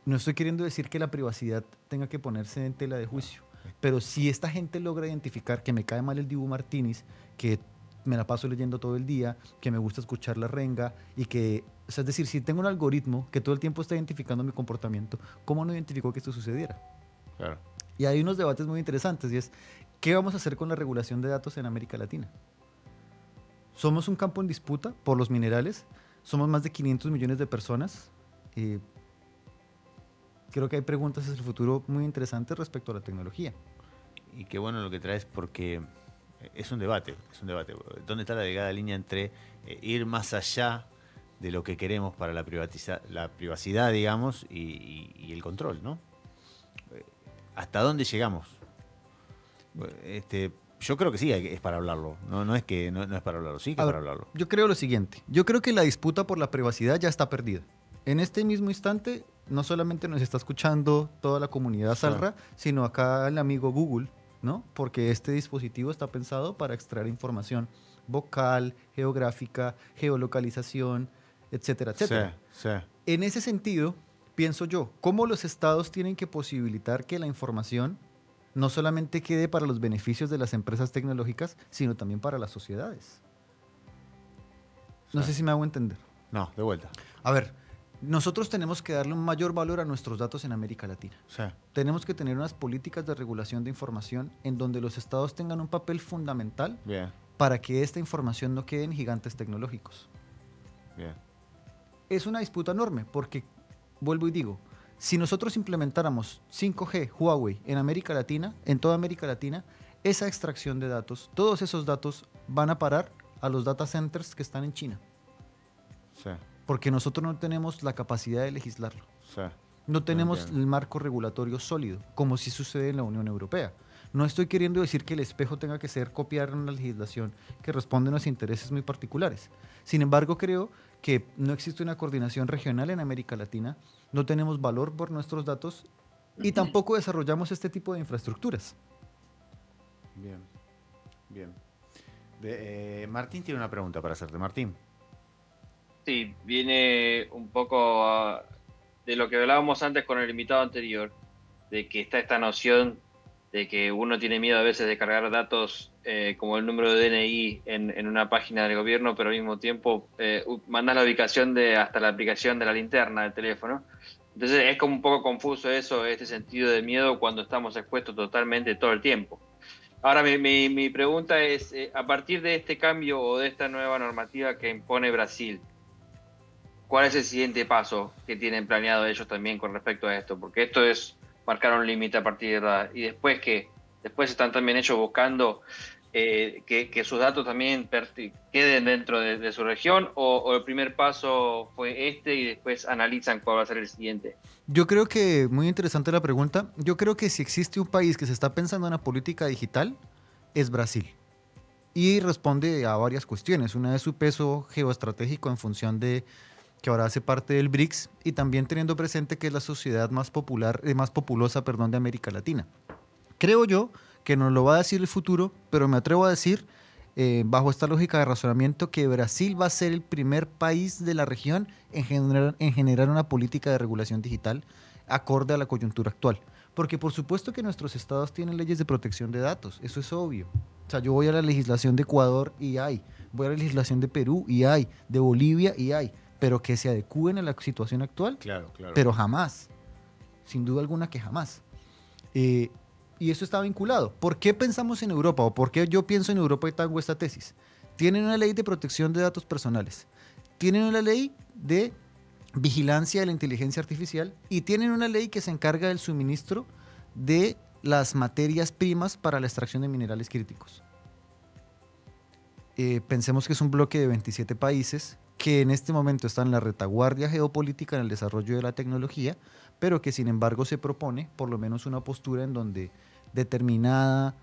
No estoy queriendo decir que la privacidad tenga que ponerse en tela de juicio, pero si esta gente logra identificar que me cae mal el Dibu Martínez, que me la paso leyendo todo el día, que me gusta escuchar la renga y que, o sea, es decir, si tengo un algoritmo que todo el tiempo está identificando mi comportamiento, ¿cómo no identificó que esto sucediera? Claro. Y hay unos debates muy interesantes y es, ¿qué vamos a hacer con la regulación de datos en América Latina? Somos un campo en disputa por los minerales, somos más de 500 millones de personas. Creo que hay preguntas hacia el futuro muy interesantes respecto a la tecnología. Y qué bueno lo que traes porque es un debate, es un debate. ¿Dónde está la delgada línea entre ir más allá de lo que queremos para la privacidad, digamos, y el control, ¿no? ¿Hasta dónde llegamos? Yo creo que sí, es para hablarlo. No es que no es para hablarlo, sí que es para hablarlo. Yo creo lo siguiente. Yo creo que la disputa por la privacidad ya está perdida. En este mismo instante, no solamente nos está escuchando toda la comunidad Salra, sino acá el amigo Google, ¿no? Porque este dispositivo está pensado para extraer información vocal, geográfica, geolocalización, etcétera, etcétera. Sí. En ese sentido, pienso yo, ¿cómo los estados tienen que posibilitar que la información no solamente quede para los beneficios de las empresas tecnológicas, sino también para las sociedades? No sé si me hago entender. No, de vuelta. A ver, nosotros tenemos que darle un mayor valor a nuestros datos en América Latina. Sí. Tenemos que tener unas políticas de regulación de información en donde los estados tengan un papel fundamental Bien, para que esta información no quede en gigantes tecnológicos. bien. Es una disputa enorme porque, vuelvo y digo, si nosotros implementáramos 5G, Huawei en América Latina, en toda América Latina, esa extracción de datos, todos esos datos van a parar a los data centers que están en China, Sí, porque nosotros no tenemos la capacidad de legislarlo. sí. No tenemos Entiendo. el marco regulatorio sólido, como sí sucede en la Unión Europea. No estoy queriendo decir que el espejo tenga que ser copiar una legislación que responde a unos intereses muy particulares. Sin embargo, creo que no existe una coordinación regional en América Latina, no tenemos valor por nuestros datos y tampoco desarrollamos este tipo de infraestructuras. Bien, bien. Martín tiene una pregunta para hacerte. Martín. Sí, viene un poco de lo que hablábamos antes con el invitado anterior, de que está esta noción de que uno tiene miedo a veces de cargar datos como el número de DNI en una página del gobierno, pero al mismo tiempo mandás la ubicación hasta la aplicación de la linterna del teléfono. Entonces es como un poco confuso eso, este sentido de miedo cuando estamos expuestos totalmente todo el tiempo. Ahora mi pregunta es, a partir de este cambio o de esta nueva normativa que impone Brasil, ¿cuál es el siguiente paso que tienen planeado ellos también con respecto a esto? Porque esto es marcar un límite a partir de edad. Y después que después están también ellos buscando que sus datos también queden dentro de su región, o el primer paso fue este y después analizan cuál va a ser el siguiente. Yo creo que, muy interesante la pregunta, yo creo que si existe un país que se está pensando en una política digital, es Brasil. Y responde a varias cuestiones. Una es su peso geoestratégico en función de que ahora hace parte del BRICS, y también teniendo presente que es la sociedad más populosa de América Latina. Creo yo que nos lo va a decir el futuro, pero me atrevo a decir, bajo esta lógica de razonamiento, que Brasil va a ser el primer país de la región en generar una política de regulación digital acorde a la coyuntura actual. Porque por supuesto que nuestros estados tienen leyes de protección de datos, eso es obvio. O sea, yo voy a la legislación de Ecuador y hay, voy a la legislación de Perú y hay, de Bolivia y hay, pero que se adecúen a la situación actual, Claro. pero jamás, sin duda alguna que jamás. Y eso está vinculado. ¿Por qué pensamos en Europa o por qué yo pienso en Europa y tengo esta tesis? Tienen una ley de protección de datos personales, tienen una ley de vigilancia de la inteligencia artificial y tienen una ley que se encarga del suministro de las materias primas para la extracción de minerales críticos. Pensemos que es un bloque de 27 países que en este momento están en la retaguardia geopolítica en el desarrollo de la tecnología, pero que sin embargo se propone por lo menos una postura en donde determinados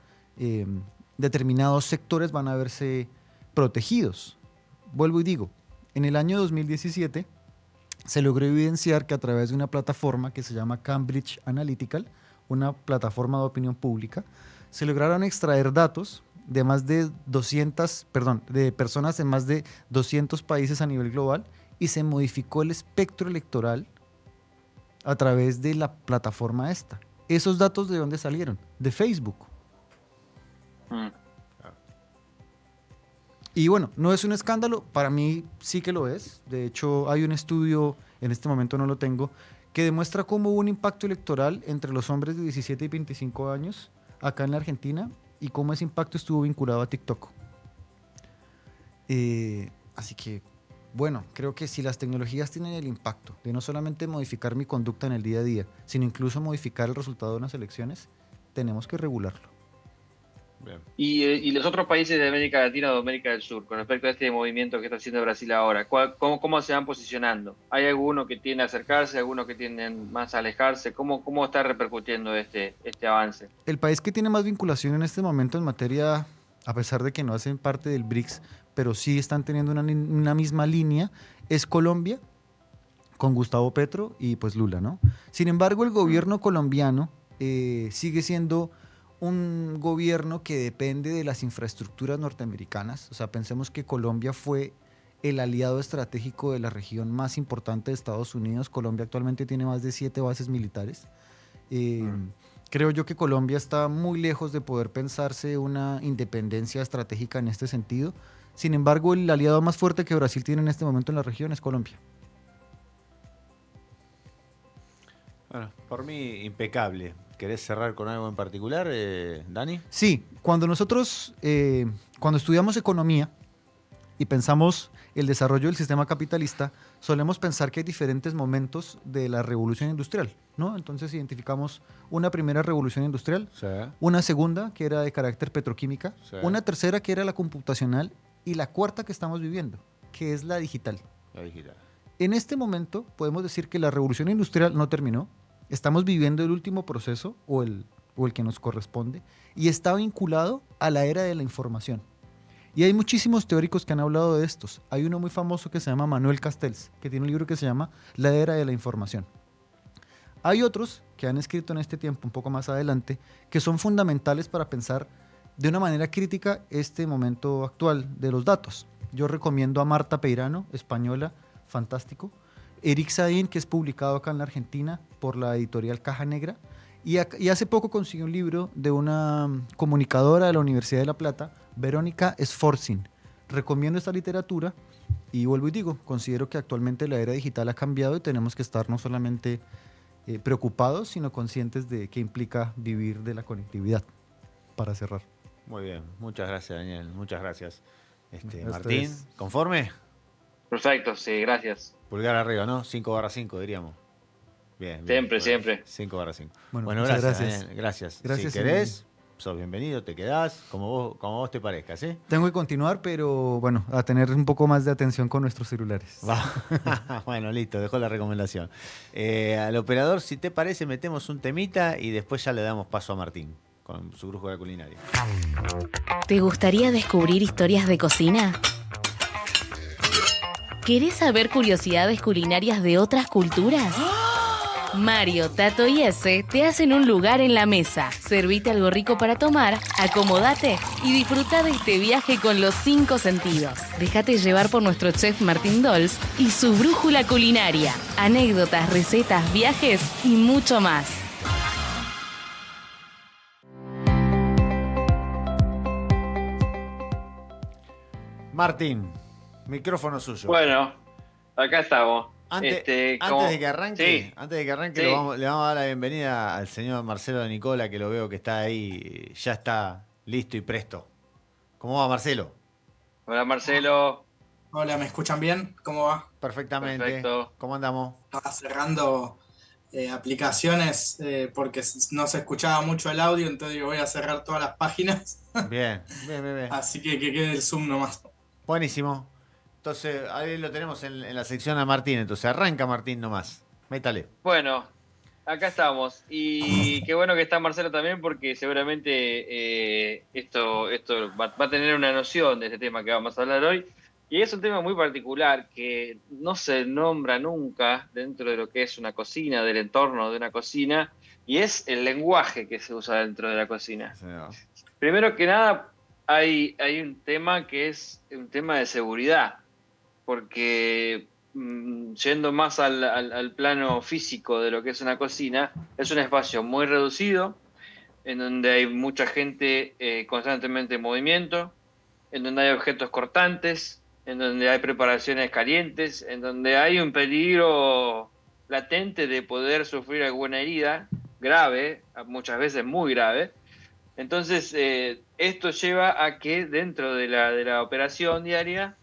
sectores van a verse protegidos. Vuelvo y digo, en el año 2017 se logró evidenciar que a través de una plataforma que se llama Cambridge Analytica, una plataforma de opinión pública, se lograron extraer datos de más de de personas en más de 200 países a nivel global y se modificó el espectro electoral a través de la plataforma esta. ¿Esos datos de dónde salieron? De Facebook. Y bueno, no es un escándalo, para mí sí que lo es. De hecho, hay un estudio, en este momento no lo tengo, que demuestra cómo hubo un impacto electoral entre los hombres de 17 y 25 años acá en la Argentina y cómo ese impacto estuvo vinculado a TikTok. Así que, bueno, creo que si las tecnologías tienen el impacto de no solamente modificar mi conducta en el día a día, sino incluso modificar el resultado de unas elecciones, tenemos que regularlo. Bien. Y los otros países de América Latina o de América del Sur, con respecto a este movimiento que está haciendo Brasil ahora, ¿cómo se van posicionando? ¿Hay alguno que tiende a acercarse, algunos que tienden más a alejarse? ¿Cómo está repercutiendo este avance? El país que tiene más vinculación en este momento en materia, a pesar de que no hacen parte del BRICS, pero sí están teniendo una misma línea, es Colombia, con Gustavo Petro y pues Lula, ¿no? Sin embargo, el gobierno colombiano sigue siendo un gobierno que depende de las infraestructuras norteamericanas. O sea, pensemos que Colombia fue el aliado estratégico de la región más importante de Estados Unidos. Colombia actualmente tiene más de 7 bases militares. Creo yo que Colombia está muy lejos de poder pensarse una independencia estratégica en este sentido. Sin embargo, el aliado más fuerte que Brasil tiene en este momento en la región es Colombia. Bueno, por mí impecable. ¿Querés cerrar con algo en particular, Dani? Sí, cuando nosotros, cuando estudiamos economía y pensamos el desarrollo del sistema capitalista, solemos pensar que hay diferentes momentos de la revolución industrial, ¿no? Entonces identificamos una primera revolución industrial, Sí. una segunda que era de carácter petroquímica, Sí. una tercera que era la computacional y la cuarta que estamos viviendo, que es la digital. La digital. En este momento podemos decir que la revolución industrial no terminó. Estamos viviendo el último proceso o el que nos corresponde y está vinculado a la era de la información. Y hay muchísimos teóricos que han hablado de estos. Hay uno muy famoso que se llama Manuel Castells, que tiene un libro que se llama La era de la información. Hay otros que han escrito en este tiempo, un poco más adelante, que son fundamentales para pensar de una manera crítica este momento actual de los datos. Yo recomiendo a Marta Peirano, española, fantástico. Eric Sain, que es publicado acá en la Argentina por la editorial Caja Negra, y hace poco conseguí un libro de una comunicadora de la Universidad de La Plata, Verónica Sforzin. Recomiendo esta literatura y vuelvo y digo, considero que actualmente la era digital ha cambiado y tenemos que estar no solamente preocupados, sino conscientes de qué implica vivir de la conectividad. Para cerrar. Muy bien, muchas gracias, Daniel, muchas gracias. Esto Martín, es- ¿conforme? Perfecto, sí, gracias. Pulgar arriba, ¿no? 5/5 diríamos. Bien. Siempre, siempre. 5/5. Bueno, Bueno, muchas gracias, gracias. Daniel, gracias. Gracias, Si querés, sos bienvenido, te quedás, como vos te parezca, ¿sí? Tengo que continuar, pero bueno, a tener un poco más de atención con nuestros celulares. Va. Bueno, listo, dejó la recomendación. Al operador, si te parece, metemos un temita y después ya le damos paso a Martín con su brújula culinaria. ¿Te gustaría descubrir historias de cocina? ¿Querés saber curiosidades culinarias de otras culturas? Mario, Tato y Ese te hacen un lugar en la mesa. Servite algo rico para tomar, acomodate y disfruta de este viaje con los 5 sentidos. Déjate llevar por nuestro chef Martín Dols y su brújula culinaria. Anécdotas, recetas, viajes y mucho más. Martín, micrófono suyo. Bueno, acá estamos. Antes de que arranque, le vamos a dar la bienvenida al señor Marcelo de Nicola, que lo veo que está ahí, ya está listo y presto. ¿Cómo va, Marcelo? Hola, Marcelo. Hola, ¿me escuchan bien? ¿Cómo va? Perfectamente. Perfecto. ¿Cómo andamos? Estaba cerrando aplicaciones porque no se escuchaba mucho el audio, entonces digo, voy a cerrar todas las páginas. Bien. Así que quede el Zoom nomás. Buenísimo. Entonces, ahí lo tenemos en la sección a Martín. Entonces, arranca Martín nomás. Métale. Bueno, acá estamos. Y qué bueno que está Marcelo también, porque seguramente esto va a tener una noción de este tema que vamos a hablar hoy. Y es un tema muy particular que no se nombra nunca dentro de lo que es una cocina, del entorno de una cocina, y es el lenguaje que se usa dentro de la cocina. Sí. Primero que nada, hay un tema que es un tema de seguridad, porque yendo más al plano físico de lo que es una cocina, es un espacio muy reducido, en donde hay mucha gente constantemente en movimiento, en donde hay objetos cortantes, en donde hay preparaciones calientes, en donde hay un peligro latente de poder sufrir alguna herida grave, muchas veces muy grave. Entonces, esto lleva a que dentro de la operación diaria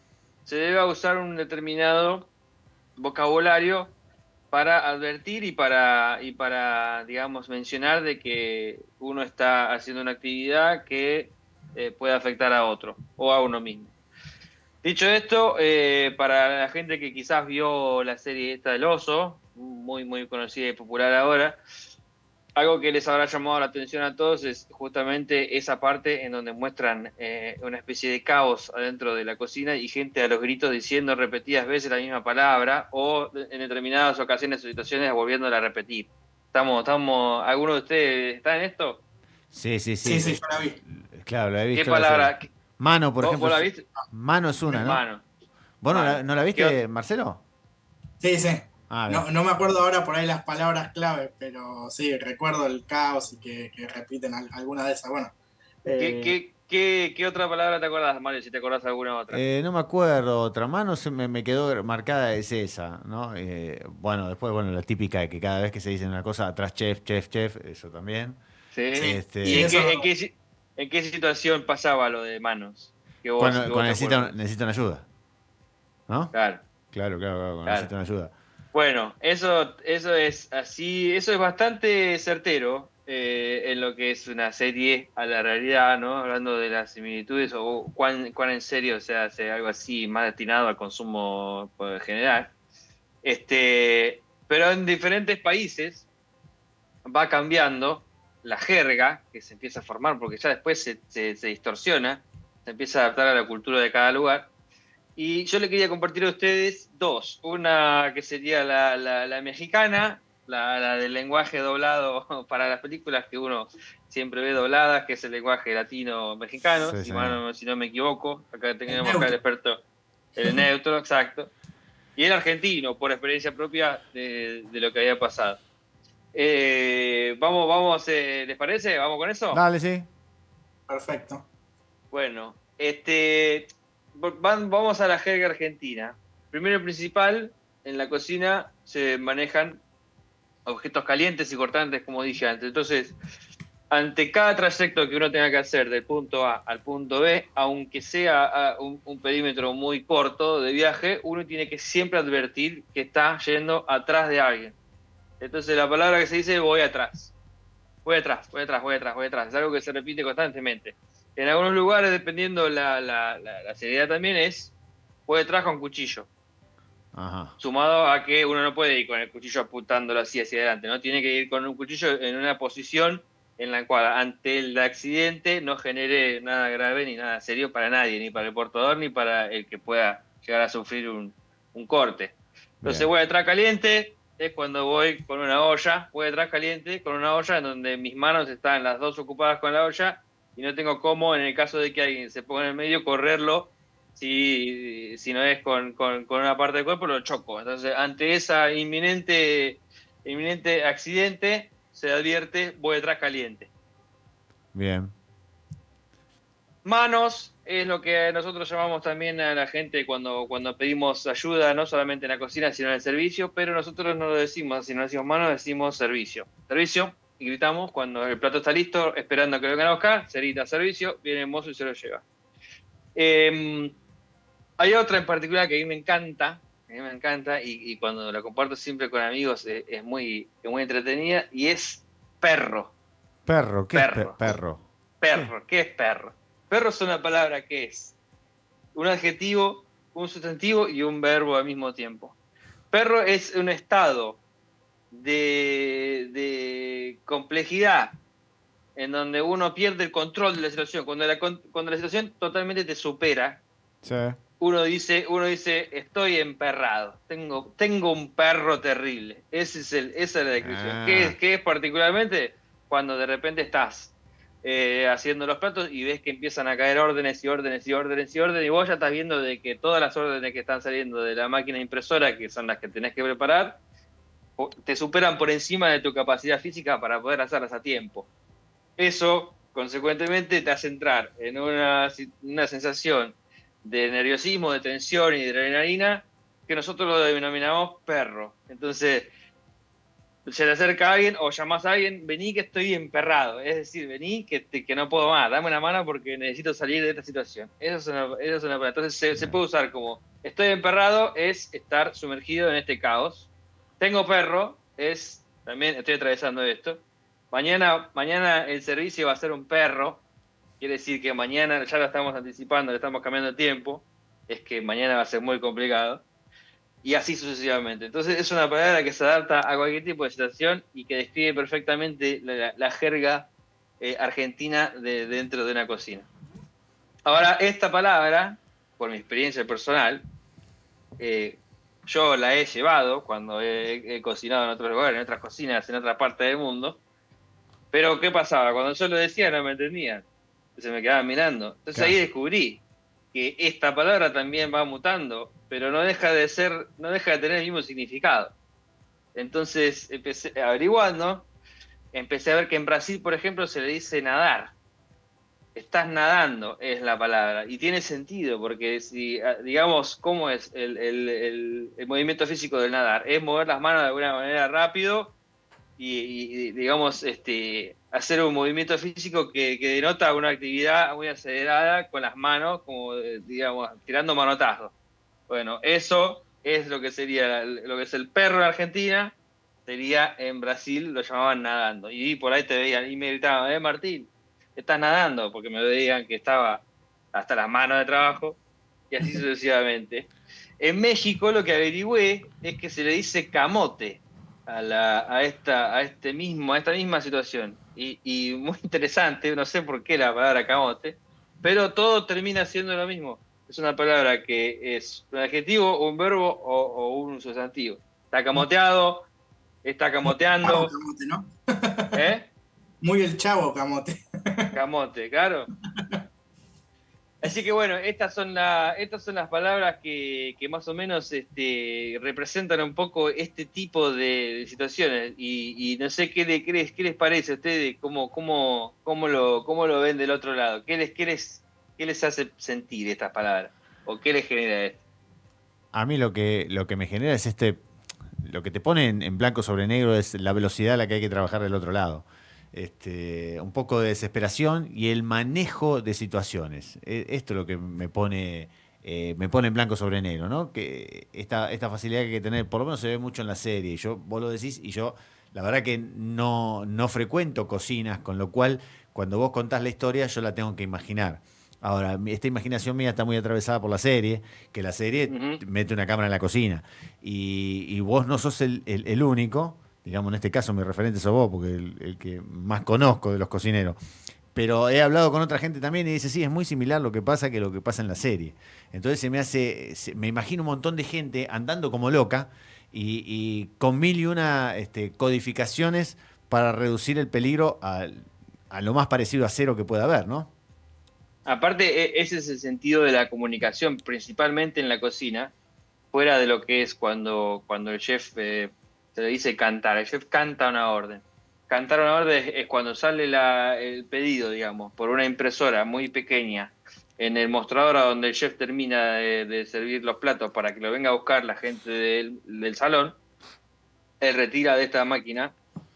se deba usar un determinado vocabulario para advertir y para digamos, mencionar de que uno está haciendo una actividad que puede afectar a otro o a uno mismo. Dicho esto, para la gente que quizás vio la serie esta del oso, muy, muy conocida y popular ahora, algo que les habrá llamado la atención a todos es justamente esa parte en donde muestran una especie de caos adentro de la cocina y gente a los gritos diciendo repetidas veces la misma palabra o en determinadas ocasiones o situaciones volviéndola a repetir. ¿Alguno de ustedes está en esto? Sí. Sí, yo la vi. Claro, la he visto. ¿Qué palabra? Mano, por ejemplo. ¿Vos la viste? Mano es una, ¿no? Mano. ¿Vos no la viste, ¿Qué? Marcelo? Sí. No me acuerdo ahora por ahí las palabras clave, pero sí, recuerdo el caos y que repiten alguna de esas. Bueno. ¿Qué otra palabra te acordás, Mario, si te acordás alguna otra? No me acuerdo otra. Mano me quedó marcada, es esa, ¿no? Después, la típica de que cada vez que se dice una cosa, atrás chef, eso también. Sí. ¿Y en qué situación pasaba lo de manos? Cuando necesitan ayuda, ¿no? Claro. Cuando necesitan ayuda. Bueno, eso es así, eso es bastante certero en lo que es una serie a la realidad, ¿no? Hablando de las similitudes o cuán en serio se hace algo así más destinado al consumo general. Pero en diferentes países va cambiando la jerga que se empieza a formar, porque ya después se distorsiona, se empieza a adaptar a la cultura de cada lugar. Y yo le quería compartir a ustedes dos. Una que sería la mexicana, la del lenguaje doblado para las películas que uno siempre ve dobladas, que es el lenguaje latino-mexicano, Sí. si no me equivoco. Acá tenemos acá el experto, el neutro, exacto. Y el argentino, por experiencia propia de lo que había pasado. Vamos, ¿les parece? ¿Vamos con eso? Dale, sí. Perfecto. Bueno, vamos a la jerga argentina. Primero y principal, en la cocina se manejan objetos calientes y cortantes, como dije antes. Entonces, ante cada trayecto que uno tenga que hacer del punto A al punto B, aunque sea un perímetro muy corto de viaje, uno tiene que siempre advertir que está yendo atrás de alguien. Entonces, la palabra que se dice es voy atrás. Voy atrás. Es algo que se repite constantemente. En algunos lugares, dependiendo la seriedad también, es voy atrás con cuchillo. Ajá. Sumado a que uno no puede ir con el cuchillo apuntándolo así hacia adelante, ¿no? Tiene que ir con un cuchillo en una posición en la cual ante el accidente no genere nada grave ni nada serio para nadie, ni para el portador ni para el que pueda llegar a sufrir un corte. Entonces Bien. voy atrás caliente, es cuando voy con una olla, voy detrás caliente, con una olla en donde mis manos están las dos ocupadas con la olla y no tengo cómo, en el caso de que alguien se ponga en el medio, correrlo. Si no es con una parte del cuerpo, lo choco. Entonces, ante esa inminente accidente, se advierte, voy detrás caliente. Bien. Manos es lo que nosotros llamamos también a la gente cuando pedimos ayuda, no solamente en la cocina, sino en el servicio, pero nosotros no lo decimos así, no decimos manos, decimos servicio. Servicio, y gritamos cuando el plato está listo, esperando a que lo vengan a buscar, se grita servicio, viene el mozo y se lo lleva. Hay otra en particular que a mí me encanta, y cuando la comparto siempre con amigos es muy entretenida, y es perro. Perro, ¿qué Perro. es perro? Perro, ¿qué es perro? Perro es una palabra que es un adjetivo, un sustantivo y un verbo al mismo tiempo. Perro es un estado de complejidad en donde uno pierde el control de la situación. Cuando la situación totalmente te supera, Sí. uno dice, estoy emperrado, tengo un perro terrible. Esa es la descripción. ¿Qué es particularmente? Cuando de repente estás haciendo los platos y ves que empiezan a caer órdenes y vos ya estás viendo de que todas las órdenes que están saliendo de la máquina impresora, que son las que tenés que preparar, te superan por encima de tu capacidad física para poder hacerlas a tiempo. Eso, consecuentemente, te hace entrar en una sensación de nerviosismo, de tensión y de adrenalina, que nosotros lo denominamos perro. Entonces, se le acerca a alguien o llamás a alguien, vení que estoy emperrado, es decir, vení que no puedo más, dame una mano porque necesito salir de esta situación. Eso es una palabra. Entonces se puede usar como estoy emperrado, es estar sumergido en este caos. Tengo perro, es también estoy atravesando esto. Mañana el servicio va a ser un perro, quiere decir que mañana ya lo estamos anticipando, le estamos cambiando el tiempo, es que mañana va a ser muy complicado. Y así sucesivamente. Entonces es una palabra que se adapta a cualquier tipo de situación y que describe perfectamente la jerga argentina dentro de una cocina. Ahora, esta palabra, por mi experiencia personal, yo la he llevado cuando he cocinado en otros lugares, en otras cocinas, en otra parte del mundo. Pero ¿qué pasaba? Cuando yo lo decía no me entendían. Se me quedaban mirando. Entonces claro, ahí descubrí que esta palabra también va mutando, pero no deja de tener el mismo significado. Entonces empecé averiguando, empecé a ver que en Brasil, por ejemplo, se le dice nadar. Estás nadando es la palabra, y tiene sentido, porque si, digamos, ¿cómo es el movimiento físico del nadar? Es mover las manos de alguna manera rápido y digamos, hacer un movimiento físico que denota una actividad muy acelerada con las manos, como digamos, tirando manotazos. Bueno, eso es lo que es el perro en Argentina, sería en Brasil, lo llamaban nadando. Y por ahí te veían y me gritaban, Martín, estás nadando, porque me veían que estaba hasta las manos de trabajo, y así sucesivamente. En México lo que averigüé es que se le dice camote a esta misma situación. Y muy interesante, no sé por qué la palabra camote, pero todo termina siendo lo mismo. Es una palabra que es un adjetivo, un verbo o un sustantivo. Está camoteado, está camoteando. Camote, ¿no? ¿Eh? Muy el chavo camote. Camote, claro. Así que bueno, estas son las palabras que más o menos representan un poco este tipo de situaciones. Y no sé qué les parece a ustedes, cómo lo ven del otro lado. ¿Qué les hace sentir estas palabras? ¿O qué les genera esto? A mí lo que me genera es lo que te pone en blanco sobre negro es la velocidad a la que hay que trabajar del otro lado. Un poco de desesperación y el manejo de situaciones. Esto es lo que me pone en blanco sobre negro, ¿no? Que esta facilidad que hay que tener, por lo menos se ve mucho en la serie. Vos lo decís y yo, la verdad que no frecuento cocinas, con lo cual, cuando vos contás la historia, yo la tengo que imaginar. Ahora, esta imaginación mía está muy atravesada por la serie, que la serie mete una cámara en la cocina. Y vos no sos el único. Digamos, en este caso mi referente sos vos, porque el que más conozco de los cocineros. Pero he hablado con otra gente también y dice, sí, es muy similar lo que pasa en la serie. Entonces me imagino un montón de gente andando como loca y con mil y una codificaciones para reducir el peligro a lo más parecido a cero que pueda haber, ¿no? Aparte, ese es el sentido de la comunicación, principalmente en la cocina, fuera de lo que es cuando el chef se le dice cantar. El chef canta una orden. Cantar una orden es cuando sale el pedido, digamos, por una impresora muy pequeña en el mostrador a donde el chef termina de servir los platos para que lo venga a buscar la gente del salón. Él retira de esta máquina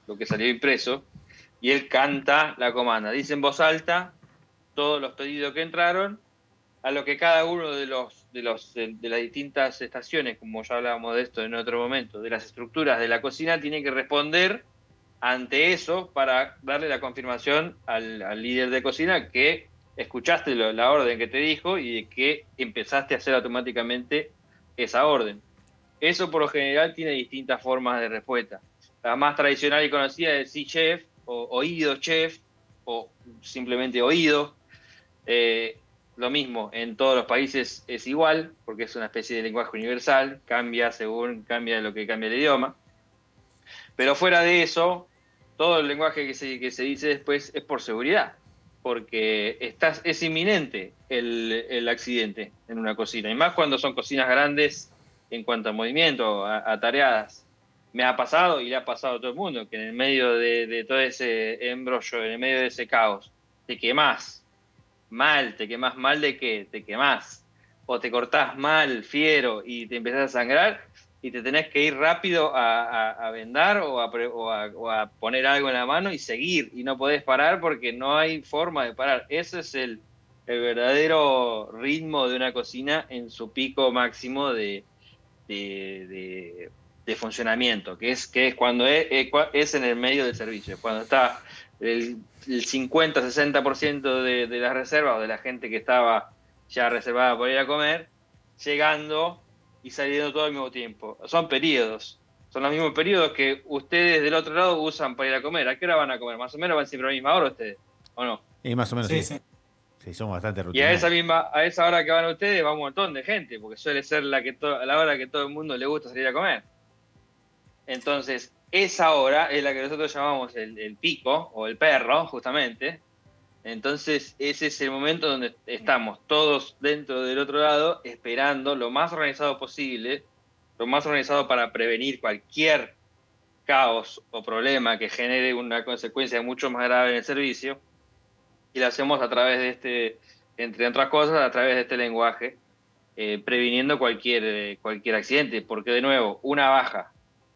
lo que salió impreso y él canta la comanda. Dice en voz alta todos los pedidos que entraron, a lo que cada uno de las distintas estaciones, como ya hablábamos de esto en otro momento, de las estructuras de la cocina, tiene que responder ante eso para darle la confirmación al líder de cocina que escuchaste la orden que te dijo y de que empezaste a hacer automáticamente esa orden. Eso por lo general tiene distintas formas de respuesta. La más tradicional y conocida es sí chef, o oído chef, o simplemente oído. Lo mismo, en todos los países es igual, porque es una especie de lenguaje universal, cambia según cambia lo que cambia el idioma. Pero fuera de eso, todo el lenguaje que se dice después es por seguridad, porque es inminente el accidente en una cocina, y más cuando son cocinas grandes en cuanto a movimiento, atareadas. Me ha pasado y le ha pasado a todo el mundo, que en el medio de todo ese embrollo, en el medio de ese caos, te quemás. ¿Te quemás mal de qué? Te quemás. O te cortás mal, fiero, y te empezás a sangrar y te tenés que ir rápido a vendar o a poner algo en la mano y seguir. Y no podés parar porque no hay forma de parar. Ese es el verdadero ritmo de una cocina en su pico máximo de funcionamiento, que es cuando es en el medio del servicio, cuando está el 50-60% de las reservas o de la gente que estaba ya reservada por ir a comer, llegando y saliendo todo al mismo tiempo. Son periodos, son los mismos periodos que ustedes del otro lado usan para ir a comer. ¿A qué hora van a comer? ¿Más o menos van siempre a la misma hora ustedes? ¿O no? Y más o menos sí. Sí, somos bastante rutinarios. Y a esa hora que van ustedes va un montón de gente, porque suele ser la hora que todo el mundo le gusta salir a comer. Entonces, esa hora es la que nosotros llamamos el pico, o el perro, justamente. Entonces, ese es el momento donde estamos todos dentro del otro lado, esperando lo más organizado posible, lo más organizado para prevenir cualquier caos o problema que genere una consecuencia mucho más grave en el servicio. Y lo hacemos a través de entre otras cosas, a través de este lenguaje, previniendo cualquier accidente. Porque, de nuevo, una baja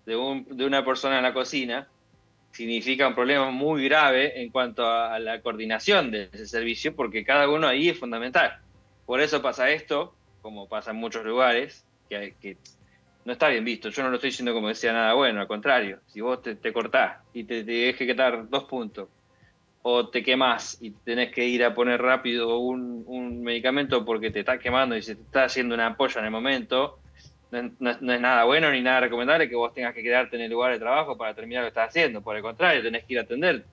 de una persona en la cocina significa un problema muy grave en cuanto a la coordinación de ese servicio, porque cada uno ahí es fundamental. Por eso pasa esto, como pasa en muchos lugares, que no está bien visto. Yo no lo estoy diciendo como decía nada bueno, al contrario. Si vos te cortás y te dejes quitar 2 puntos, o te quemás y tenés que ir a poner rápido un medicamento porque te está quemando y se te está haciendo una ampolla en el momento, no es nada bueno ni nada recomendable que vos tengas que quedarte en el lugar de trabajo para terminar lo que estás haciendo. Por el contrario, tenés que ir a atender.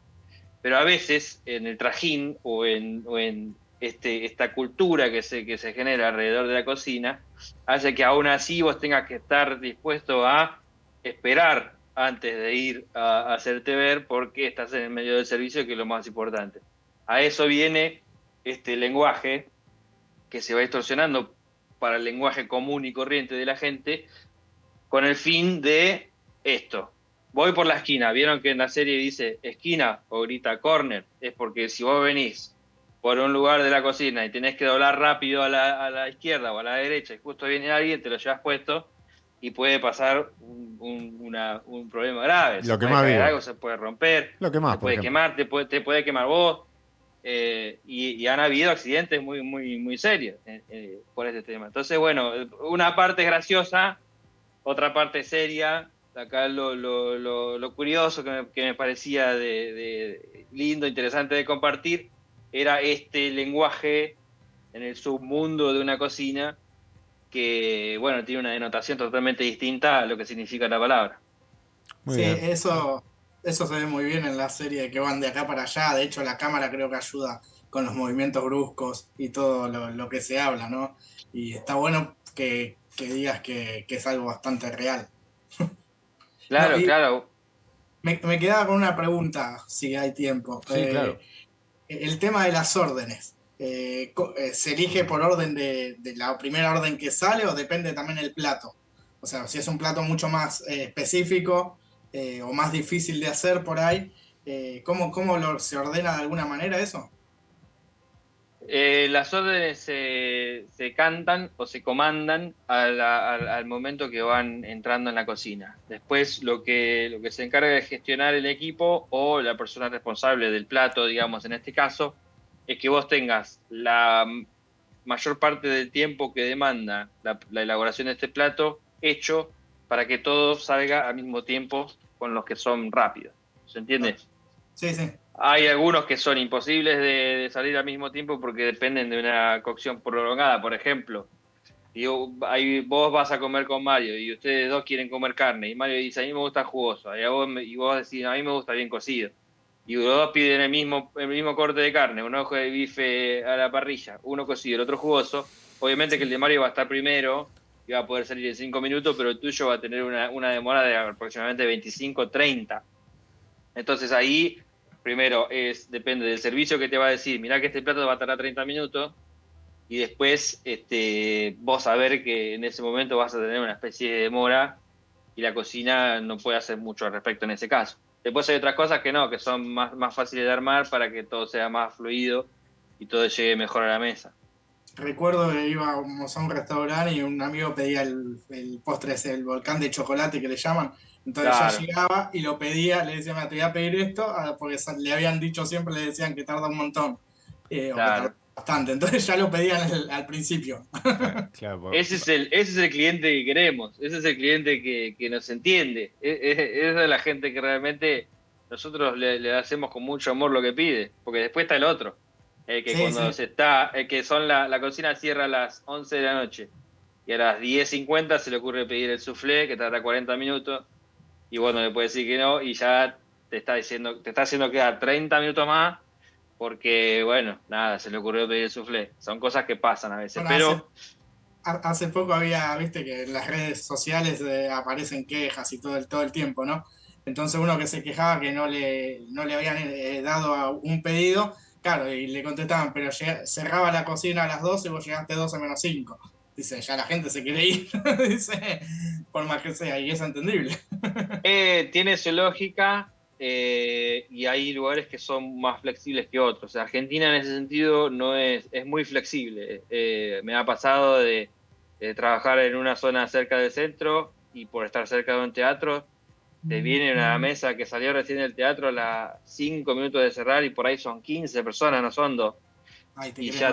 Pero a veces en el trajín o en esta cultura que se genera alrededor de la cocina hace que aún así vos tengas que estar dispuesto a esperar antes de ir a hacerte ver porque estás en el medio del servicio, que es lo más importante. A eso viene este lenguaje que se va distorsionando para el lenguaje común y corriente de la gente, con el fin de esto. Voy por la esquina, vieron que en la serie dice esquina o grita corner, es porque si vos venís por un lugar de la cocina y tenés que doblar rápido a la izquierda o a la derecha y justo viene alguien, te lo llevas puesto y puede pasar un problema grave. Lo que más vivo. Algo se puede romper, lo que más, te puede quemar, te puede quemar vos. Y han habido accidentes muy, muy, muy serios por este tema. Entonces, bueno, una parte graciosa, otra parte seria. Acá lo curioso que me parecía de lindo, interesante de compartir, era este lenguaje en el submundo de una cocina que, bueno, tiene una denotación totalmente distinta a lo que significa la palabra. Sí, eso se ve muy bien en la serie, que van de acá para allá. De hecho, la cámara creo que ayuda con los movimientos bruscos y todo lo que se habla, ¿no? Y está bueno que digas que es algo bastante real. Claro, No, claro. me quedaba con una pregunta, si hay tiempo. Sí, claro. El tema de las órdenes. ¿Se elige por orden de la primera orden que sale o depende también el plato? O sea, si es un plato mucho más específico o más difícil de hacer por ahí, ¿cómo se ordena de alguna manera eso? Las órdenes se cantan o se comandan al momento que van entrando en la cocina. Después lo que se encarga de gestionar el equipo o la persona responsable del plato, digamos, en este caso, es que vos tengas la mayor parte del tiempo que demanda la elaboración de este plato hecho para que todo salga al mismo tiempo con los que son rápidos. ¿Se entiende? Sí, sí. Hay algunos que son imposibles de salir al mismo tiempo porque dependen de una cocción prolongada. Por ejemplo, vos vas a comer con Mario y ustedes dos quieren comer carne y Mario dice, a mí me gusta jugoso, y vos decís, a mí me gusta bien cocido. Y los dos piden el mismo corte de carne, un ojo de bife a la parrilla, uno cocido, el otro jugoso. Obviamente que el de Mario va a estar primero y va a poder salir en 5 minutos, pero el tuyo va a tener una demora de aproximadamente 25-30. Entonces ahí, primero, depende del servicio que te va a decir, mirá que este plato va a tardar 30 minutos, y después vos saber que en ese momento vas a tener una especie de demora y la cocina no puede hacer mucho al respecto en ese caso. Después hay otras cosas que no, que son más fáciles de armar para que todo sea más fluido y todo llegue mejor a la mesa. Recuerdo que íbamos a un restaurante y un amigo pedía el postre ese, el volcán de chocolate que le llaman. Entonces Claro. ya llegaba y lo pedía, le decía, "Mira, te voy a pedir esto", porque le habían dicho siempre, le decían que tarda un montón, o que tarda Claro. bastante. Entonces ya lo pedían al principio. Claro, Ese es el cliente que queremos, ese es el cliente que nos entiende. Esa es la gente que realmente nosotros le hacemos con mucho amor lo que pide, porque después está el otro, que Sí, cuando sí. que son la cocina cierra a las 11 de la noche y a las 10:50 se le ocurre pedir el soufflé que tarda 40 minutos y vos no le puedes decir que no y ya te está haciendo quedar 30 minutos más porque, bueno, nada, se le ocurrió pedir el soufflé. Son cosas que pasan a veces, Bueno, pero... hace poco viste que en las redes sociales aparecen quejas y todo el tiempo, ¿no? Entonces uno que se quejaba que no le habían dado un pedido, claro, y le contestaban, pero cerraba la cocina a las 12 y vos llegaste 12 menos 5. Dice, ya la gente se quiere ir, dice, por más que sea, y es entendible. Tiene su lógica y hay lugares que son más flexibles que otros. Argentina en ese sentido no es muy flexible. Me ha pasado de trabajar en una zona cerca del centro y por estar cerca de un teatro, te viene una mesa que salió recién del teatro a las 5 minutos de cerrar y por ahí son 15 personas, no son dos. Ay, te Y querés ya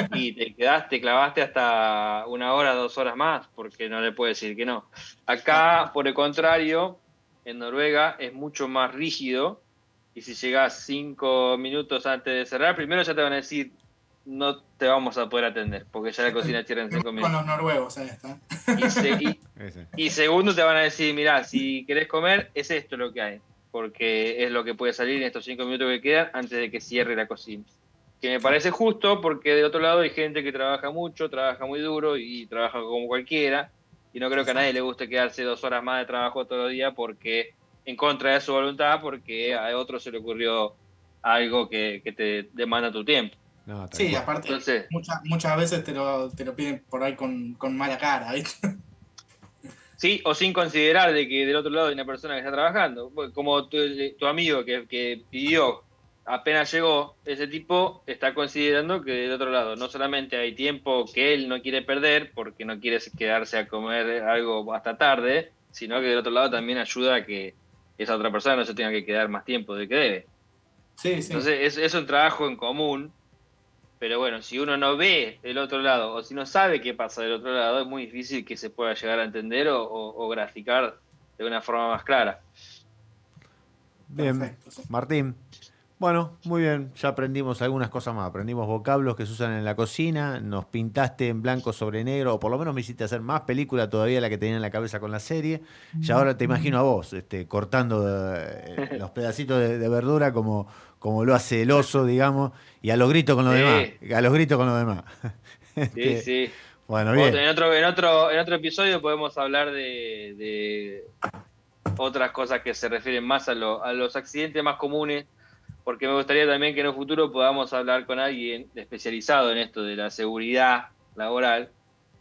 morir. te clavaste hasta 1 hora, 2 horas más, porque no le puedes decir que no. Acá, por el contrario, en Noruega es mucho más rígido, y si llegás 5 minutos antes de cerrar, primero ya te van a decir, no te vamos a poder atender, porque ya la cocina cierra en 5 Con minutos. los noruegos en esta. Y segundo te van a decir, mirá, si querés comer, es esto lo que hay, porque es lo que puede salir en estos 5 minutos que quedan antes de que cierre la cocina. Que me parece justo porque de otro lado hay gente que trabaja mucho, trabaja muy duro y trabaja como cualquiera. Y no creo que a nadie le guste quedarse 2 horas más de trabajo todo el día porque en contra de su voluntad, porque a otro se le ocurrió algo que te demanda tu tiempo. No, tal Sí, cual. aparte, Entonces, muchas veces te lo piden por ahí con mala cara, ¿viste? sí, o sin considerar de que del otro lado hay una persona que está trabajando. Como tu amigo que pidió, apenas llegó, ese tipo está considerando que del otro lado no solamente hay tiempo que él no quiere perder porque no quiere quedarse a comer algo hasta tarde, sino que del otro lado también ayuda a que esa otra persona no se tenga que quedar más tiempo del que debe. Sí, sí. Entonces es un trabajo en común. Pero bueno, si uno no ve del otro lado o si no sabe qué pasa del otro lado, es muy difícil que se pueda llegar a entender o graficar de una forma más clara. Bien, Perfecto, sí. Martín. Bueno, muy bien, ya aprendimos algunas cosas más. Aprendimos vocablos que se usan en la cocina, nos pintaste en blanco sobre negro, o por lo menos me hiciste hacer más película todavía la que tenía en la cabeza con la serie. Y ahora te imagino a vos, cortando los pedacitos de verdura como lo hace el oso, digamos, y a los gritos con los demás. A los gritos con los demás. Sí, sí. Bueno, bien. En otro episodio podemos hablar de otras cosas que se refieren más a los accidentes más comunes, porque me gustaría también que en el futuro podamos hablar con alguien especializado en esto de la seguridad laboral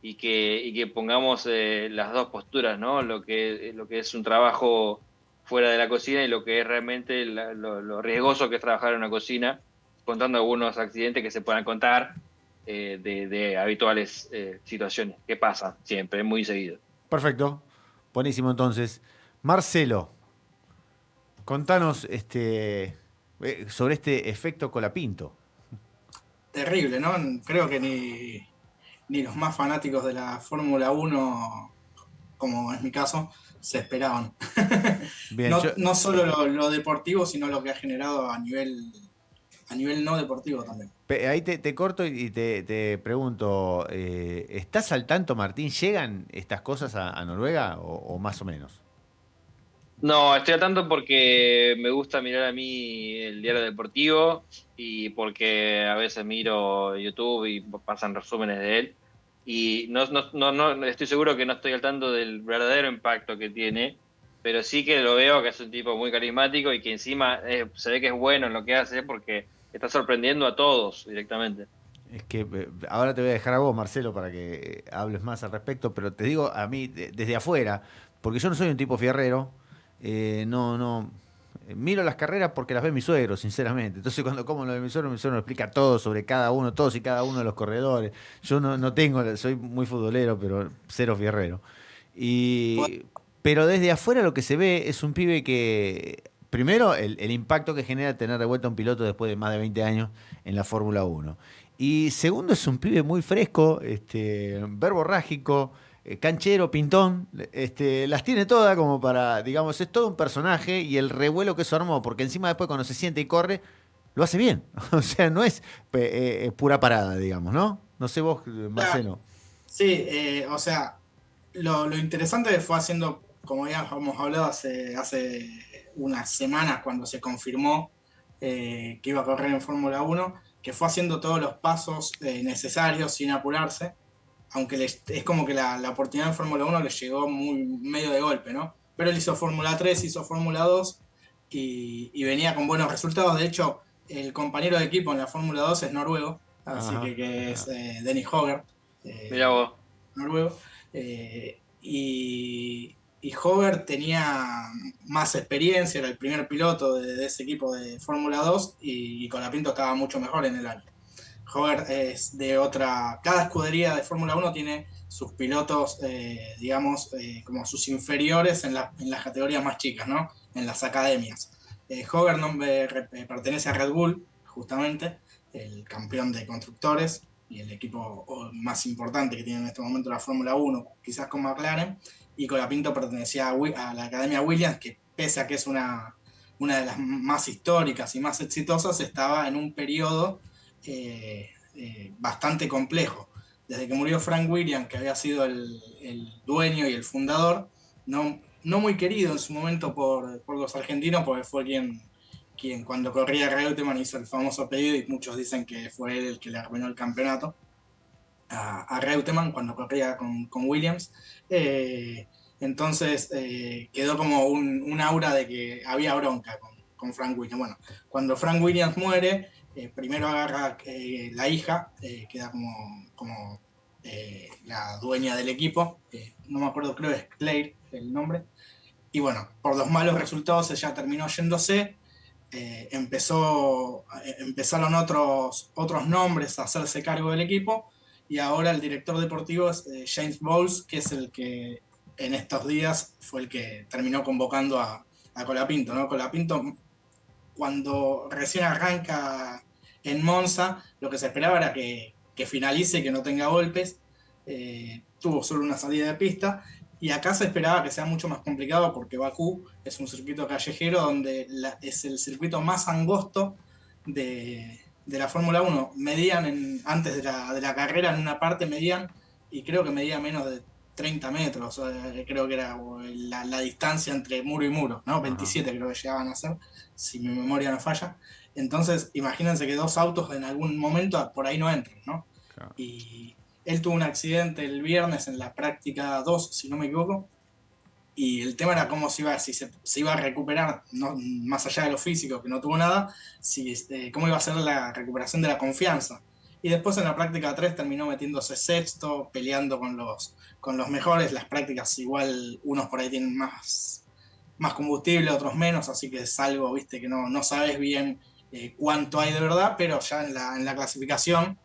y que pongamos las dos posturas, ¿no? Lo que es un trabajo fuera de la cocina y lo que es realmente lo riesgoso que es trabajar en una cocina, contando algunos accidentes que se puedan contar de habituales situaciones que pasan siempre, muy seguido. Perfecto. Buenísimo, entonces. Marcelo, contanos sobre este efecto Colapinto. Terrible, ¿no? Creo que ni los más fanáticos de la Fórmula 1, como es mi caso, se esperaban. Bien, no solo lo deportivo, sino lo que ha generado a nivel no deportivo también. Ahí te corto y te pregunto, ¿estás al tanto, Martín? ¿Llegan estas cosas a Noruega o más o menos? No, estoy al tanto porque me gusta mirar a mí el diario deportivo y porque a veces miro YouTube y pasan resúmenes de él. Y no estoy seguro que no estoy al tanto del verdadero impacto que tiene, pero sí que lo veo que es un tipo muy carismático y que encima se ve que es bueno en lo que hace porque está sorprendiendo a todos directamente. Es que ahora te voy a dejar a vos, Marcelo, para que hables más al respecto, pero te digo a mí desde afuera, porque yo no soy un tipo fierrero. Miro las carreras porque las ve mi suegro, sinceramente. Entonces cuando como lo de mi suegro me explica todo sobre todos y cada uno de los corredores. Yo no tengo, soy muy futbolero, pero cero fierrero. Pero desde afuera lo que se ve es un pibe que, primero, el impacto que genera tener de vuelta a un piloto después de más de 20 años en la Fórmula 1. Y segundo, es un pibe muy fresco, verborrágico, canchero, pintón, las tiene todas como para, digamos, es todo un personaje y el revuelo que eso armó, porque encima después cuando se siente y corre, lo hace bien. O sea, no es pura parada, digamos, ¿no? No sé vos, Marcelo. Sí, o sea, lo interesante que fue haciendo, como ya hemos hablado hace unas semanas cuando se confirmó que iba a correr en Fórmula 1, que fue haciendo todos los pasos necesarios sin apurarse, aunque es como que la oportunidad en Fórmula 1 le llegó muy medio de golpe, ¿no? Pero él hizo Fórmula 3, hizo Fórmula 2 y venía con buenos resultados. De hecho, el compañero de equipo en la Fórmula 2 es noruego, así que es Dennis Hogger. Mirá vos. Noruego. Y Hogger tenía más experiencia, era el primer piloto de ese equipo de Fórmula 2 y Colapinto estaba mucho mejor en el año. Hogger es de otra. Cada escudería de Fórmula 1 tiene sus pilotos, digamos, como sus inferiores en las categorías más chicas, ¿no? En las academias. Hogger pertenece a Red Bull, justamente, el campeón de constructores y el equipo más importante que tiene en este momento la Fórmula 1, quizás con McLaren. Y Colapinto pertenecía a la Academia Williams, que pese a que es una de las más históricas y más exitosas, estaba en un periodo bastante complejo. Desde que murió Frank Williams, que había sido el dueño y el fundador, no muy querido en su momento por los argentinos, porque fue quien cuando corría Reutemann hizo el famoso pedido, y muchos dicen que fue él el que le arruinó el campeonato a Reutemann cuando corría con Williams. Entonces quedó como un aura de que había bronca con Frank Williams. Bueno, cuando Frank Williams muere, primero agarra la hija, queda como la dueña del equipo, no me acuerdo, creo que es Claire el nombre, y bueno, por los malos resultados ella terminó yéndose. Empezaron otros nombres a hacerse cargo del equipo, y ahora el director deportivo es James Bowles, que es el que en estos días fue el que terminó convocando a Colapinto, ¿no? Colapinto, cuando recién arranca en Monza, lo que se esperaba era que finalice y que no tenga golpes. Tuvo solo una salida de pista, y acá se esperaba que sea mucho más complicado porque Bakú es un circuito callejero donde es el circuito más angosto de la Fórmula 1. Medían antes de la carrera, en una parte medían, y creo que medía menos de 30 metros, creo que era la distancia entre muro y muro, ¿no? 27 creo que llegaban a ser, si mi memoria no falla. Entonces, imagínense que dos autos en algún momento por ahí no entran, ¿no? Claro. Y él tuvo un accidente el viernes en la práctica 2, si no me equivoco, y el tema era cómo se iba a recuperar, no, más allá de lo físico, que no tuvo nada, cómo iba a ser la recuperación de la confianza. Y después en la práctica 3 terminó metiéndose sexto, peleando con los mejores. Las prácticas igual, unos por ahí tienen más combustible, otros menos, así que es algo, viste, que no sabes bien cuánto hay de verdad, pero ya en la clasificación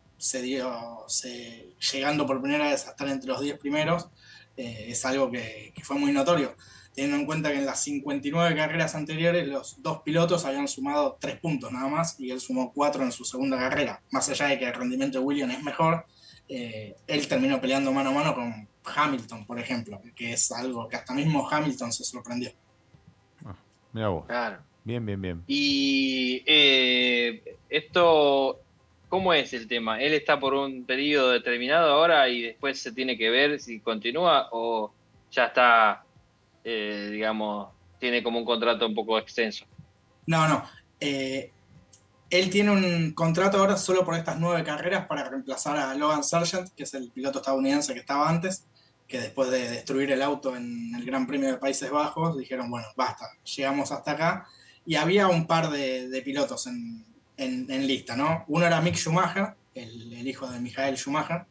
llegando por primera vez a estar entre los 10 primeros, es algo que fue muy notorio, teniendo en cuenta que en las 59 carreras anteriores los dos pilotos habían sumado 3 puntos nada más, y él sumó 4 en su segunda carrera. Más allá de que el rendimiento de Williams es mejor, él terminó peleando mano a mano con Hamilton, por ejemplo, que es algo que hasta mismo Hamilton se sorprendió. Mira vos. Claro. Bien. Y esto, ¿cómo es el tema? ¿Él está por un periodo determinado ahora y después se tiene que ver si continúa o ya está, digamos, tiene como un contrato un poco extenso? No. Él tiene un contrato ahora solo por estas 9 carreras para reemplazar a Logan Sargent, que es el piloto estadounidense que estaba antes, que después de destruir el auto en el Gran Premio de Países Bajos, dijeron, bueno, basta, llegamos hasta acá. Y había un par de pilotos en lista, ¿no? Uno era Mick Schumacher, el hijo de Michael Schumacher,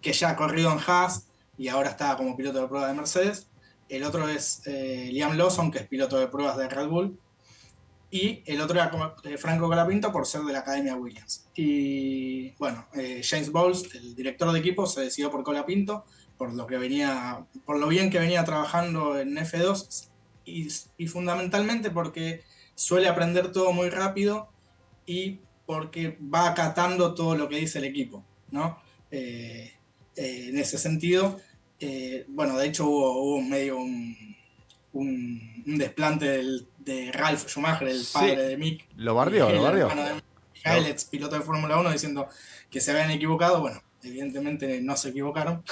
que ya ha corrido en Haas y ahora está como piloto de prueba de Mercedes. El otro es Liam Lawson, que es piloto de pruebas de Red Bull. Y el otro era Franco Colapinto, por ser de la Academia Williams. Y bueno, James Bowles, el director de equipo, se decidió por Colapinto, por lo bien que venía trabajando en F2 y fundamentalmente porque suele aprender todo muy rápido y porque va acatando todo lo que dice el equipo, ¿no? En ese sentido, bueno, de hecho hubo medio un desplante de Ralf Schumacher, el padre de Mick. Lo bardeó. Michael, ex piloto de Fórmula 1, diciendo que se habían equivocado. Bueno, evidentemente no se equivocaron.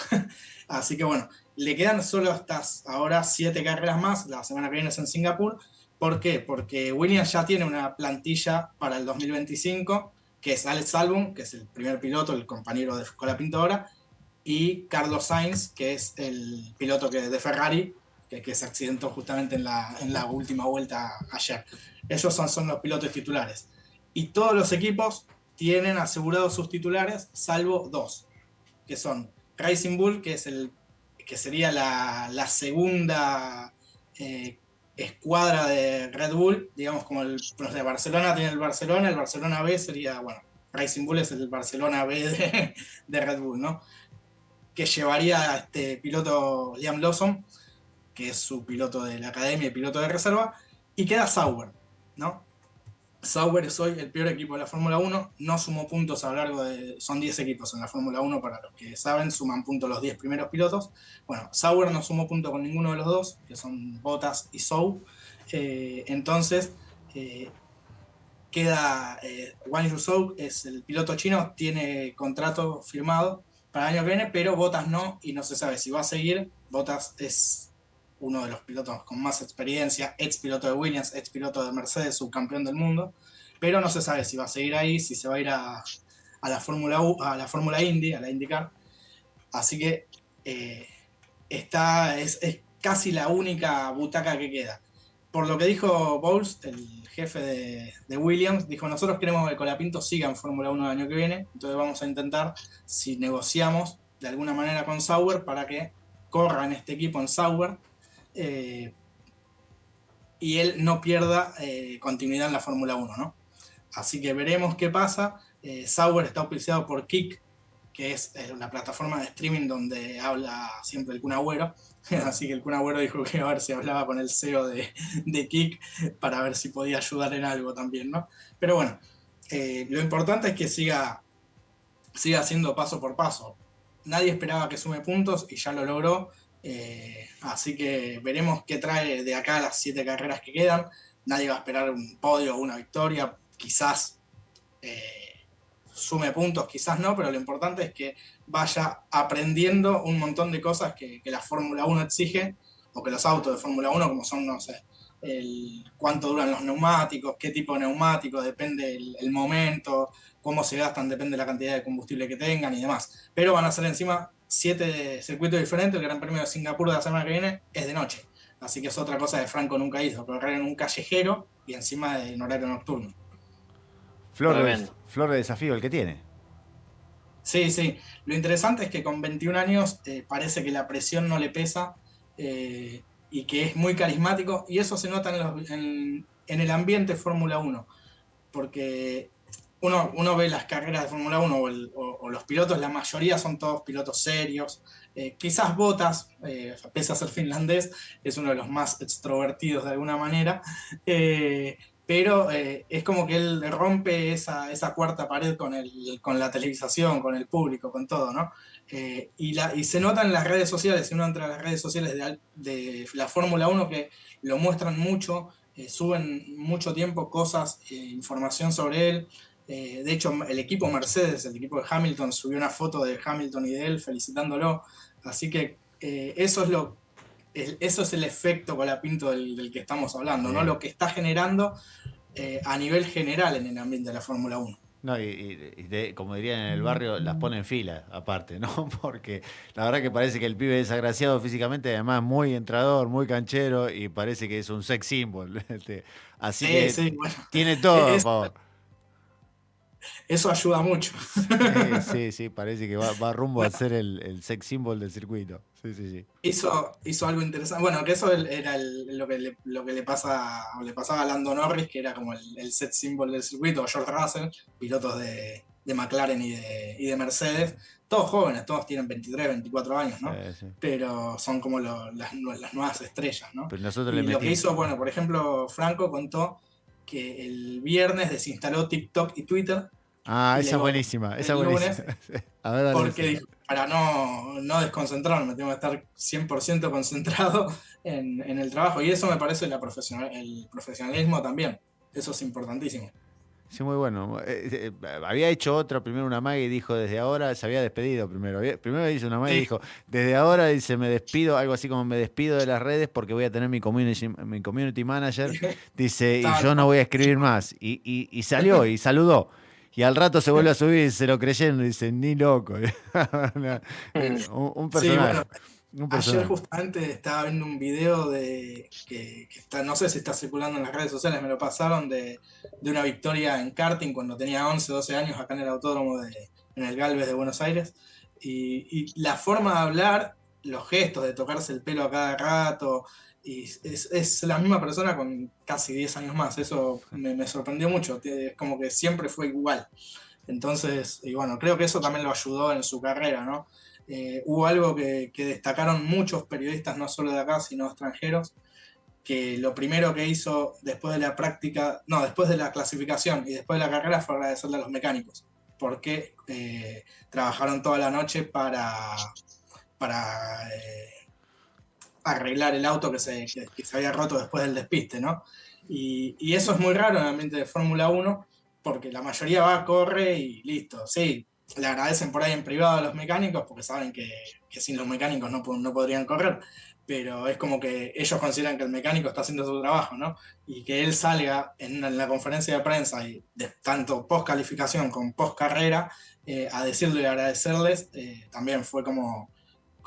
Así que bueno, le quedan solo hasta ahora 7 carreras más. La semana que viene es en Singapur. ¿Por qué? Porque Williams ya tiene una plantilla para el 2025, que es Alex Albon, que es el primer piloto, el compañero de Colapinto ahora, y Carlos Sainz, que es el piloto de Ferrari, que se accidentó justamente en la última vuelta ayer. Ellos son los pilotos titulares. Y todos los equipos tienen asegurados sus titulares, salvo 2, que son Racing Bull, que sería la segunda escuadra de Red Bull, digamos como de Barcelona tiene el Barcelona B sería, bueno, Racing Bull es el Barcelona B de Red Bull, ¿no? Que llevaría a este piloto Liam Lawson, que es su piloto de la academia y piloto de reserva, y queda Sauber, ¿no? Sauber es hoy el peor equipo de la Fórmula 1, no sumó puntos a lo largo son 10 equipos en la Fórmula 1, para los que saben, suman puntos los 10 primeros pilotos. Bueno, Sauber no sumó puntos con ninguno de los dos, que son Bottas y Zhou. Entonces, queda Guan Yu Zhou, es el piloto chino, tiene contrato firmado para el año que viene, pero Bottas no, y no se sabe si va a seguir. Bottas es uno de los pilotos con más experiencia, ex piloto de Williams, ex piloto de Mercedes, subcampeón del mundo, pero no se sabe si va a seguir ahí, si se va a ir a la Fórmula Indy, a la IndyCar. Así que es casi la única butaca que queda. Por lo que dijo Bowles, el jefe de Williams, dijo: nosotros queremos que Colapinto siga en Fórmula 1 el año que viene, entonces vamos a intentar si negociamos de alguna manera con Sauber para que corra en este equipo en Sauber, y él no pierda continuidad en la Fórmula 1, ¿no? Así que veremos qué pasa. Sauber está auspiciado por Kick, que es una plataforma de streaming donde habla siempre el Kun Agüero. Así que el Kun Agüero dijo que a ver si hablaba con el CEO de Kick para ver si podía ayudar en algo también, ¿no? Pero bueno, lo importante es que siga haciendo paso por paso. Nadie esperaba que sume puntos y ya lo logró. Así que veremos qué trae de acá a las 7 carreras que quedan. Nadie va a esperar un podio o una victoria. Quizás sume puntos, quizás no, pero lo importante es que vaya aprendiendo un montón de cosas que la Fórmula 1 exige, o que los autos de Fórmula 1, como son, no sé, cuánto duran los neumáticos, qué tipo de neumáticos, depende el momento, cómo se gastan, depende de la cantidad de combustible que tengan y demás. Pero van a ser encima 7 circuitos diferentes. El Gran Premio de Singapur de la semana que viene es de noche. Así que es otra cosa que Franco nunca hizo, correr en un callejero y encima en horario nocturno. Flor de desafío el que tiene. Sí, sí. Lo interesante es que con 21 años parece que la presión no le pesa y que es muy carismático, y eso se nota en el ambiente Fórmula 1, porque uno ve las carreras de Fórmula 1 o los pilotos, la mayoría son todos pilotos serios. Quizás Bottas, pese a ser finlandés, es uno de los más extrovertidos de alguna manera, pero es como que él rompe esa cuarta pared con la televisación, con el público, con todo, ¿no? Y se nota en las redes sociales, si uno entra a las redes sociales de la Fórmula 1, que lo muestran mucho, suben mucho tiempo cosas, información sobre él. De hecho, el equipo Mercedes, el equipo de Hamilton, subió una foto de Hamilton y de él felicitándolo. Así que eso es el efecto Colapinto del que estamos hablando, ¿no? Lo que está generando a nivel general en el ambiente de la Fórmula 1. No, como dirían en el barrio, las pone en fila, aparte, ¿no? Porque la verdad que parece que el pibe es agraciado físicamente, además muy entrador, muy canchero, y parece que es un sex symbol. Así que sí, bueno, tiene todo, por favor. Eso ayuda mucho. Sí, parece que va rumbo a ser el sex symbol del circuito. Sí. Hizo algo interesante. Bueno, que eso era lo que le pasaba a Lando Norris, que era como el sex symbol del circuito, o George Russell, pilotos de McLaren y de Mercedes. Todos jóvenes, todos tienen 23, 24 años, ¿no? Sí. Pero son como las nuevas estrellas, ¿no? Pero nosotros lo que hizo, bueno, por ejemplo, Franco contó que el viernes desinstaló TikTok y Twitter. Esa es buenísima, esa es buenísima. A ver, porque dijo, para no desconcentrarme, tengo que estar 100% concentrado en el trabajo. Y eso me parece el profesionalismo también. Eso es importantísimo. Sí, muy bueno. Había hecho otra, primero una maga y dijo, desde ahora, se había despedido primero. Primero hizo una maga y dijo, desde ahora, dice, me despido, algo así como me despido de las redes porque voy a tener mi community manager. Dice, y yo no voy a escribir más. Y salió y saludó. Y al rato se vuelve a subir y se lo creyendo y dice, ni loco. un personaje. Sí, bueno, ayer justamente estaba viendo un video que está, no sé si está circulando en las redes sociales, me lo pasaron, de una victoria en karting cuando tenía 11, 12 años acá en el autódromo en el Galvez de Buenos Aires. Y la forma de hablar, los gestos de tocarse el pelo a cada rato, y es la misma persona con casi 10 años más. Eso me sorprendió mucho, es como que siempre fue igual. Entonces, y bueno, creo que eso también lo ayudó en su carrera, ¿no? Hubo algo que destacaron muchos periodistas, no solo de acá, sino extranjeros, que lo primero que hizo después de la clasificación y después de la carrera fue agradecerle a los mecánicos, porque trabajaron toda la noche para arreglar el auto que se había roto después del despiste, ¿no? Y eso es muy raro en el ambiente de Fórmula 1, porque la mayoría va, corre y listo. Sí, le agradecen por ahí en privado a los mecánicos, porque saben que sin los mecánicos no podrían correr, pero es como que ellos consideran que el mecánico está haciendo su trabajo, ¿no? Y que él salga en la conferencia de prensa, y tanto post calificación como post carrera, a decirle y agradecerles, también fue como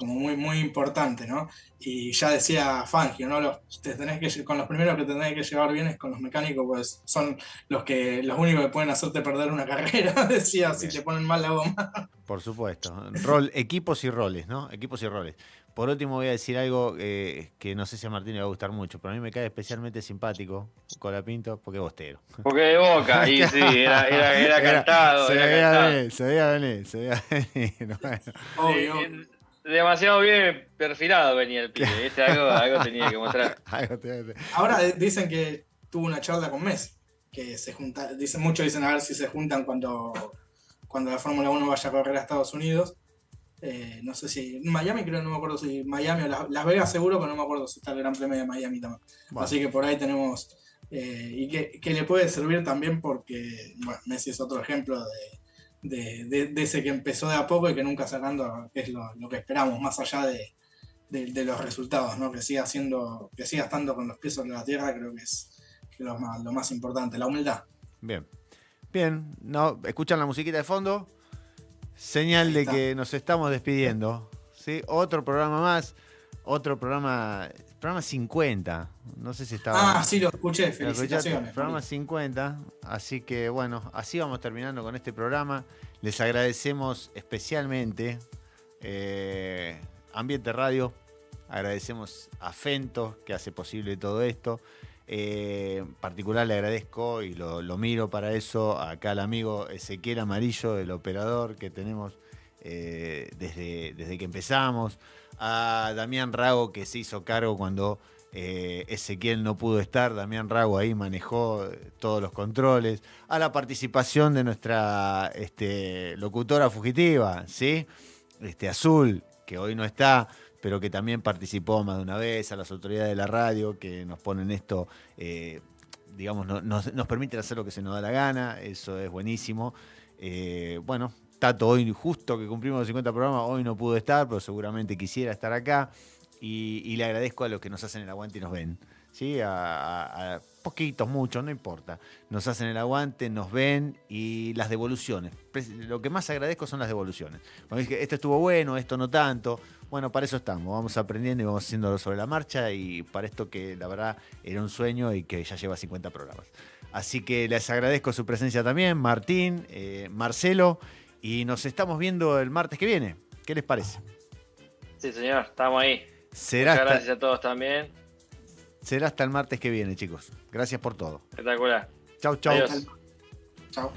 muy, muy importante, ¿no? Y ya decía Fangio, ¿no? Con los primeros que tenés que llevar bien es con los mecánicos, pues son los únicos que pueden hacerte perder una carrera, decía, si te ponen mal la goma. Por supuesto. Equipos y roles, ¿no? Equipos y roles. Por último voy a decir algo que no sé si a Martín le va a gustar mucho, pero a mí me cae especialmente simpático Colapinto porque es bostero. Porque de Boca, y sí, era cantado. Se veía venir. Obvio. Demasiado bien perfilado venía el pibe, algo tenía que mostrar. Ahora dicen que tuvo una charla con Messi, que muchos dicen a ver si se juntan cuando la Fórmula 1 vaya a correr a Estados Unidos. No sé si Miami, no me acuerdo si Miami o Las Vegas seguro, pero no me acuerdo si está el Gran Premio de Miami también. Bueno. Así que por ahí tenemos, y que le puede servir también porque, bueno, Messi es otro ejemplo de ese que empezó de a poco y que nunca sacando, que es lo que esperamos, más allá de los resultados, ¿no? Que siga estando con los pies sobre la tierra, creo que es lo más importante, la humildad. Bien, no, escuchan la musiquita de fondo, señal de que nos estamos despidiendo, ¿sí? Otro programa más, otro programa 50. No sé si estaba... Ah, sí, lo escuché, felicitaciones. Programa 50, así que bueno, así vamos terminando con este programa. Les agradecemos especialmente Ambiente Radio, agradecemos a Fentos, que hace posible todo esto. En particular le agradezco y lo miro para eso acá al amigo Ezequiel Amarillo, el operador que tenemos desde que empezamos, a Damián Rago, que se hizo cargo cuando Ezequiel no pudo estar. Damián Rago ahí manejó todos los controles, a la participación de nuestra locutora fugitiva, ¿sí? Azul, que hoy no está, pero que también participó más de una vez, a las autoridades de la radio que nos ponen esto, digamos, nos permiten hacer lo que se nos da la gana. Eso es buenísimo. Bueno, Tato hoy, justo que cumplimos los 50 programas, hoy no pudo estar, pero seguramente quisiera estar acá. Y le agradezco a los que nos hacen el aguante y nos ven. ¿Sí? A poquitos, muchos, no importa. Nos hacen el aguante, nos ven, y las devoluciones. Lo que más agradezco son las devoluciones. Cuando dije, esto estuvo bueno, esto no tanto. Bueno, para eso estamos. Vamos aprendiendo y vamos haciéndolo sobre la marcha, y para esto que la verdad era un sueño y que ya lleva 50 programas. Así que les agradezco su presencia también, Martín, Marcelo, y nos estamos viendo el martes que viene. ¿Qué les parece? Sí, señor, estamos ahí. Muchas gracias a todos también. Será hasta el martes que viene, chicos. Gracias por todo. Espectacular. Chau, chau. Adiós. Chao.